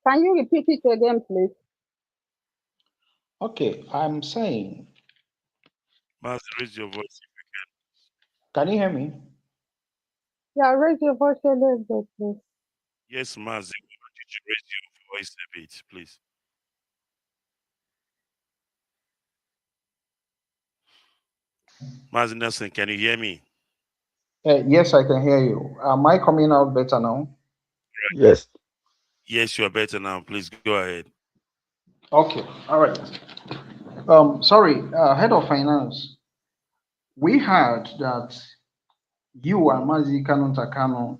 Can you repeat it again, please? Okay, I'm saying, Mas, raise your voice. can you hear me? Yeah, raise your voice a little bit, please. Yes, Mas, we want you to raise your voice a bit, please. Mas Nelson, can you hear me? Yes, I can hear you. Am I coming out better now? Yes. Yes, you are better now. Please go ahead. Okay, all right. Sorry, Head of Finance. We heard that you and Mazi Kanu Takano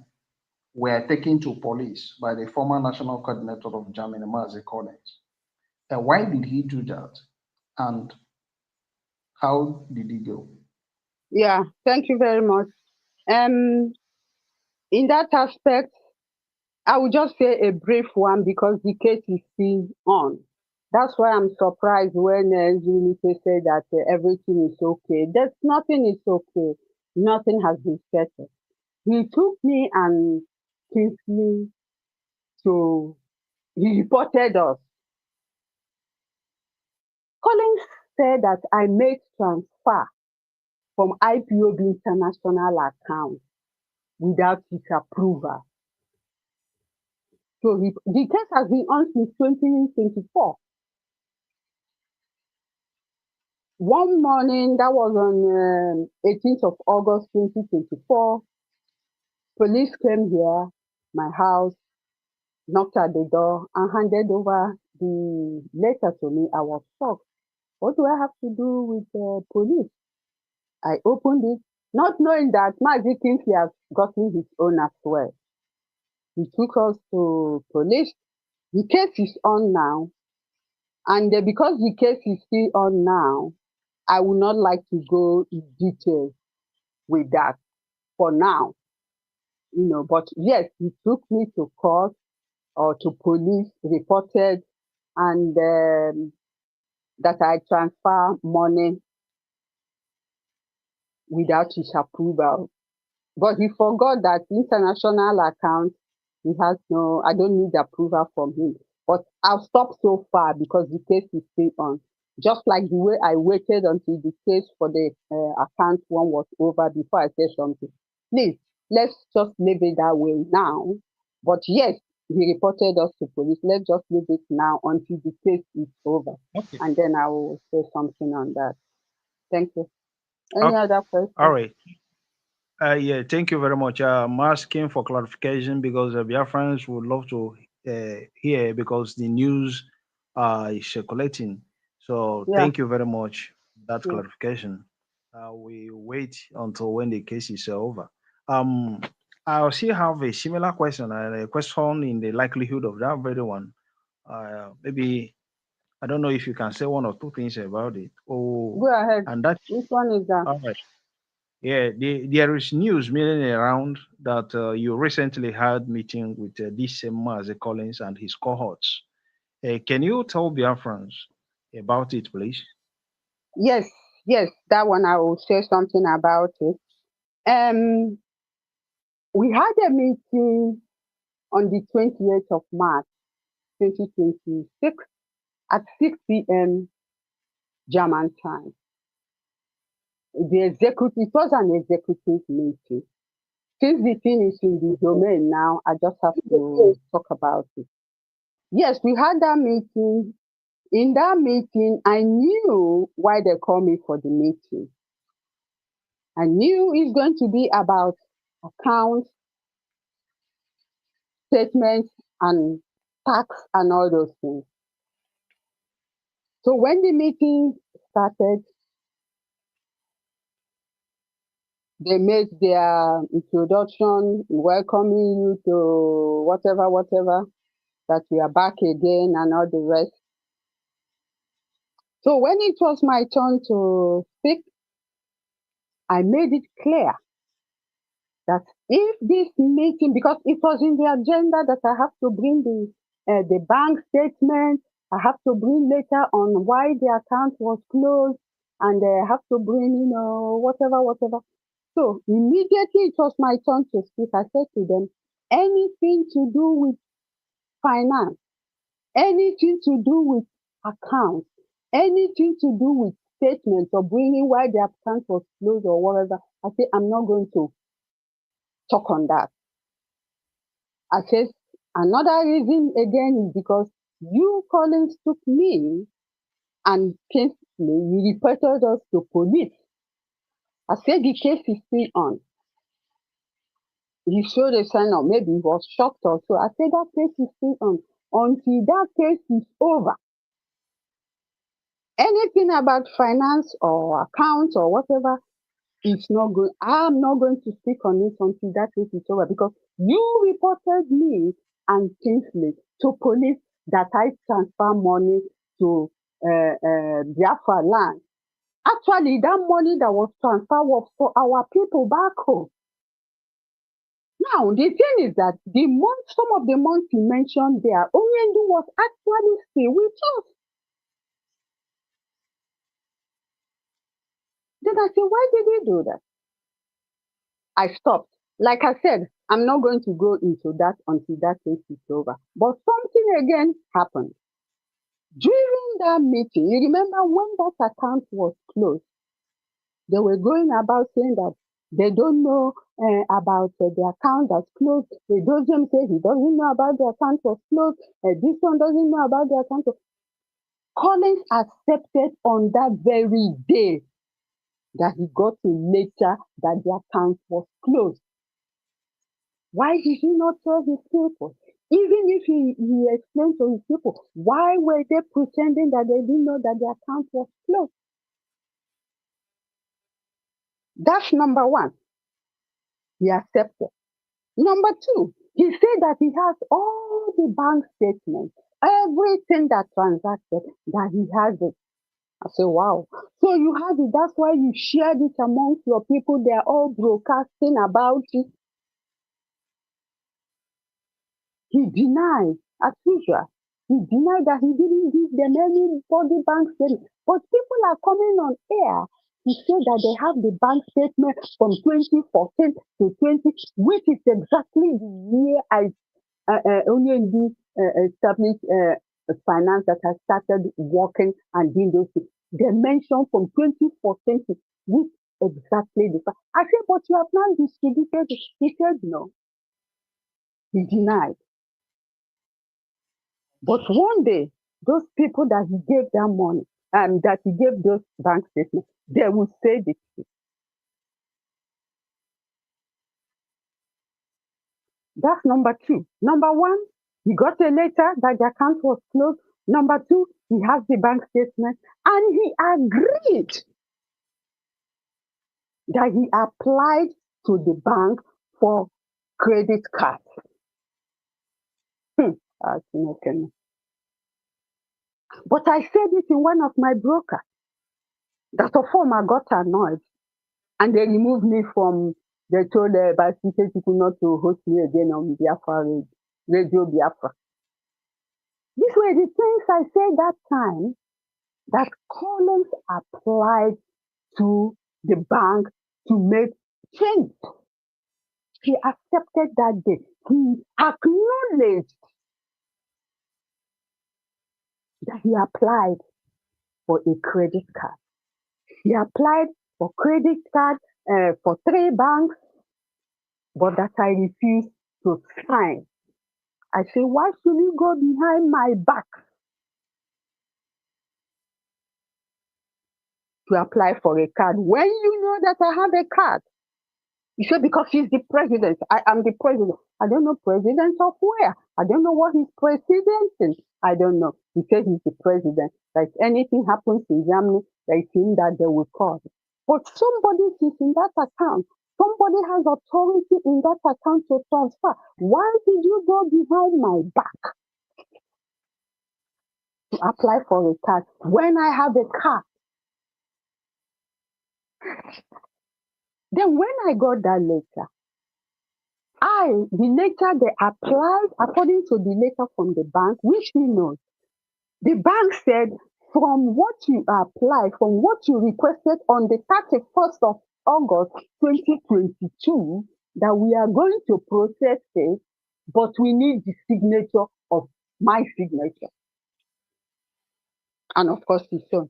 were taken to police by the former national coordinator of Germany, Mazi Collins. Why did he do that? And how did he go? Yeah, thank you very much. In that aspect, I will just say a brief one because the case is still on. That's why I'm surprised when Zunike said that everything is okay. There's nothing is okay. Nothing has been settled. He took me and Kingsley to, he reported us. Collins said that I made transfer from IPOB international account without his approval. So the case has been on since 2024. One morning, that was on 18th of August 2024, police came here, my house, knocked at the door, and handed over the letter to me. I was shocked. What do I have to do with police? I opened it, not knowing that Mazi Kingsley has gotten his own as well. He took us to police. The case is on now, and because the case is still on now, I would not like to go in detail with that for now, but yes, he took me to court or to police, reported, and that I transfer money without his approval. But he forgot that international account, he has no, I don't need approval from him. But I'll stop so far because the case is still on. Just like the way I waited until the case for the account one was over before I said something. Please, let's just leave it that way now. But yes, he reported us to police. Let's just leave it now until the case is over. Okay. And then I will say something on that. Thank you. Any Okay. other question? All right. Yeah, thank you very much. I'm asking for clarification because Biafrans would love to hear because the news is circulating. So Yeah. thank you very much for that Yeah. clarification. We wait until when the case is over. Um, I also have a similar question and a question in the likelihood of that very one. Maybe I don't know if you can say one or two things about it. Oh, Go ahead. and that Which one is that? all right. Yeah, there is news milling around that you recently had meeting with this same Mazi Collins and his cohorts. Can you tell Biafrans about it, please? Yes, yes, that one I will say something about it. We had a meeting on the 28th of March, 2026 at 6 p.m. German time. It was an executive meeting. Since the thing is in the domain now, I just have to talk about it. Yes, we had that meeting. In that meeting, I knew why they called me for the meeting. I knew it's going to be about accounts, statements, and tax and all those things. So when the meeting started, they made their introduction, welcoming you to whatever, that we are back again and all the rest. So when it was my turn to speak, I made it clear that if this meeting, because it was in the agenda that I have to bring the bank statement, I have to bring later on why the account was closed, and I have to bring, whatever. So immediately it was my turn to speak. I said to them, anything to do with finance, anything to do with accounts, anything to do with statements or bringing why the account was closed or whatever, I say I'm not going to talk on that. I said another reason again is because you Collins took me and Kingsley, you reported us to police. I said the case is still on. he showed a sign of maybe he was shocked or so. I said that case is still on. Until that case is over, anything about finance or accounts or whatever, it's not good. I'm not going to speak on it until that case is over, because you reported me and Kingsley to police that I transfer money to Biafra land. Actually, that money that was transferred was for our people back home. Now, the thing is that some of the months you mentioned there, Onyendu was actually still with us. Then I said, why did he do that? I stopped. Like I said, I'm not going to go into that until that case is over. But something again happened. During that meeting, you remember when that account was closed, they were going about saying that they don't know about the account that's closed. The Dozium said he doesn't know about the account was closed. This one doesn't know about the account. Collins accepted on that very day that he got a letter that the account was closed. Why did he not tell his people? Even if he explained to his people, why were they pretending that they didn't know that the account was closed? That's number one. He accepted. Number two, he said that he has all the bank statements, everything that transacted, that he has it. I say, wow. So you have it. That's why you shared it amongst your people. They're all broadcasting about it. He denied, as usual. He denied that he didn't give them any body bank statement. But people are coming on air to say that they have the bank statement from 2014 to 20, which is exactly the year I only established finance that has started working and doing those things. They mentioned from 2014 to which exactly the fact. I said, but you have not distributed it. He said no. He denied. But one day, those people that he gave that money, that he gave those bank statements, they will say the truth. That's number two. Number one, he got a letter that the account was closed. Number two, he has the bank statement, and he agreed that he applied to the bank for credit card. But I said it in one of my brokers. That of form I got annoyed, and they removed me from. They told the Basite people not to host me again on Biafra Radio Biafra. These were the things I said that time that Collins applied to the bank to make change. He accepted that day. He acknowledged that he applied for a credit card. He applied for credit card for 3 banks, but that I refused to sign. I say, why should you go behind my back to apply for a card when you know that I have a card? He said, because he's the president. I am the president. I don't know president of where. I don't know what he's presidenting. I don't know. He said he's the president. Like anything happens in Germany, they think that they will call. But somebody is in that account. Somebody has authority in that account to transfer. Why did you go behind my back to apply for a card when I have a card? Then when I got that letter, the letter they applied according to the letter from the bank, which he knows. The bank said, from what you applied, from what you requested on the 31st of August 2022, that we are going to process it, but we need the signature of my signature. And of course, his son.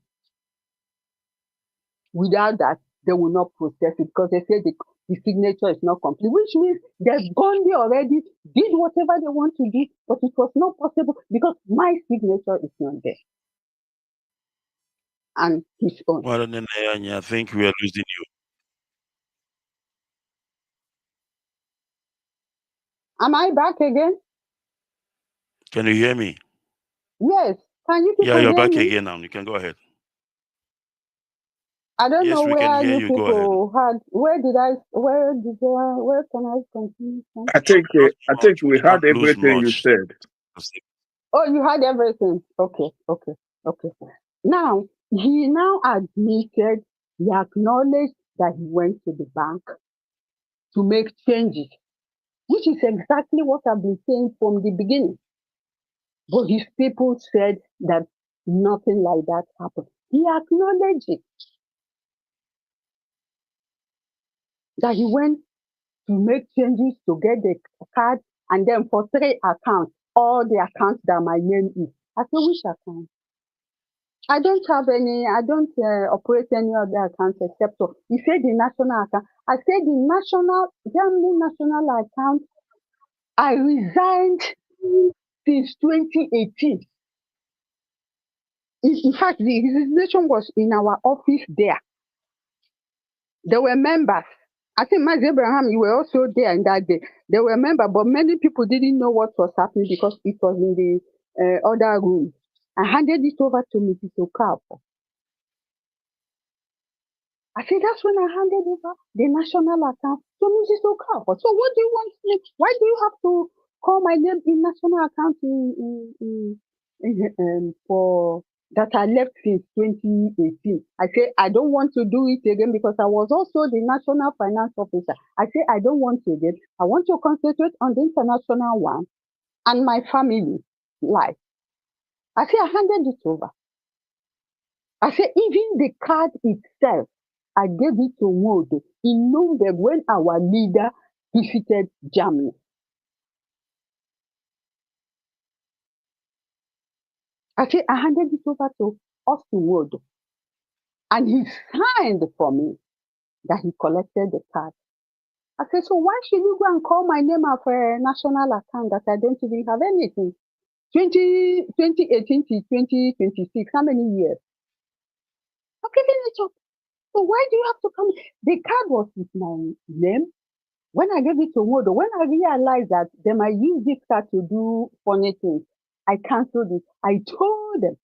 Without that, they will not process it because they say the signature is not complete, which means they've gone there already, did whatever they want to do, but it was not possible because my signature is not there. And his own. Well, I think we are losing you. Am I back again? Can you hear me? Yes. Can you Yeah, people you're hear back me? again now. You can go ahead. I don't Yes, know we can where hear you you. Go ahead. people had. Where can I continue from? I think Not I much. think we We had don't lose everything you much. said. Oh, you had everything. Okay. Now, he now admitted, he acknowledged that he went to the bank to make changes, which is exactly what I've been saying from the beginning. But his people said that nothing like that happened. He acknowledged it, that he went to make changes to get the card, and then for 3 accounts, all the accounts that my name is. I said, which account? I don't have any, I don't operate any other accounts except so. He said the national account. I said the Germany national account, I resigned since 2018. In fact, the resignation was in our office there. There were members. I think Mazi Abraham, you were also there in that day. There were members, but many people didn't know what was happening because it was in the other room. I handed it over to Mrs. Okafor. I said, that's when I handed over the national account to Mrs. Okafor. So what do you want me? Why do you have to call my name in national account for that I left since 2018? I said, I don't want to do it again because I was also the national finance officer. I said, I don't want to again. I want to concentrate on the international one and my family life. I said, I handed it over. I said, even the card itself, I gave it to Wood in Nuremberg when our leader visited Germany. I said, I handed it over to Austin Wood. And he signed for me that he collected the card. I said, so why should you go and call my name of a national account that I don't even have anything? 2018 to 2026, how many years? I'm giving it up. So why do you have to come? The card was with my name. When I gave it to Wodo, when I realized that they might use this card to do funny things, I canceled it. I told them,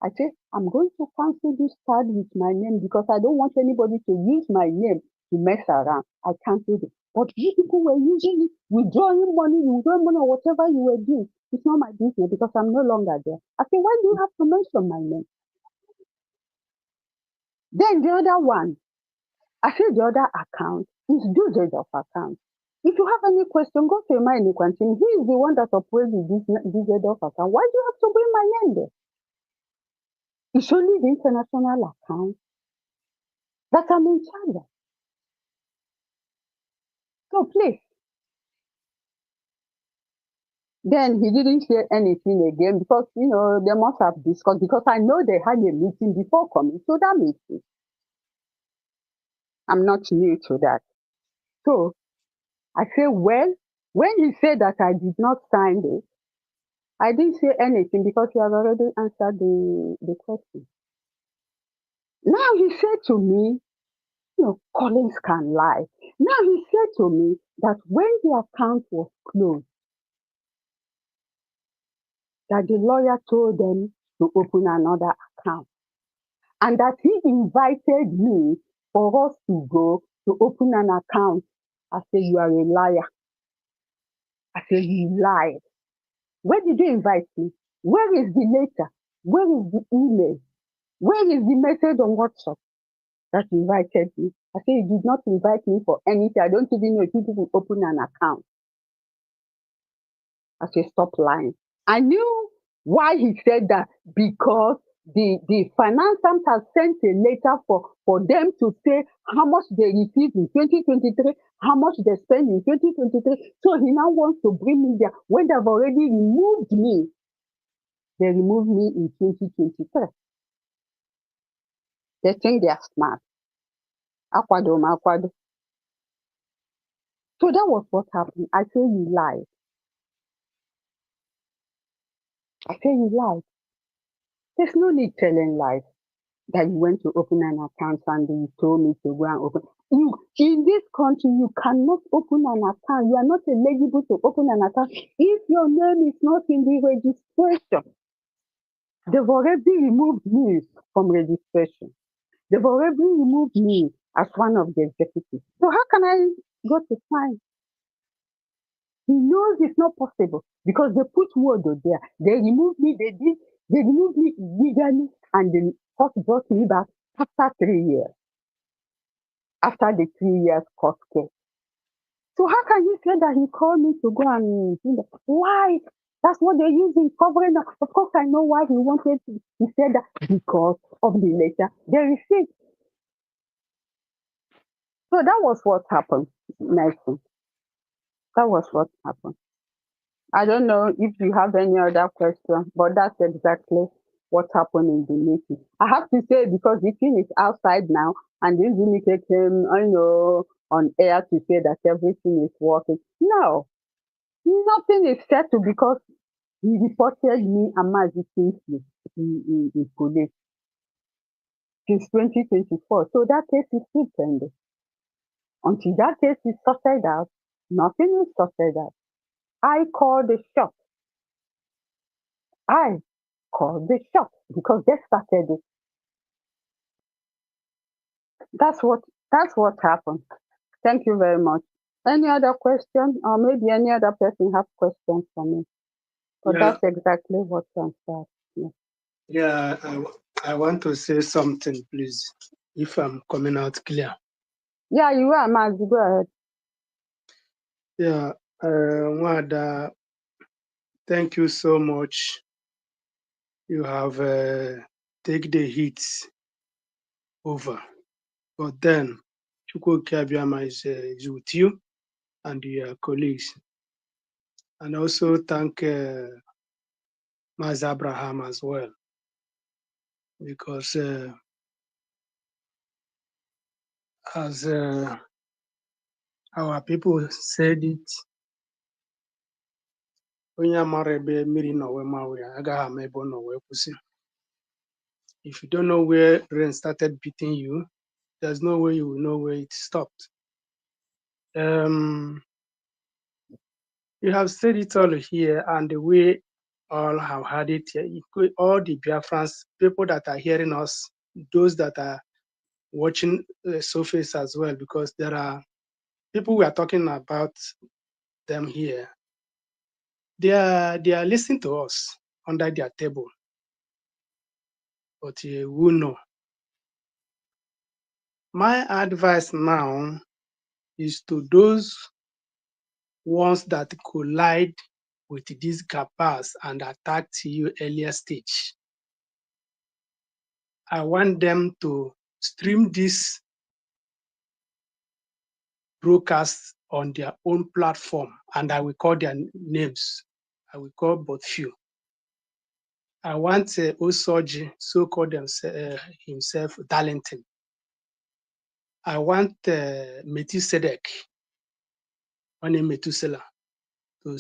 I said, I'm going to cancel this card with my name because I don't want anybody to use my name to mess around. I canceled it. But you people were using it, withdrawing money, or whatever you were doing. It's not my business because I'm no longer there. I said, why do you have to mention my name? Then the other one, I said the other account is Dusseldorf account. If you have any question, go to Emma Quantin. He is the one that operates the Dusseldorf account. Why do you have to bring my name there? It's only the international account that I'm in charge of. So please. Then he didn't say anything again because, they must have discussed, because I know they had a meeting before coming to that meeting. I'm not new to that. So I say, well, when he said that I did not sign it, I didn't say anything because he has already answered the question. Now he said to me, Collins can lie. Now he said to me that when the account was closed, that the lawyer told them to open another account, and that he invited me for us to go to open an account. I said, you are a liar. I said, you lied. Where did you invite me? Where is the letter? Where is the email? Where is the message on WhatsApp that invited me? I said, you did not invite me for anything. I don't even know if you people open an account. I said, stop lying. I knew why he said that, because the finance arms has sent a letter for them to say how much they received in 2023, how much they spent in 2023. So he now wants to bring me there when they've already removed me. They removed me in 2023. They think they are smart. Akwado, akwado. So that was what happened. I say you lied. I say you lied. There's no need telling lies that you went to open an account and you told me to go and open. You in this country, you cannot open an account. You are not eligible to open an account if your name is not in the registration. They've already removed me from registration. They've already removed me as one of the executives. So how can I go to sign? He knows it's not possible because they put word there. They removed me. They removed me illegally, and they first brought me back after 3 years. After the 3 years court case. So how can you say that he called me to go and do that? Why? That's what they use in covering up. Of course, I know why he wanted to. He said that because of the letter they received. So that was what happened, Nelson. That was what happened. I don't know if you have any other question, but that's exactly what happened in the meeting. I have to say because the thing is outside now, and this Unike came, on air to say that everything is working. No, nothing is settled because he reported me and Mazi in police since 2024. So that case is still pending. Until that case is sorted out, nothing is sorted out. I call the shot. I call the shot because they started it. That's what happened. Thank you very much. Any other question, or maybe any other person have questions for me? But Yeah, that's exactly what transpired. Yeah. yeah. I want to say something, please, if I'm coming out clear. Yeah, you are, Mazi. Go ahead. Yeah, Wada, thank you so much. You have take the hits over. But then, Chukwu Kabiama is with you and your colleagues. And also thank Maz Abraham as well, because as our people said it, onye mara ebe mmiri nọ wee ma wee agaghị ama ebe ọ nọ wee kwụsị. If you don't know where rain started beating you, there's no way you will know where it stopped. You have said it all here, and the way all have had it here, all the Biafrans, people that are hearing us, those that are watching the surface as well, because there are people we are talking about them here. They are listening to us under their table, but who know? My advice now is to those ones that collide with these gapas and attacked you earlier stage. I want them to stream this broadcast on their own platform, and I will call their names. I will call but few. I want Osoji, so-called himself Darlington. I want Metusedek, my name Metusela, to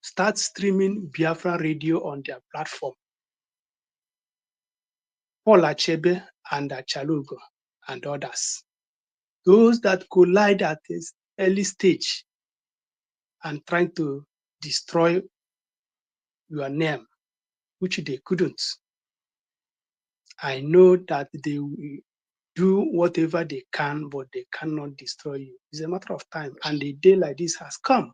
start streaming Biafra radio on their platform. Paul Achebe and Achalugo and others. Those that collide at this early stage and trying to destroy your name, which they couldn't. I know that they will do whatever they can, but they cannot destroy you. It's a matter of time, and a day like this has come.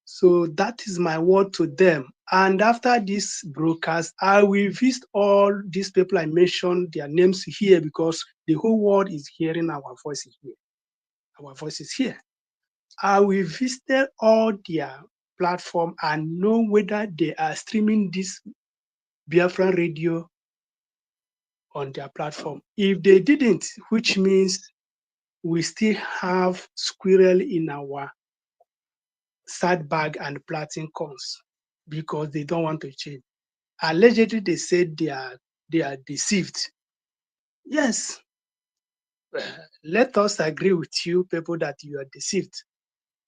So that is my word to them. And after this broadcast, I will visit all these people I mentioned, their names here, because the whole world is hearing our voices here. Our voices here. I will visit all their platform and know whether they are streaming this Biafran radio on their platform. If they didn't, which means we still have squirrel in our sad bag and planting corns because they don't want to change. Allegedly, they said they are deceived. Yes, let us agree with you, people, that you are deceived.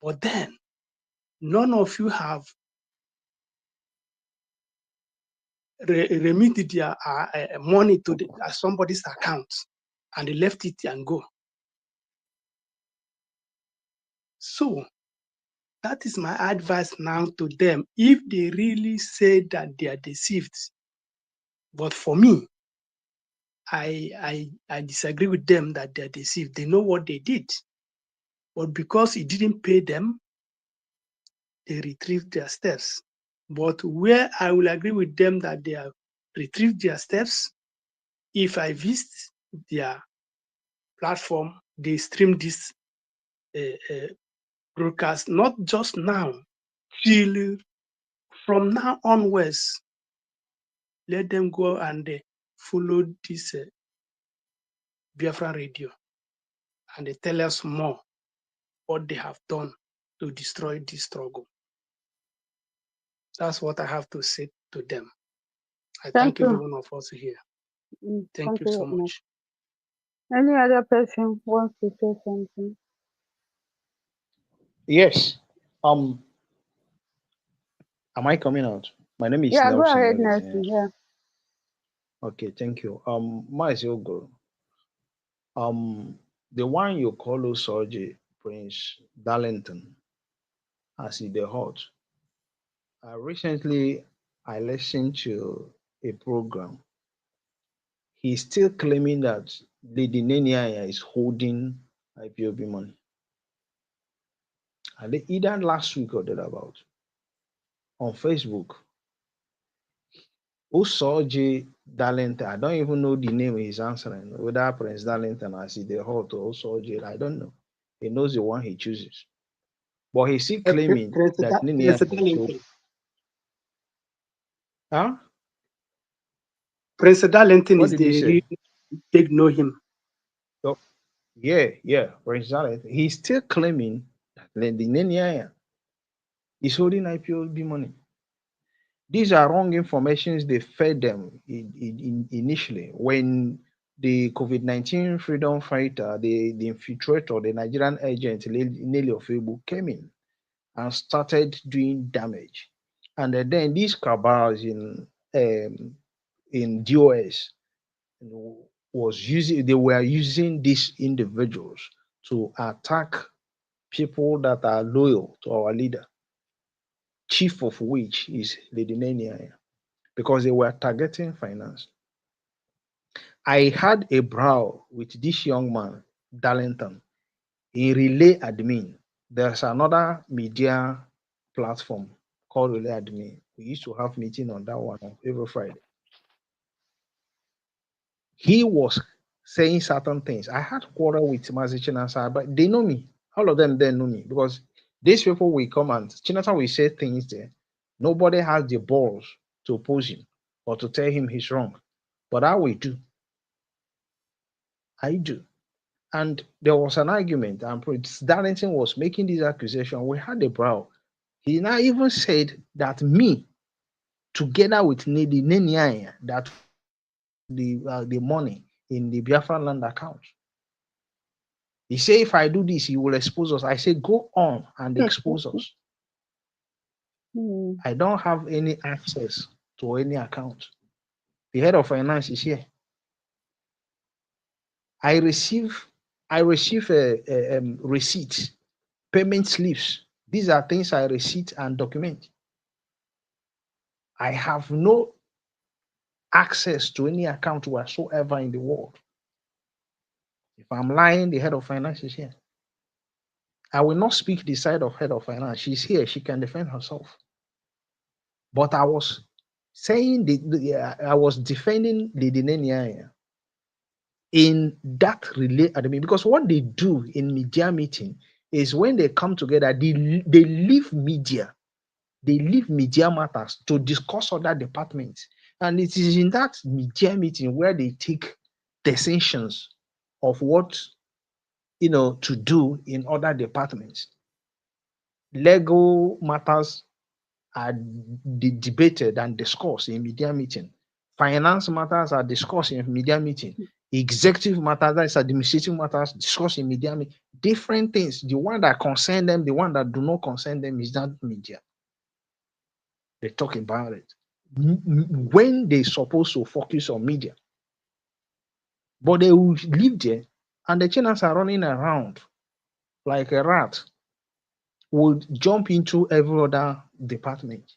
But then, none of you have remitted their money to somebody's account and they left it and go. So that is my advice now to them if they really say that they are deceived. But for me, I disagree with them that they are deceived. They know what they did. But because it didn't pay them, they retrieved their steps. But where I will agree with them that they have retrieved their steps, if I visit their platform, they stream this broadcast, not just now, till from now onwards, let them go and follow this Biafra radio and they tell us more what they have done to destroy this struggle. That's what I have to say to them. I Thank thank every you. one of us here. Thank Thank you you so very much. much. Any other person wants to say something? Yes. Um, am I coming out? My name is Yeah, go Nelson ahead, Ellison. Nelson. Yeah. Okay, thank you. Maziogo. The one you call Soji Prince Darlington, as in the hot. Recently, I listened to a program. He's still claiming that Lady Nenia is holding IPOB money. And either last week or thereabout on Facebook, Usoji Darlington, I don't even know the name he's answering, whether Prince Darlington as he the hot or Usoji, I don't know. He knows the one he chooses. But he's still claiming that Nenia is so. Huh? Prince Darlington What is did he the say? real big know him. Oh, yeah, Prince Darlington. He's still claiming that the Nenia is holding IPOB money. These are wrong informations they fed them initially when the COVID-19 freedom fighter, the infiltrator, the Nigerian agent, Nelly Ofebu, came in and started doing damage. And then these cabals in DOS they were using these individuals to attack people that are loyal to our leader, chief of which is Lady Nenia, because they were targeting finance. I had a brawl with this young man, Darlington, in Relay Admin. There's another media platform called Relay Admin. We used to have meeting on that one every Friday. He was saying certain things. I had quarrel with Mazi Chinasa, but they know me. All of them know me because these people will come and Chinasa will say things there. Nobody has the balls to oppose him or to tell him he's wrong. But I will do. I do. And there was an argument, and Prince Darlington was making this accusation. We had a brawl. He now even said that me, together with Nedi Neniaya, that the money in the Biafra land account. He said, if I do this, he will expose us. I say, go on and expose us. Hmm. I don't have any access to any account. The head of finance is here. I receive a receipt, payment slips. These are things I receipt and document. I have no access to any account whatsoever in the world. If I'm lying, the head of finance is here. I will not speak the side of head of finance. She's here. She can defend herself. But I was saying I was defending Lady Nenia in that relay admin because what they do in media meeting is when they come together, they leave media. They leave media matters to discuss other departments. And it is in that media meeting where they take decisions of what to do in other departments. Legal matters are debated and discussed in media meeting. Finance matters are discussed in media meeting. Executive matters, that is administrative matters, discussed in media meeting. Different things. The one that concern them, the one that do not concern them is that media. They talk about it. When they supposed to focus on media, But they will live there, and the Chinas are running around like a rat, would jump into every other department.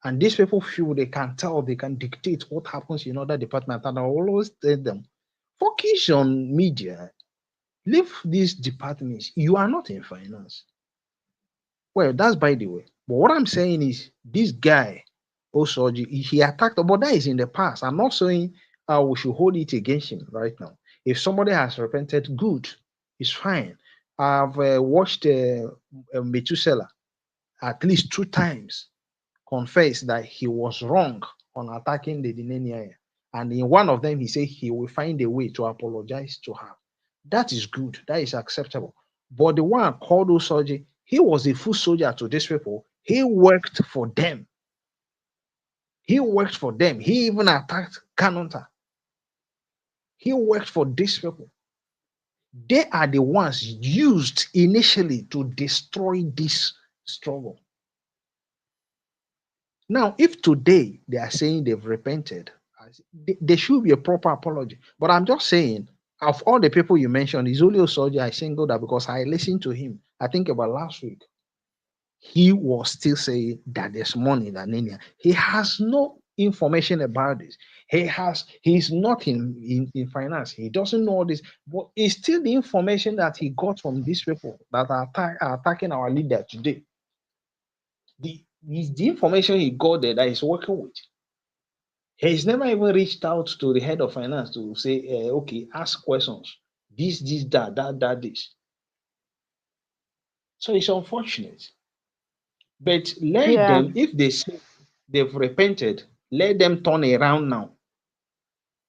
And these people feel they can tell, they can dictate what happens in other departments. And I always tell them, focus on media, leave these departments. You are not in finance. Well, that's by the way. But what I'm saying is, this guy, also, he attacked, but that is in the past. I'm not saying we should hold it against him right now. If somebody has repented, good, it's fine. I've watched Methuselah at least 2 times confess that he was wrong on attacking the Dinenia. And in one of them, he said he will find a way to apologize to her. That is good. That is acceptable. But the one called Usoji, he was a full soldier to these people. He worked for them. He worked for them. He even attacked Kanunta. He worked for these people. They are the ones used initially to destroy this struggle. Now, if today they are saying they've repented, there should be a proper apology. But I'm just saying, of all the people you mentioned, it's only Osoji I singled out because I listened to him, I think about last week. He was still saying that there's money in India. He has no information about this. He's not in finance. He doesn't know this, but it's still the information that he got from these people that are attacking our leader today. The information he got there that he's working with. He's never even reached out to the head of finance to say, okay, ask questions. This, that, this. So it's unfortunate. But let Yeah. them, if they say they've repented, let them turn around now.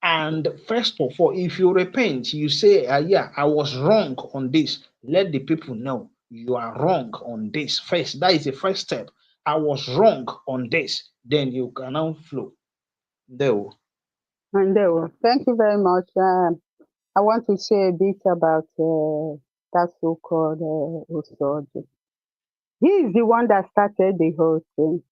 And first of all, if you repent, you say, yeah, I was wrong on this. Let the people know you are wrong on this. First, that is the first step. I was wrong on this. Then you can now flow. There. And thank you very much. I want to say a bit about that so-called Usoji. He is the one that started the whole thing.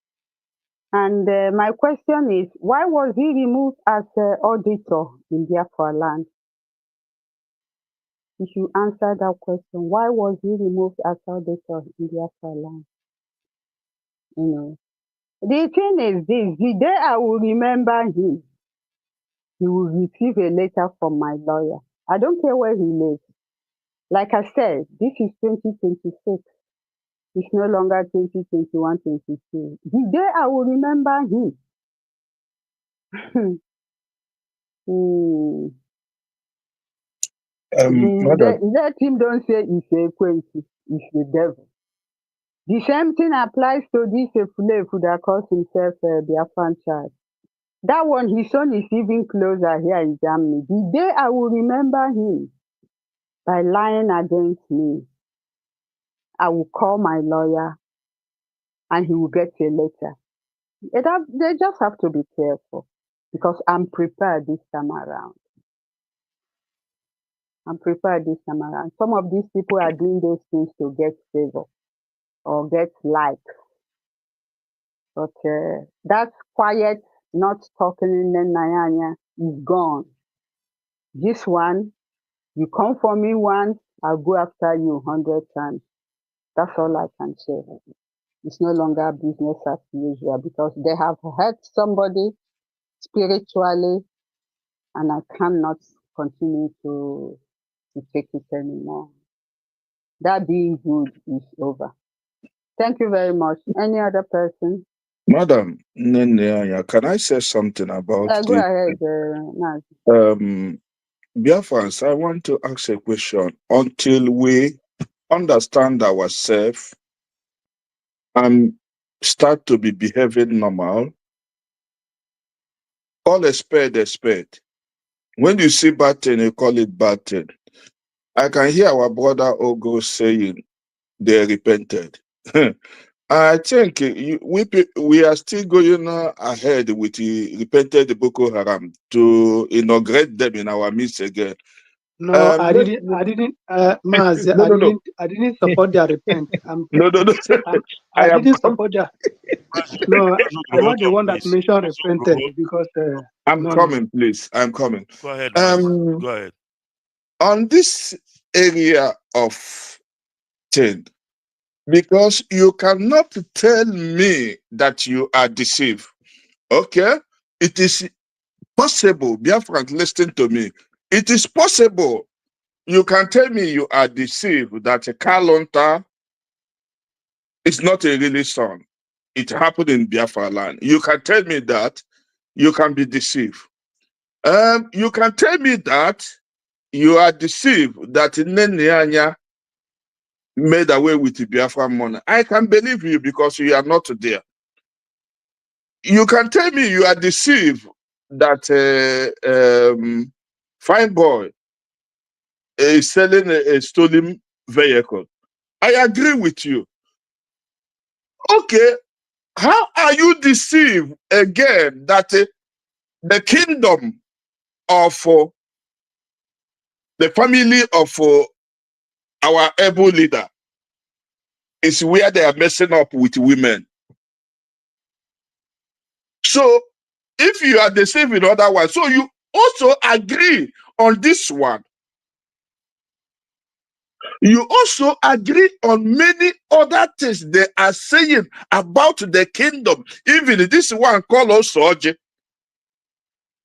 And my question is, why was he removed as auditor in Biafra land? If you answer that question, why was he removed as auditor in Biafra land? You know, the thing is this: the day I will remember him, he will receive a letter from my lawyer. I don't care where he lives. Like I said, this is 2026. It's no longer 2021, 22. The day I will remember him. Madam, Let him don't say it's a quincy, it's the devil. The same thing applies to this Efulefu that calls himself Biafran child. That one, his son is even closer here in Germany. The day I will remember him by lying against me, I will call my lawyer and he will get a letter. They just have to be careful because I'm prepared this time around. I'm prepared this time around. Some of these people are doing those things to get favor or get likes. But that quiet, not talking in the Nayanya is gone. This one, you come for me once, I'll go after you 100 times. That's all I can say. It's no longer business as usual because they have hurt somebody spiritually, and I cannot continue to take it anymore. That being good is over. Thank you very much. Any other person? Madam Nene, can I say something about Go this? ahead, Naz. Biafrans, I want to ask a question. Until we understand ourselves and start to be behaving normal, call a spade a spade. When you see bad thing, you call it bad thing. I can hear our brother Ogo saying they repented. I think we are still going ahead with the repented Boko Haram to inaugurate them in our midst again. No, I Let, didn't. I didn't. Maz, no, no, no, I didn't support their repent. no, no, no. I I am didn't com- support their. President, No, I'm not the hold on, one that please. mentioned President, repented because I'm no, no. coming, please. I'm coming. Go ahead, Maz. Um, Go ahead. on this area of thing, because you cannot tell me that you are deceived. Okay, it is possible. Biafran, listen to me. It is possible. You can tell me you are deceived that a Kalonta is not a really son. It happened in Biafra land. You can tell me that. You can be deceived. You can tell me that you are deceived that Nenyanya made away with the Biafra money. I can believe you because you are not there. You can tell me you are deceived that fine boy is selling a stolen vehicle. I agree with you. Okay, how are you deceived again that the kingdom of the family of our able leader is where they are messing up with women? So if you are deceived in other ones, so you also agree on this one. You also agree on many other things they are saying about the kingdom. Even this one called also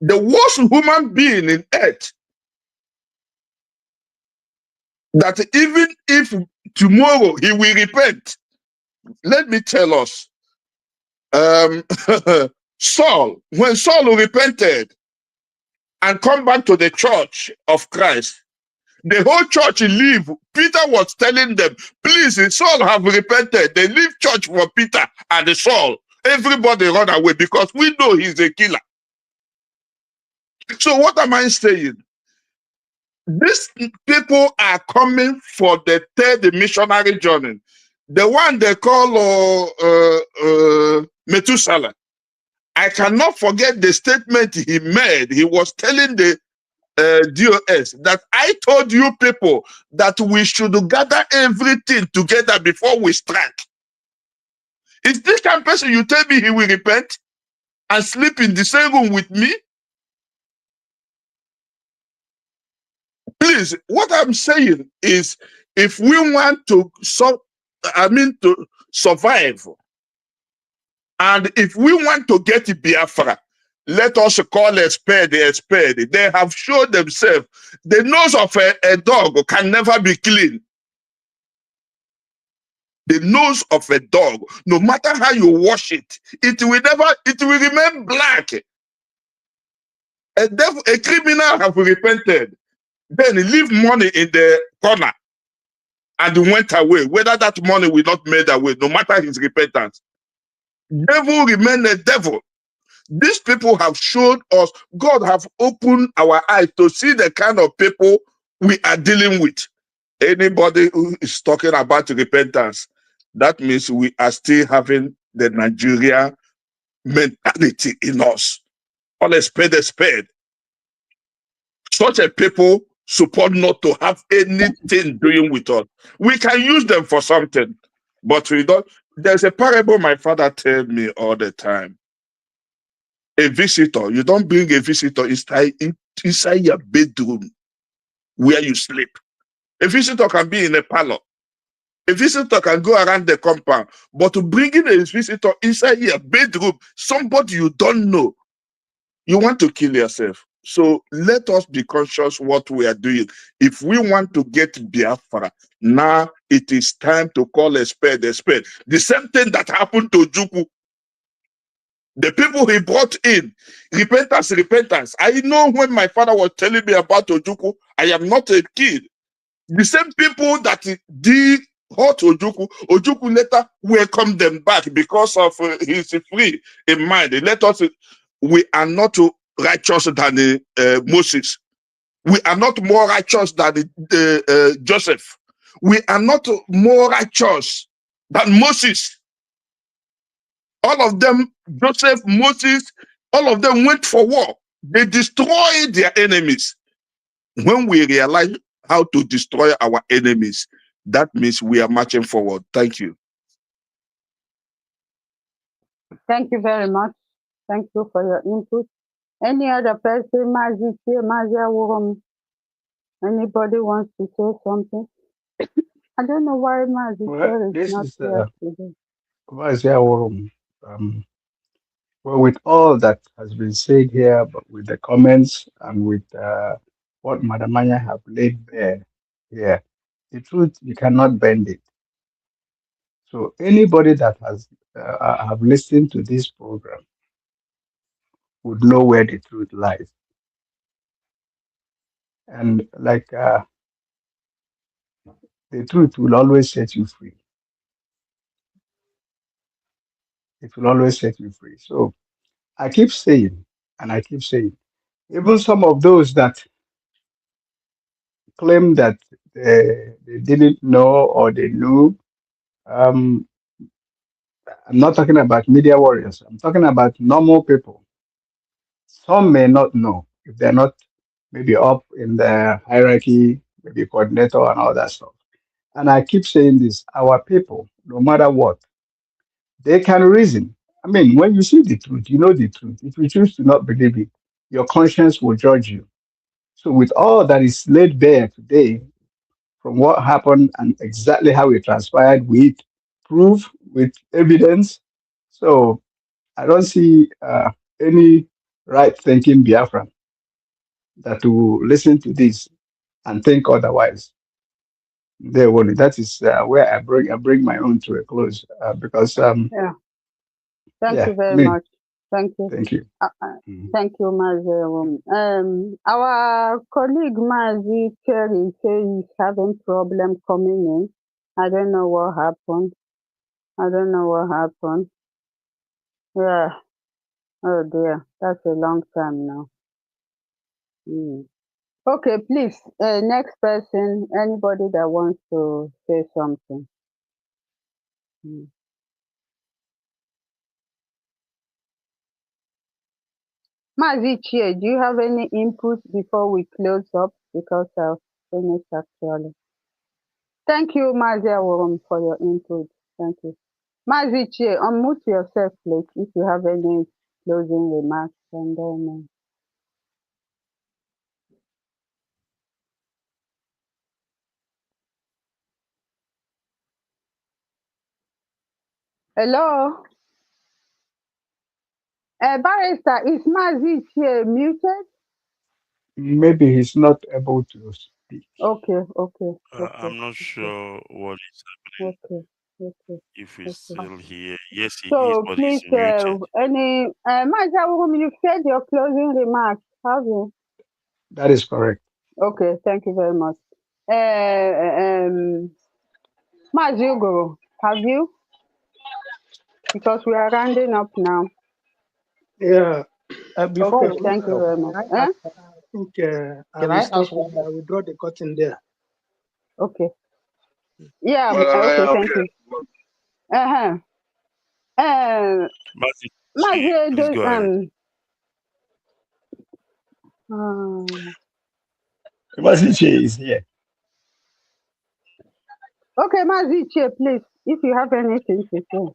the worst human being in earth. That even if tomorrow he will repent, let me tell us, Saul, when Saul repented and come back to the church of Christ, the whole church leave. Peter was telling them, please, Saul have repented. They leave church for Peter and Saul. Everybody run away because we know he's a killer. So what am I saying? These people are coming for the third missionary journey. The one they call Methuselah. I cannot forget the statement he made. He was telling the DOS that I told you people that we should gather everything together before we strike. Is this kind of person you tell me he will repent and sleep in the same room with me? Please, what I'm saying is if we want to to survive, and if we want to get Biafra, let us call a spade a spade. They have shown themselves. The nose of a dog can never be clean. The nose of a dog, no matter how you wash it, it will remain black. A criminal have repented, then he leave money in the corner and went away. Whether that money will not made away, no matter his repentance. Devil remain a devil. These people have shown us, God have opened our eyes to see the kind of people we are dealing with. Anybody who is talking about repentance, that means we are still having the Nigeria mentality in us. All a spade a spade. Such a people support not to have anything doing with us. We can use them for something, but we don't. There's a parable my father tells me all the time. A visitor, you don't bring a visitor inside your bedroom where you sleep. A visitor can be in a parlor. A visitor can go around the compound, but bringing a visitor inside your bedroom, somebody you don't know, you want to kill yourself. So let us be conscious what we are doing. If we want to get Biafra, now it is time to call a spade a spade. The same thing that happened to Juku. The people he brought in, repentance. I know when my father was telling me about Ojuku, I am not a kid. The same people that did hurt Ojuku later welcomed them back because of his free in mind. We are not righteous than Moses. We are not more righteous than Joseph. We are not more righteous than Moses. All of them, Joseph, Moses, all of them went for war. They destroyed their enemies. When we realize how to destroy our enemies, that means we are marching forward. Thank you. Thank you very much. Thank you for your input. Any other person, Mazi here, Mazia Wurum? Anybody wants to say something? I don't know why Mazi Well, here is this not is here today. Vice Chair. Well, with all that has been said here, but with the comments and with what Madam Maya have laid bare here, the truth, you cannot bend it. So anybody that has have listened to this program would know where the truth lies. And like the truth will always set you free. It will always set you free. So I keep saying, and I keep saying, even some of those that claim that they didn't know or they knew, um, I'm not talking about media warriors. I'm talking about normal people. Some may not know if they're not maybe up in the hierarchy, maybe coordinator and all that stuff. And I keep saying this, our people, no matter what, they can reason. I mean, when you see the truth, you know the truth. If you choose to not believe it, your conscience will judge you. So with all that is laid bare today, from what happened and exactly how it transpired with proof, with evidence. So I don't see any right thinking Biafran that will listen to this and think otherwise. That is where I bring my own to a close because Yeah. Thank yeah, you I very mean, much. Thank you. thank you. Mhm. Thank you, Mazi. Our colleague Mazi Kerry says he's having problem coming in. I don't know what happened. Yeah. Oh dear. That's a long time now. Mm. Okay, please. Next person. Anybody that wants to say something. Mm. Mazi Chie, do you have any input before we close up? Because I've finished actually. Thank you, Mazi Aworum, for your input. Thank you. Mazi Chie, unmute yourself, please, if you have any closing remarks. And then, hello? Barrister, is Mazi Chie muted? Maybe he's not able to speak. Okay. I'm not sure what is happening. Okay. If he's still here, yes, he is, So but he's please, muted. Mazi Aworum, you said your closing remarks, have you? That is correct. Okay, thank you very much. Mazi Uguru, have you? Because we are rounding up now. Yeah. Before Okay, we thank you very much. I think I will stop. I will draw the curtain there. Okay. Yeah. Madam, I Okay. have Thank you. Mazi, Mazi, please go ahead. Masiche is here. Okay, Mazi, please, if you have anything to say.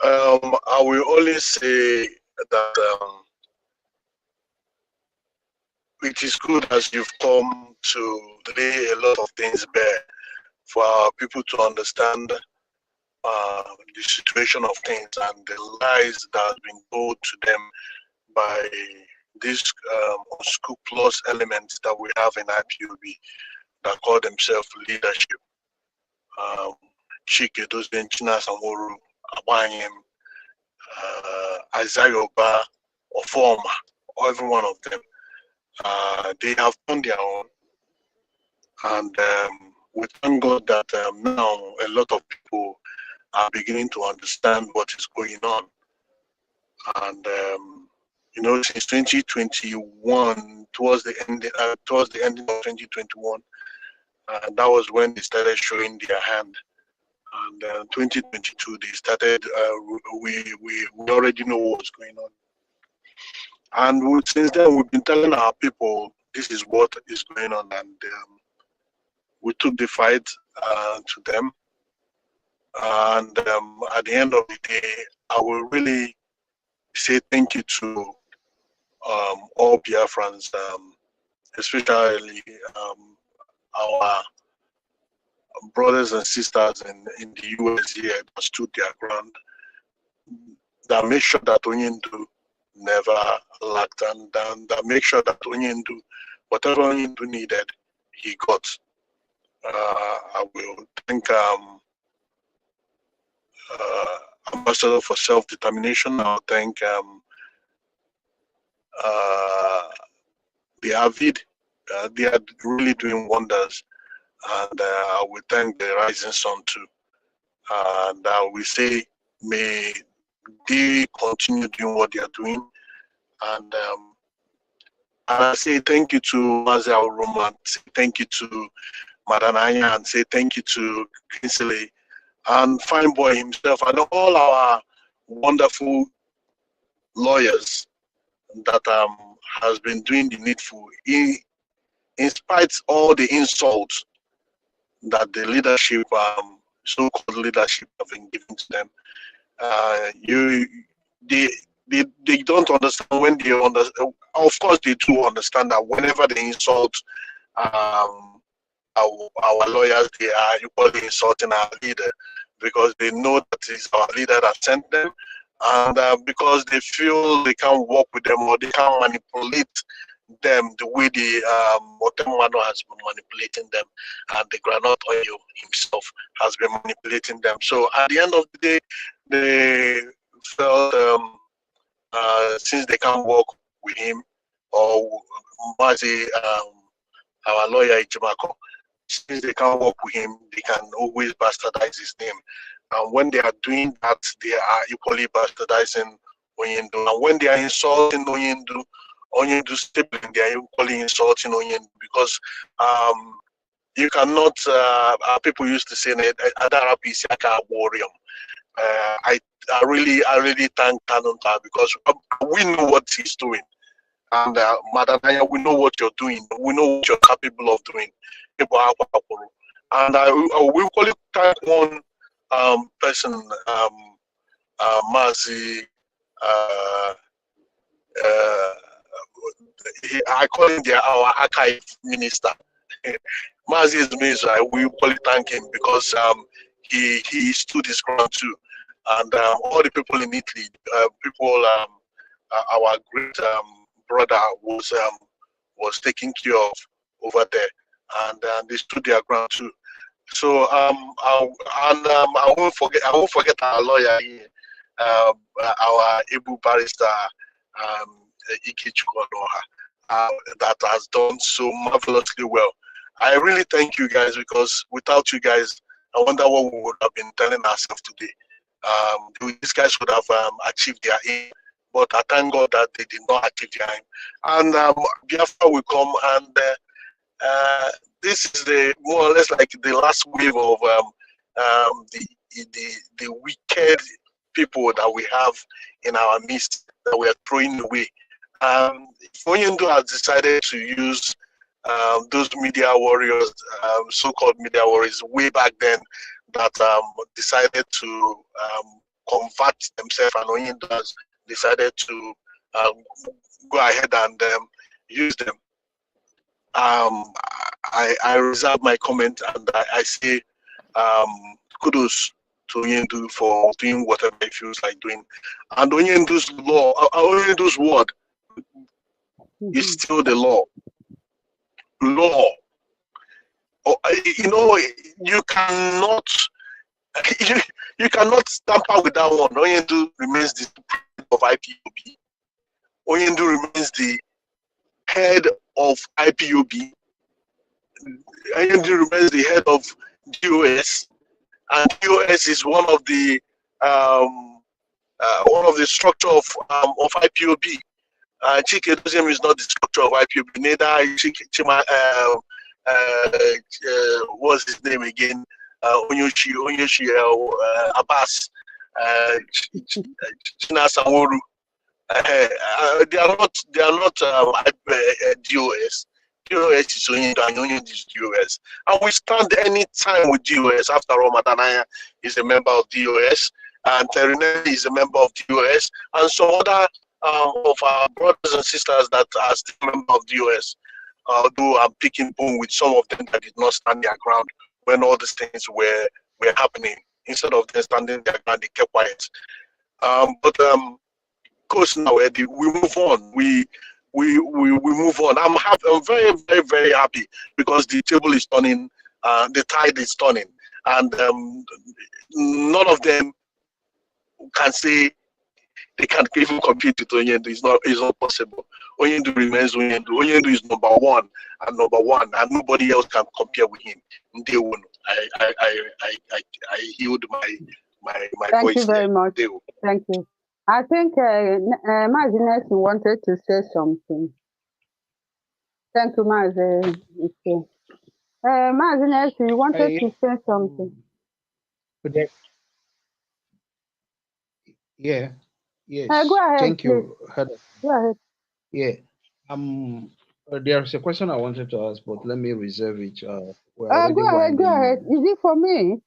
I will only say that it is good as you've come to lay a lot of things bare for our people to understand the situation of things and the lies that have been told to them by these unscrupulous elements that we have in IPOB that call themselves leadership. Chike, those Chinas and Woru, Abanyem, Isaiah Oba, or Former, every one of them. They have done their own. And we thank God that now a lot of people are beginning to understand what is going on. And since 2021, towards the ending of 2021, that was when they started showing their hand. And 2022, they started. We already know what's going on. And since then, we've been telling our people this is what is going on, and we took the fight to them. And at the end of the day, I will really say thank you to all Biafrans, especially our brothers and sisters in the US here that stood their ground, that make sure that Onyendu never lacked, and that make sure that Onyendu, whatever Onyendu needed, he got. I will thank Ambassador for Self-Determination. I'll thank the Avid. They are really doing wonders. And I will thank the Rising Sun too. And I will say, may they continue doing what they are doing. And I say thank you to Mazia Roman, thank you to Madanaya, and say thank you to Kinsley and Fine Boy himself, and all our wonderful lawyers that has been doing the needful in spite of all the insults that the leadership, so-called leadership, have been given to them. They don't understand when they understand. Of course, they do understand that whenever they insult our lawyers, they are equally insulting our leader, because they know that it's our leader that sent them, and because they feel they can't work with them or they can't manipulate them the way the Otemwano has been manipulating them, and the Granite Oil himself has been manipulating them. So at the end of the day, they felt since they can't work with him or Mazi, our lawyer Ichimako, since they can't work with him, they can always bastardize his name. And when they are doing that, they are equally bastardizing Onyendu. And when they are insulting Onyendu sibling, they are equally insulting Onyendu, because you cannot. People used to say that warrior. I really thank Tanunta, because we know what he's doing. And Madam, we know what you're doing. We know what you're capable of doing. And I will equally thank one person, Mazi. I call him our archive minister. Mazi is minister. I will equally thank him, because he stood his ground too. And all the people in Italy, our great brother was taken care of over there, and they stood their ground too. So I won't forget our lawyer here, our able barrister IykeObed Onuorah, that has done so marvelously well. I really thank you guys, because without you guys, I wonder what we would have been telling ourselves today. These guys would have achieved their aim, but I thank God that they did not achieve their aim. And Biafra will come, and this is the more or less like the last wave of the wicked people that we have in our midst that we are throwing away. Onyendu has decided to use those media warriors, so-called media warriors, way back then, that decided to convert themselves, and Onyendu has decided to go ahead and use them. I reserve my comment, and I say kudos to Onyendu for doing whatever he feels like doing. And Onyendu's law, Onyendu's word is still the law. Law. You know, you cannot tamper with that one. Onyendu remains the president of IPOB. Onyendu remains the head of IPOB. Onyendu remains the head of DOS, and DOS is one of the structure of IPOB. Chike Doziem is not the structure of IPOB. Neither what's his name again? Onyoshi Abbas, China Samoru. They are not DOS. DOS is only and only this DOS. And we stand any time with DOS. After all, Matanaya is a member of DOS, and Terine is a member of DOS, and some other of our brothers and sisters that are still members of DOS. Although I'm picking bone with some of them that did not stand their ground when all these things were happening. Instead of them standing their ground, they kept quiet. But course now we move on. We move on. I'm happy. I'm very, very, very happy because the table is turning, the tide is turning, and none of them can say they can even compete with Onyendu. It's not possible. Onyendu remains Onyendu. Onyendu is number one, and nobody else can compare with him. Day one, I healed my Thank voice you very there. much. Thank you. I think Mazinesi wanted to say something. Thank you, Mazinesi. Mazinesi, you wanted to say something. Yeah. Yes. Go ahead. Thank you. Go ahead. Yeah. There's a question I wanted to ask, but let me reserve it. Go ahead. Go ahead. Is it for me?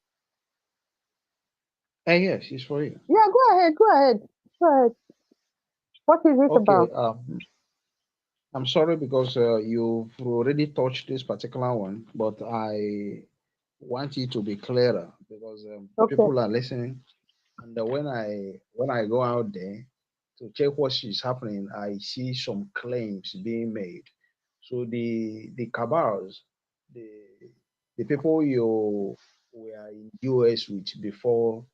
Yes, it's for you. Yeah, go ahead. Go ahead. Go ahead. What is it about? I'm sorry because you've already touched this particular one, but I want it to be clearer because people are listening, and when I go out there to check what is happening, I see some claims being made. So the cabals, the people you were in US with before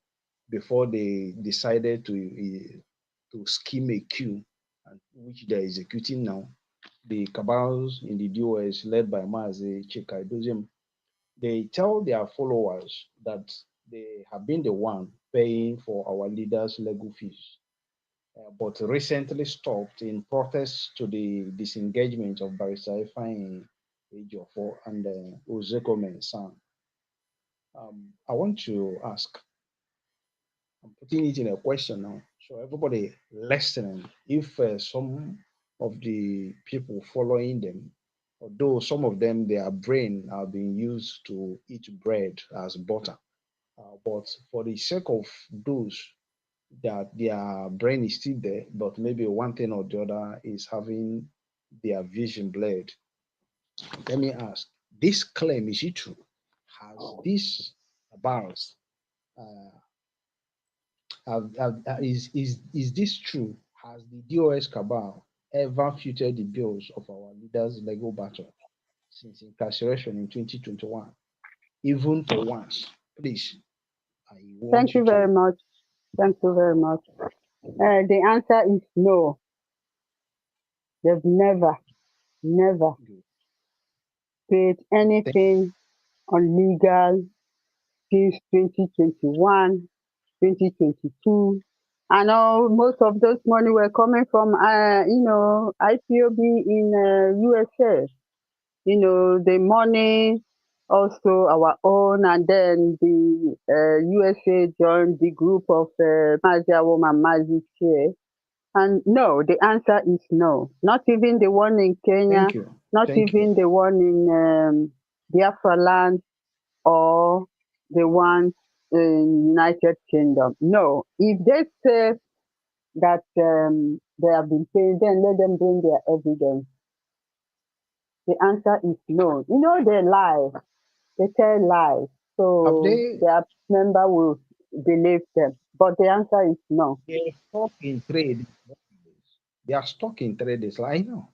they decided to scheme a coup, which they're executing now. The cabals in the US led by Mazi Chika, they tell their followers that they have been the one paying for our leaders' legal fees, but recently stopped in protest to the disengagement of Barrister Ifeanyi Ejiofor and Ozeko Mensah. I want to ask, I'm putting it in a question now, so everybody listening, if some of the people following them, although some of them, their brain are being used to eat bread as butter, but for the sake of those that their brain is still there, but maybe one thing or the other is having their vision blurred. Let me ask, this claim, is it true? Has this bars, is this true? Has the DOS cabal ever footed the bills of our leaders' legal battle since incarceration in 2021? Even for once, please. Thank you very much. Thank you very much. The answer is no. They've never paid anything illegal since 2021, 2022. I know most of those money were coming from, IPOB in USA. The money, also our own, and then the USA joined the group of Mazi Awom and Mazi Chie. And no, the answer is no. Not even the one in Kenya, not even the one in Biafra land or the one in United Kingdom. No. If they say that they have been paid, then let them bring their evidence. The answer is no. They lie. They tell lies. So their member will believe them. But the answer is no. They're stuck in trade. They are stuck in trade. It's like, I know.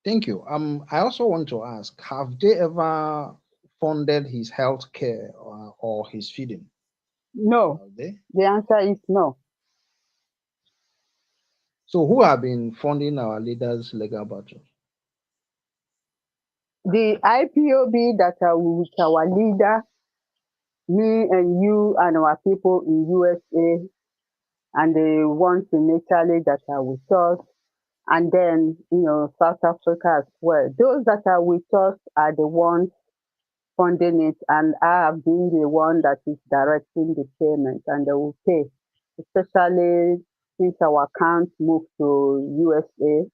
Thank you. I also want to ask, have they ever funded his health care or his feeding? No. The answer is no. So who have been funding our leaders' legal battles? The IPOB that are with our leader, me and you and our people in USA, and the ones in Italy that are with us, and then, South Africa as well. Those that are with us are the ones funding it, and I have been the one that is directing the payment, and they will pay, especially since our account moved to USA.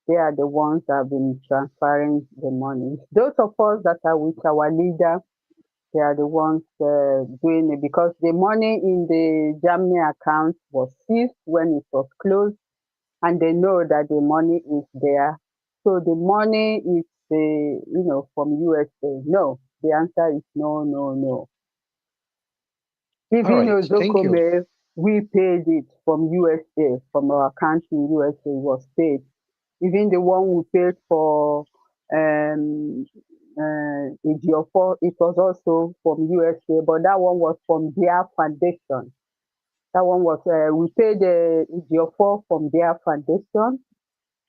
They are the ones that have been transferring the money. Those of us that are with our leader, they are the ones doing it because the money in the Germany account was seized when it was closed, and they know that the money is there. So the money is from USA. No, the answer is no, no, no. All Even right. Thank you. Ozokome, we paid it from USA, from our account in USA was paid. Even the one we paid for Ejiofor, it was also from USA, but that one was from their foundation. That one was, we paid Ejiofor from their foundation,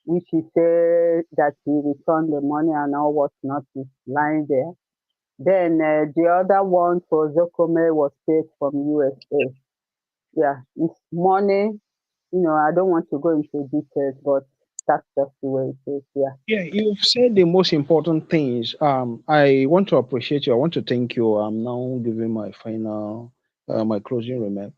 which he said that he returned the money and all was not is lying there. Then the other one for Zokome was paid from USA. Yeah, it's money. I don't want to go into details, but that's just the way it is. Yeah. Yeah, you've said the most important things. I want to appreciate you. I want to thank you. I'm now giving my final, my closing remark.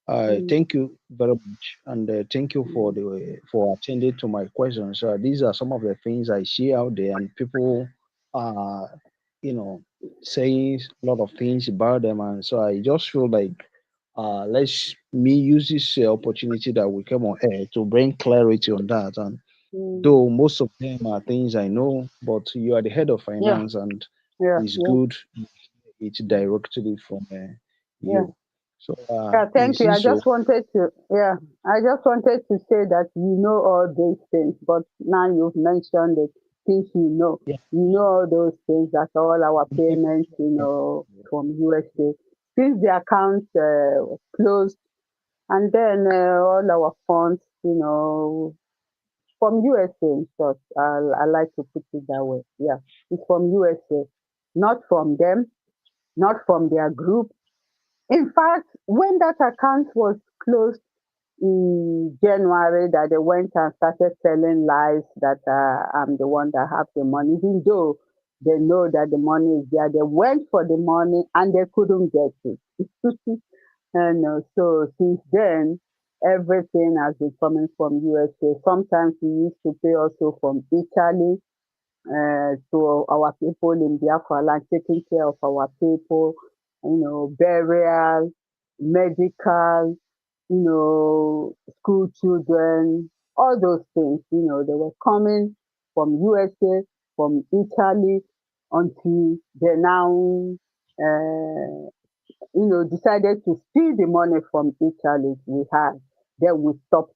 Mm, Thank you very much, and thank you for mm, attending to my questions. These are some of the things I see out there, and people are, you know, saying a lot of things about them, and so I just feel like, let's me use this opportunity that we came on air to bring clarity on that. And mm. though most of them are things I know, but you are the head of Yeah, finance, and yeah, it's yeah, good it's directly from yeah. you. So, Yeah, thank is you. it so? I just wanted to say that you know all these things, but now you've mentioned the things you know. Yeah. You know all those things that all our Yeah. payments, from USA, since the account was closed, and then all our funds, from USA in short. I like to put it that way. Yeah, it's from USA, not from them, not from their group. In fact, when that account was closed in January, that they went and started telling lies that I'm the one that have the money, even though they know that the money is there. They went for the money and they couldn't get it. And so since then, everything has been coming from USA. Sometimes we used to pay also from Italy to our people in Biafra land, taking care of our people, burial, medical, school children, all those things, they were coming from USA, from Italy, until they now decided to steal the money from Italy we had. Then we stopped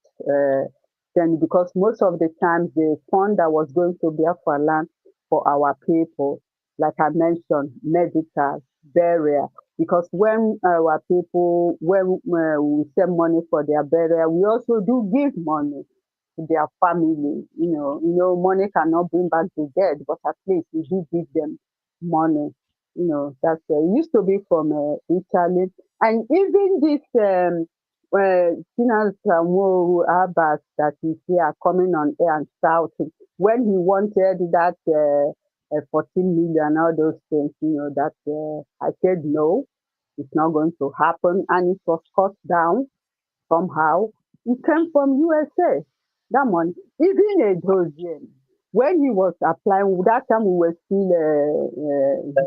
then because most of the times the fund that was going to Biafra land for our people, like I mentioned, medical, burial, because when our people, when we send money for their burial, we also do give money to their family. Money cannot bring back the dead, but at least we do give them money. That's it used to be from Italy, and even this Sinas Abbas that is here coming on air and shouting when he wanted that 14 million, all those things. That I said no, it's not going to happen, and it was cut down somehow. It came from USA. That money, even a dozen. When he was applying, that time we were still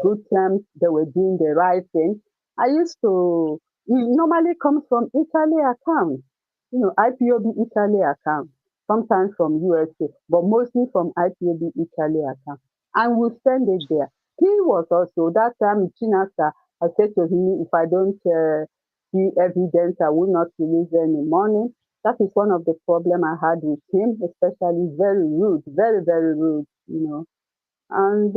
good terms. They were doing the right thing. I used to. It normally comes from Italy account. IPOB Italy account. Sometimes from USA, but mostly from IPOB Italy account. And we send it there. He was also that time Chinasa. I said to him, if I don't see evidence, I will not release any money. That is one of the problem I had with him, especially very rude, very, very rude, And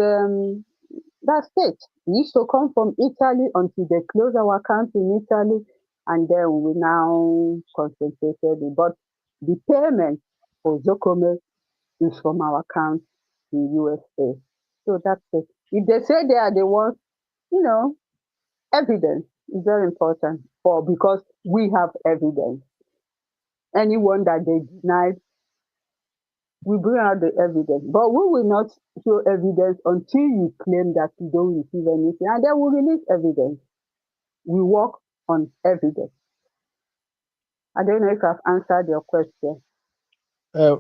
that's it. We used to come from Italy until they closed our account in Italy, and then we now concentrated. But the payment for Zokome is from our account in USA. So that's it. If they say they are the ones, you know, evidence is very important for because we have evidence. Anyone that they deny, we bring out the evidence. But we will not show evidence until you claim that you don't receive anything, and then we release evidence. We work on evidence. I don't know if I've answered your question. Uh,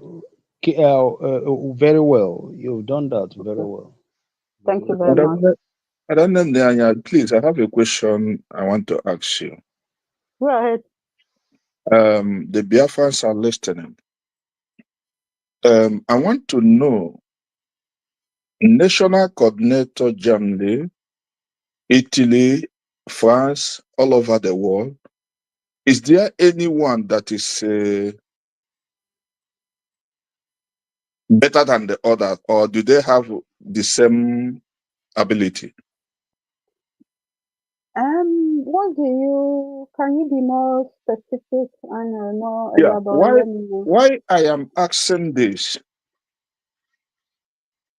very well. You've done that very well. Thank you very much. Madam Nyanya, please, I have a question I want to ask you. Go ahead. The Biafrans are listening. I want to know, National Coordinator Germany, Italy, France, all over the world, is there anyone that is better than the other, or do they have the same ability? Can you be more specific and more Yeah, elaborate? Let me know. why I am asking this?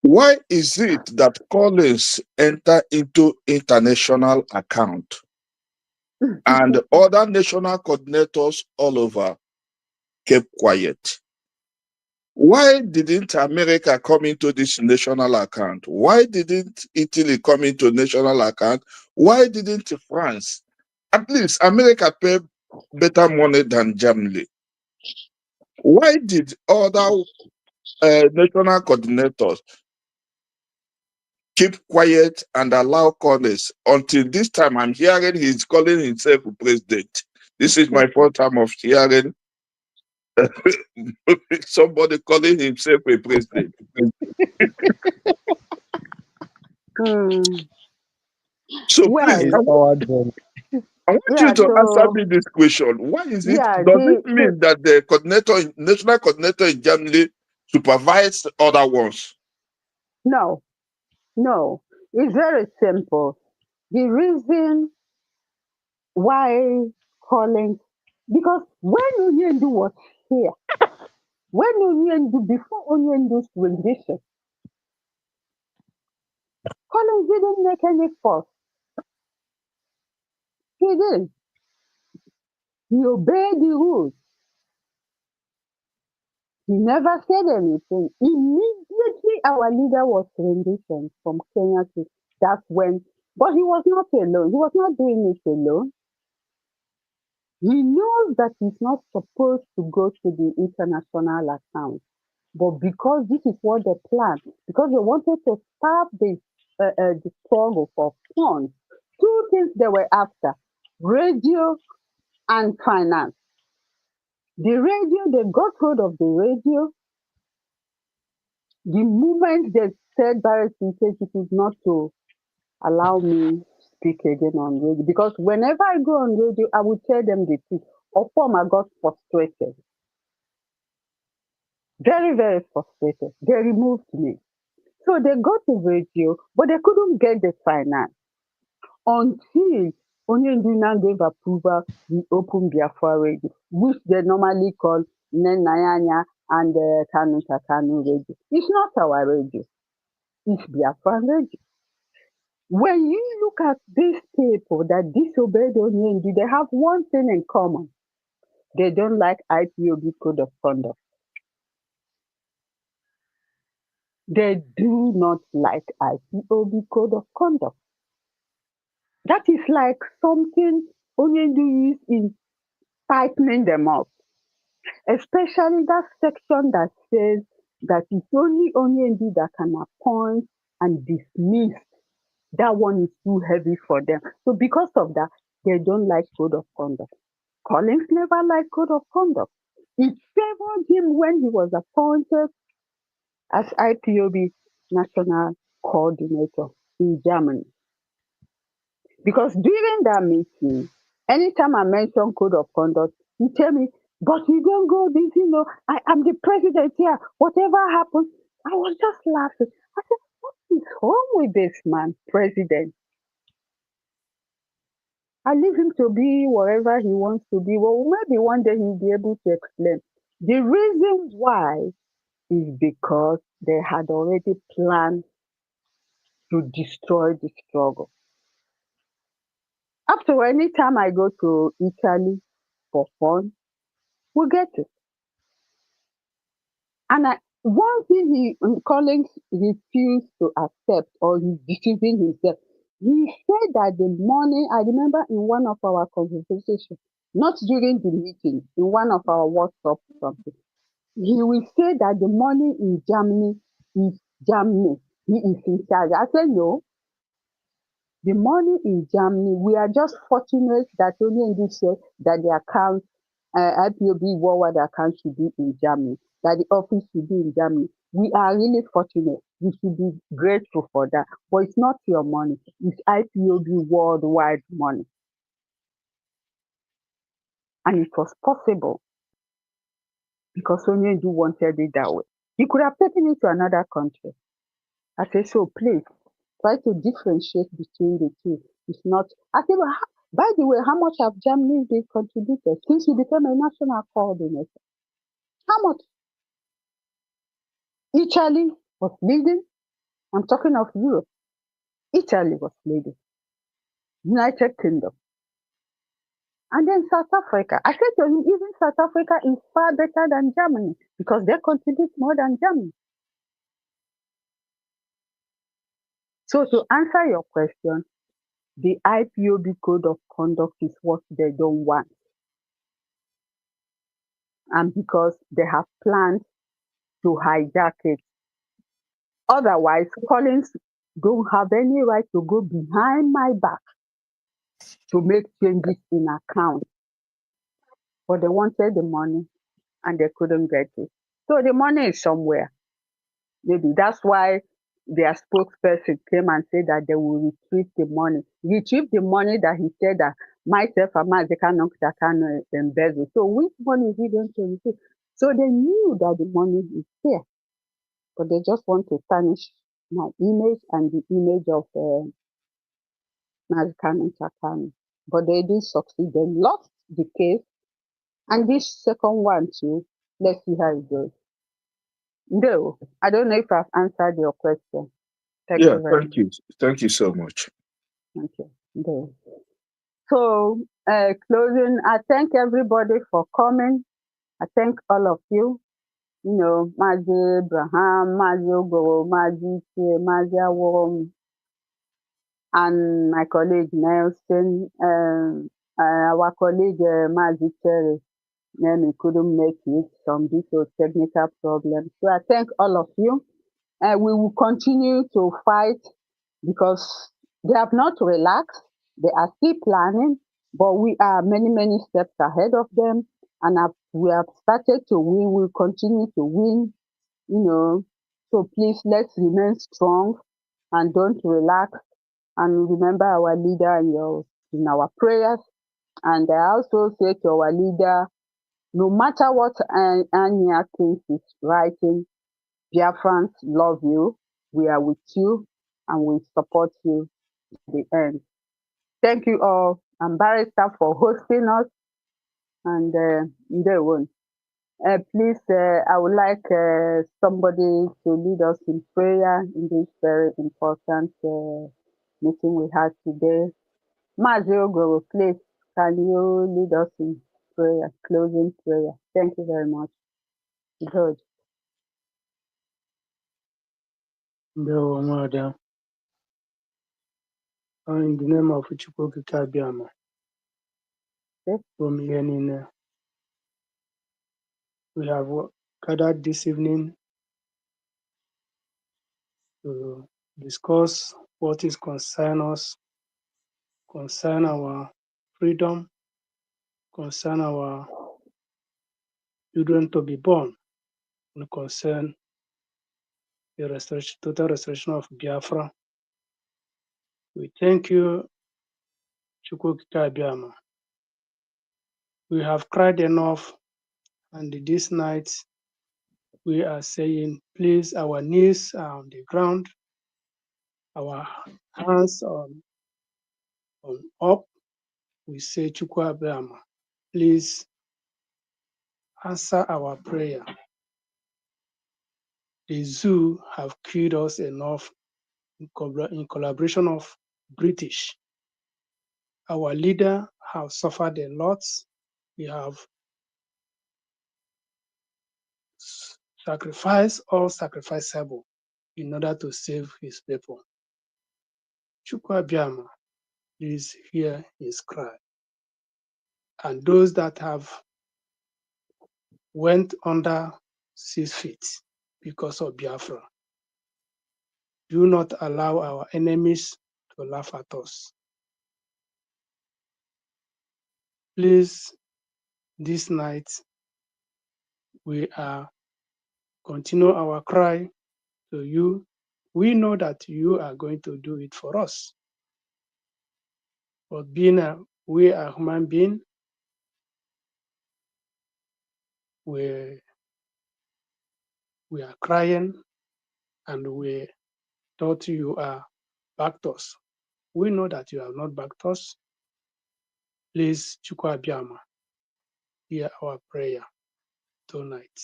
Why is it that Collins enter into international account and other national coordinators all over kept quiet? Why didn't America come into this national account? Why didn't Italy come into national account? Why didn't France? At least America pay better money than Germany. Why did other national coordinators keep quiet and allow Collins? Until this time, I'm hearing he's calling himself president. This is my first time of hearing somebody calling himself a president. So Well, please, I want you yeah, to answer so me this question. Why is it? yeah, Does it mean that the coordinator, national coordinator in Germany, supervise other ones? no, it's very simple. The reason why Collins, because when Onyendu was here, when Onyendu, before Onyendu's rendition, Collins didn't make any fuss. He didn't. He obeyed the rules. He never said anything. Immediately, our leader was rendition from Kenya to, that's when, but he was not alone. He was not doing it alone. He knows that he's not supposed to go to the international account. But because this is what they planned, because they wanted to stop the struggle for funds, two things they were after, radio and finance. The radio, they got hold of the radio. The moment they said Barrett said it is not to allow me speak again on radio, because whenever I go on radio, I would tell them the truth. Or form, I got frustrated. Very, very frustrated. They removed me. So they got the radio, but they couldn't get the finance until Onyendu gave approval. We opened Biafra Radio, which they normally call Nenayanya and Kanu Takanu Radio. It's not our radio, it's Biafra Radio. When you look at these people that disobeyed Onyendu, they have one thing in common. They don't like IPOB Code of Conduct. They do not like IPOB Code of Conduct. That is like something Onyendu is in tightening them up. Especially that section that says that it's only Onyendu that can appoint and dismiss. That one is too heavy for them. So because of that, they don't like Code of Conduct. Collins never liked Code of Conduct. It favored him when he was appointed as IPOB National Coordinator in Germany. Because during that meeting, anytime I mention Code of Conduct, he tell me, but you don't go this, I am the president here. Whatever happens, I was just laughing. I said, what is wrong with this man, president? I leave him to be wherever he wants to be. Well, maybe one day he'll be able to explain. The reason why is because they had already planned to destroy the struggle. After any time I go to Italy for fun, we get it. And one thing Collins refused to accept, or he's deceiving himself, he said that the money, I remember in one of our conversations, not during the meeting, in one of our WhatsApp something, He will say that the money in Germany is Germany. He is in charge. I said, no, the money in Germany, we are just fortunate that only in this year that the account, IPOB worldwide account should be in Germany, that the office should be in Germany. We are really fortunate. We should be grateful for that. But it's not your money. It's IPOB worldwide money. And it was possible because Onyendu wanted it that way. He could have taken it to another country. I said, so please try to differentiate between the two. It's not. I said, well, by the way, how much have Germany been contributed since you became a national coordinator? How much? Italy was leading. I'm talking of Europe. Italy was leading. United Kingdom. And then South Africa. I said to him, even South Africa is far better than Germany because they contribute more than Germany. So to answer your question, the IPOB code of conduct is what they don't want. And because they have plans to hijack it. Otherwise, Collins don't have any right to go behind my back to make changes in accounts. But they wanted the money and they couldn't get it. So the money is somewhere. Maybe that's why their spokesperson came and said that they will retrieve the money. Retrieve the money that he said that myself and Mazeka can embezzle. So which money is he going to retrieve? So they knew that the money is there, but they just want to tarnish my image and the image of Mazeka Chakani. But they didn't succeed. They lost the case. And this second one too, let's see how it goes. No, I don't know if I've answered your question. Thank Yeah, you very thank much. you. Thank you so much. Thank you. No. So, closing, I thank everybody for coming. I thank all of you. You know, Mazi Abraham, Mazi Ogo, Mazi Tie, Mazi Awom, and my colleague Nelson, our colleague Mazi Terry. Then we couldn't make it, some due to technical problems. So I thank all of you. And we will continue to fight because they have not relaxed. They are still planning, but we are many, many steps ahead of them. And we have started to win. We'll continue to win, you know. So please, let's remain strong and don't relax. And remember our leader in our prayers. And I also say to our leader, no matter what Anya thinks is writing, Biafrans love you. We are with you and we support you to the end. Thank you all. I'm Barrister for hosting us and Ndewo. Please, I would like somebody to lead us in prayer in this very important meeting we had today. Mazio Goro, please, can you lead us in prayer, closing prayer? Thank you very much. Good. Ndewo Mada. In the name of Chukwu Kabiama, Yes. from Yenine, we have gathered this evening to discuss what is concern us, concern our freedom, concern our children to be born, and concern the restoration, total restoration of Biafra. We thank you, Chukwu Kabiama. We have cried enough, and this night we are saying, please, our knees are on the ground, our hands on up. We say, Chukwu Kabiama, please answer our prayer. The zoo have killed us enough in collaboration of British. Our leader have suffered a lot. We have sacrificed all sacrificable in order to save his people. Chukwu Abiyama, please hear his cry. And those that have went under sees fit because of Biafra. Do not allow our enemies to laugh at us. Please, this night, we are continue our cry to you. We know that you are going to do it for us. But we are human beings, we are crying and we thought you are backed us. We know that you have not backed us. Please, Chukwu Abiyama, hear our prayer tonight.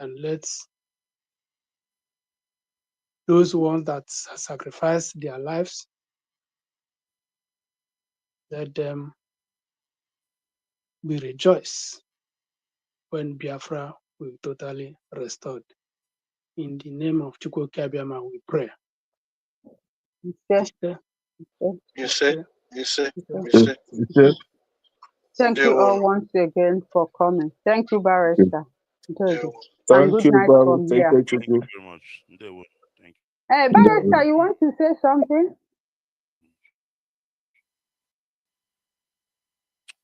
And let those ones that sacrifice their lives, let them be rejoiced when Biafra will totally restored. In the name of Chukwu Abiyama, we pray. Yes, Sister, Yes, sir. sister, Yes, sir. sister. Yes, sir. thank you all once again for coming. Thank you, Barrister. Jojo. And Thank good you, night Barry. from Thank here. you, Thank you Chuku. very much. Ndewo. Thank you. Hey, Barrister, you want to say something?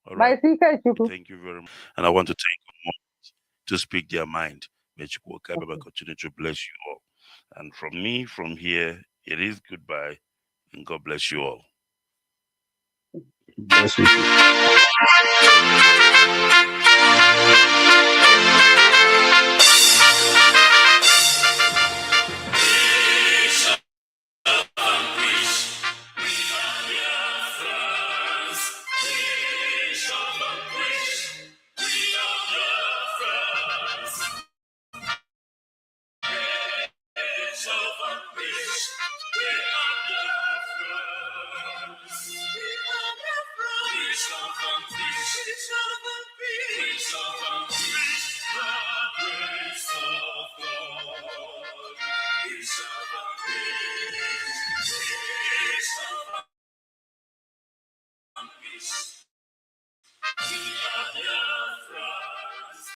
All right. Thank Thank you very much. And I want to thank you to speak their mind. May Chukwu Okay. continue to bless you all. And from me, from here, it is goodbye, and God bless you all. Bless you too. Peace.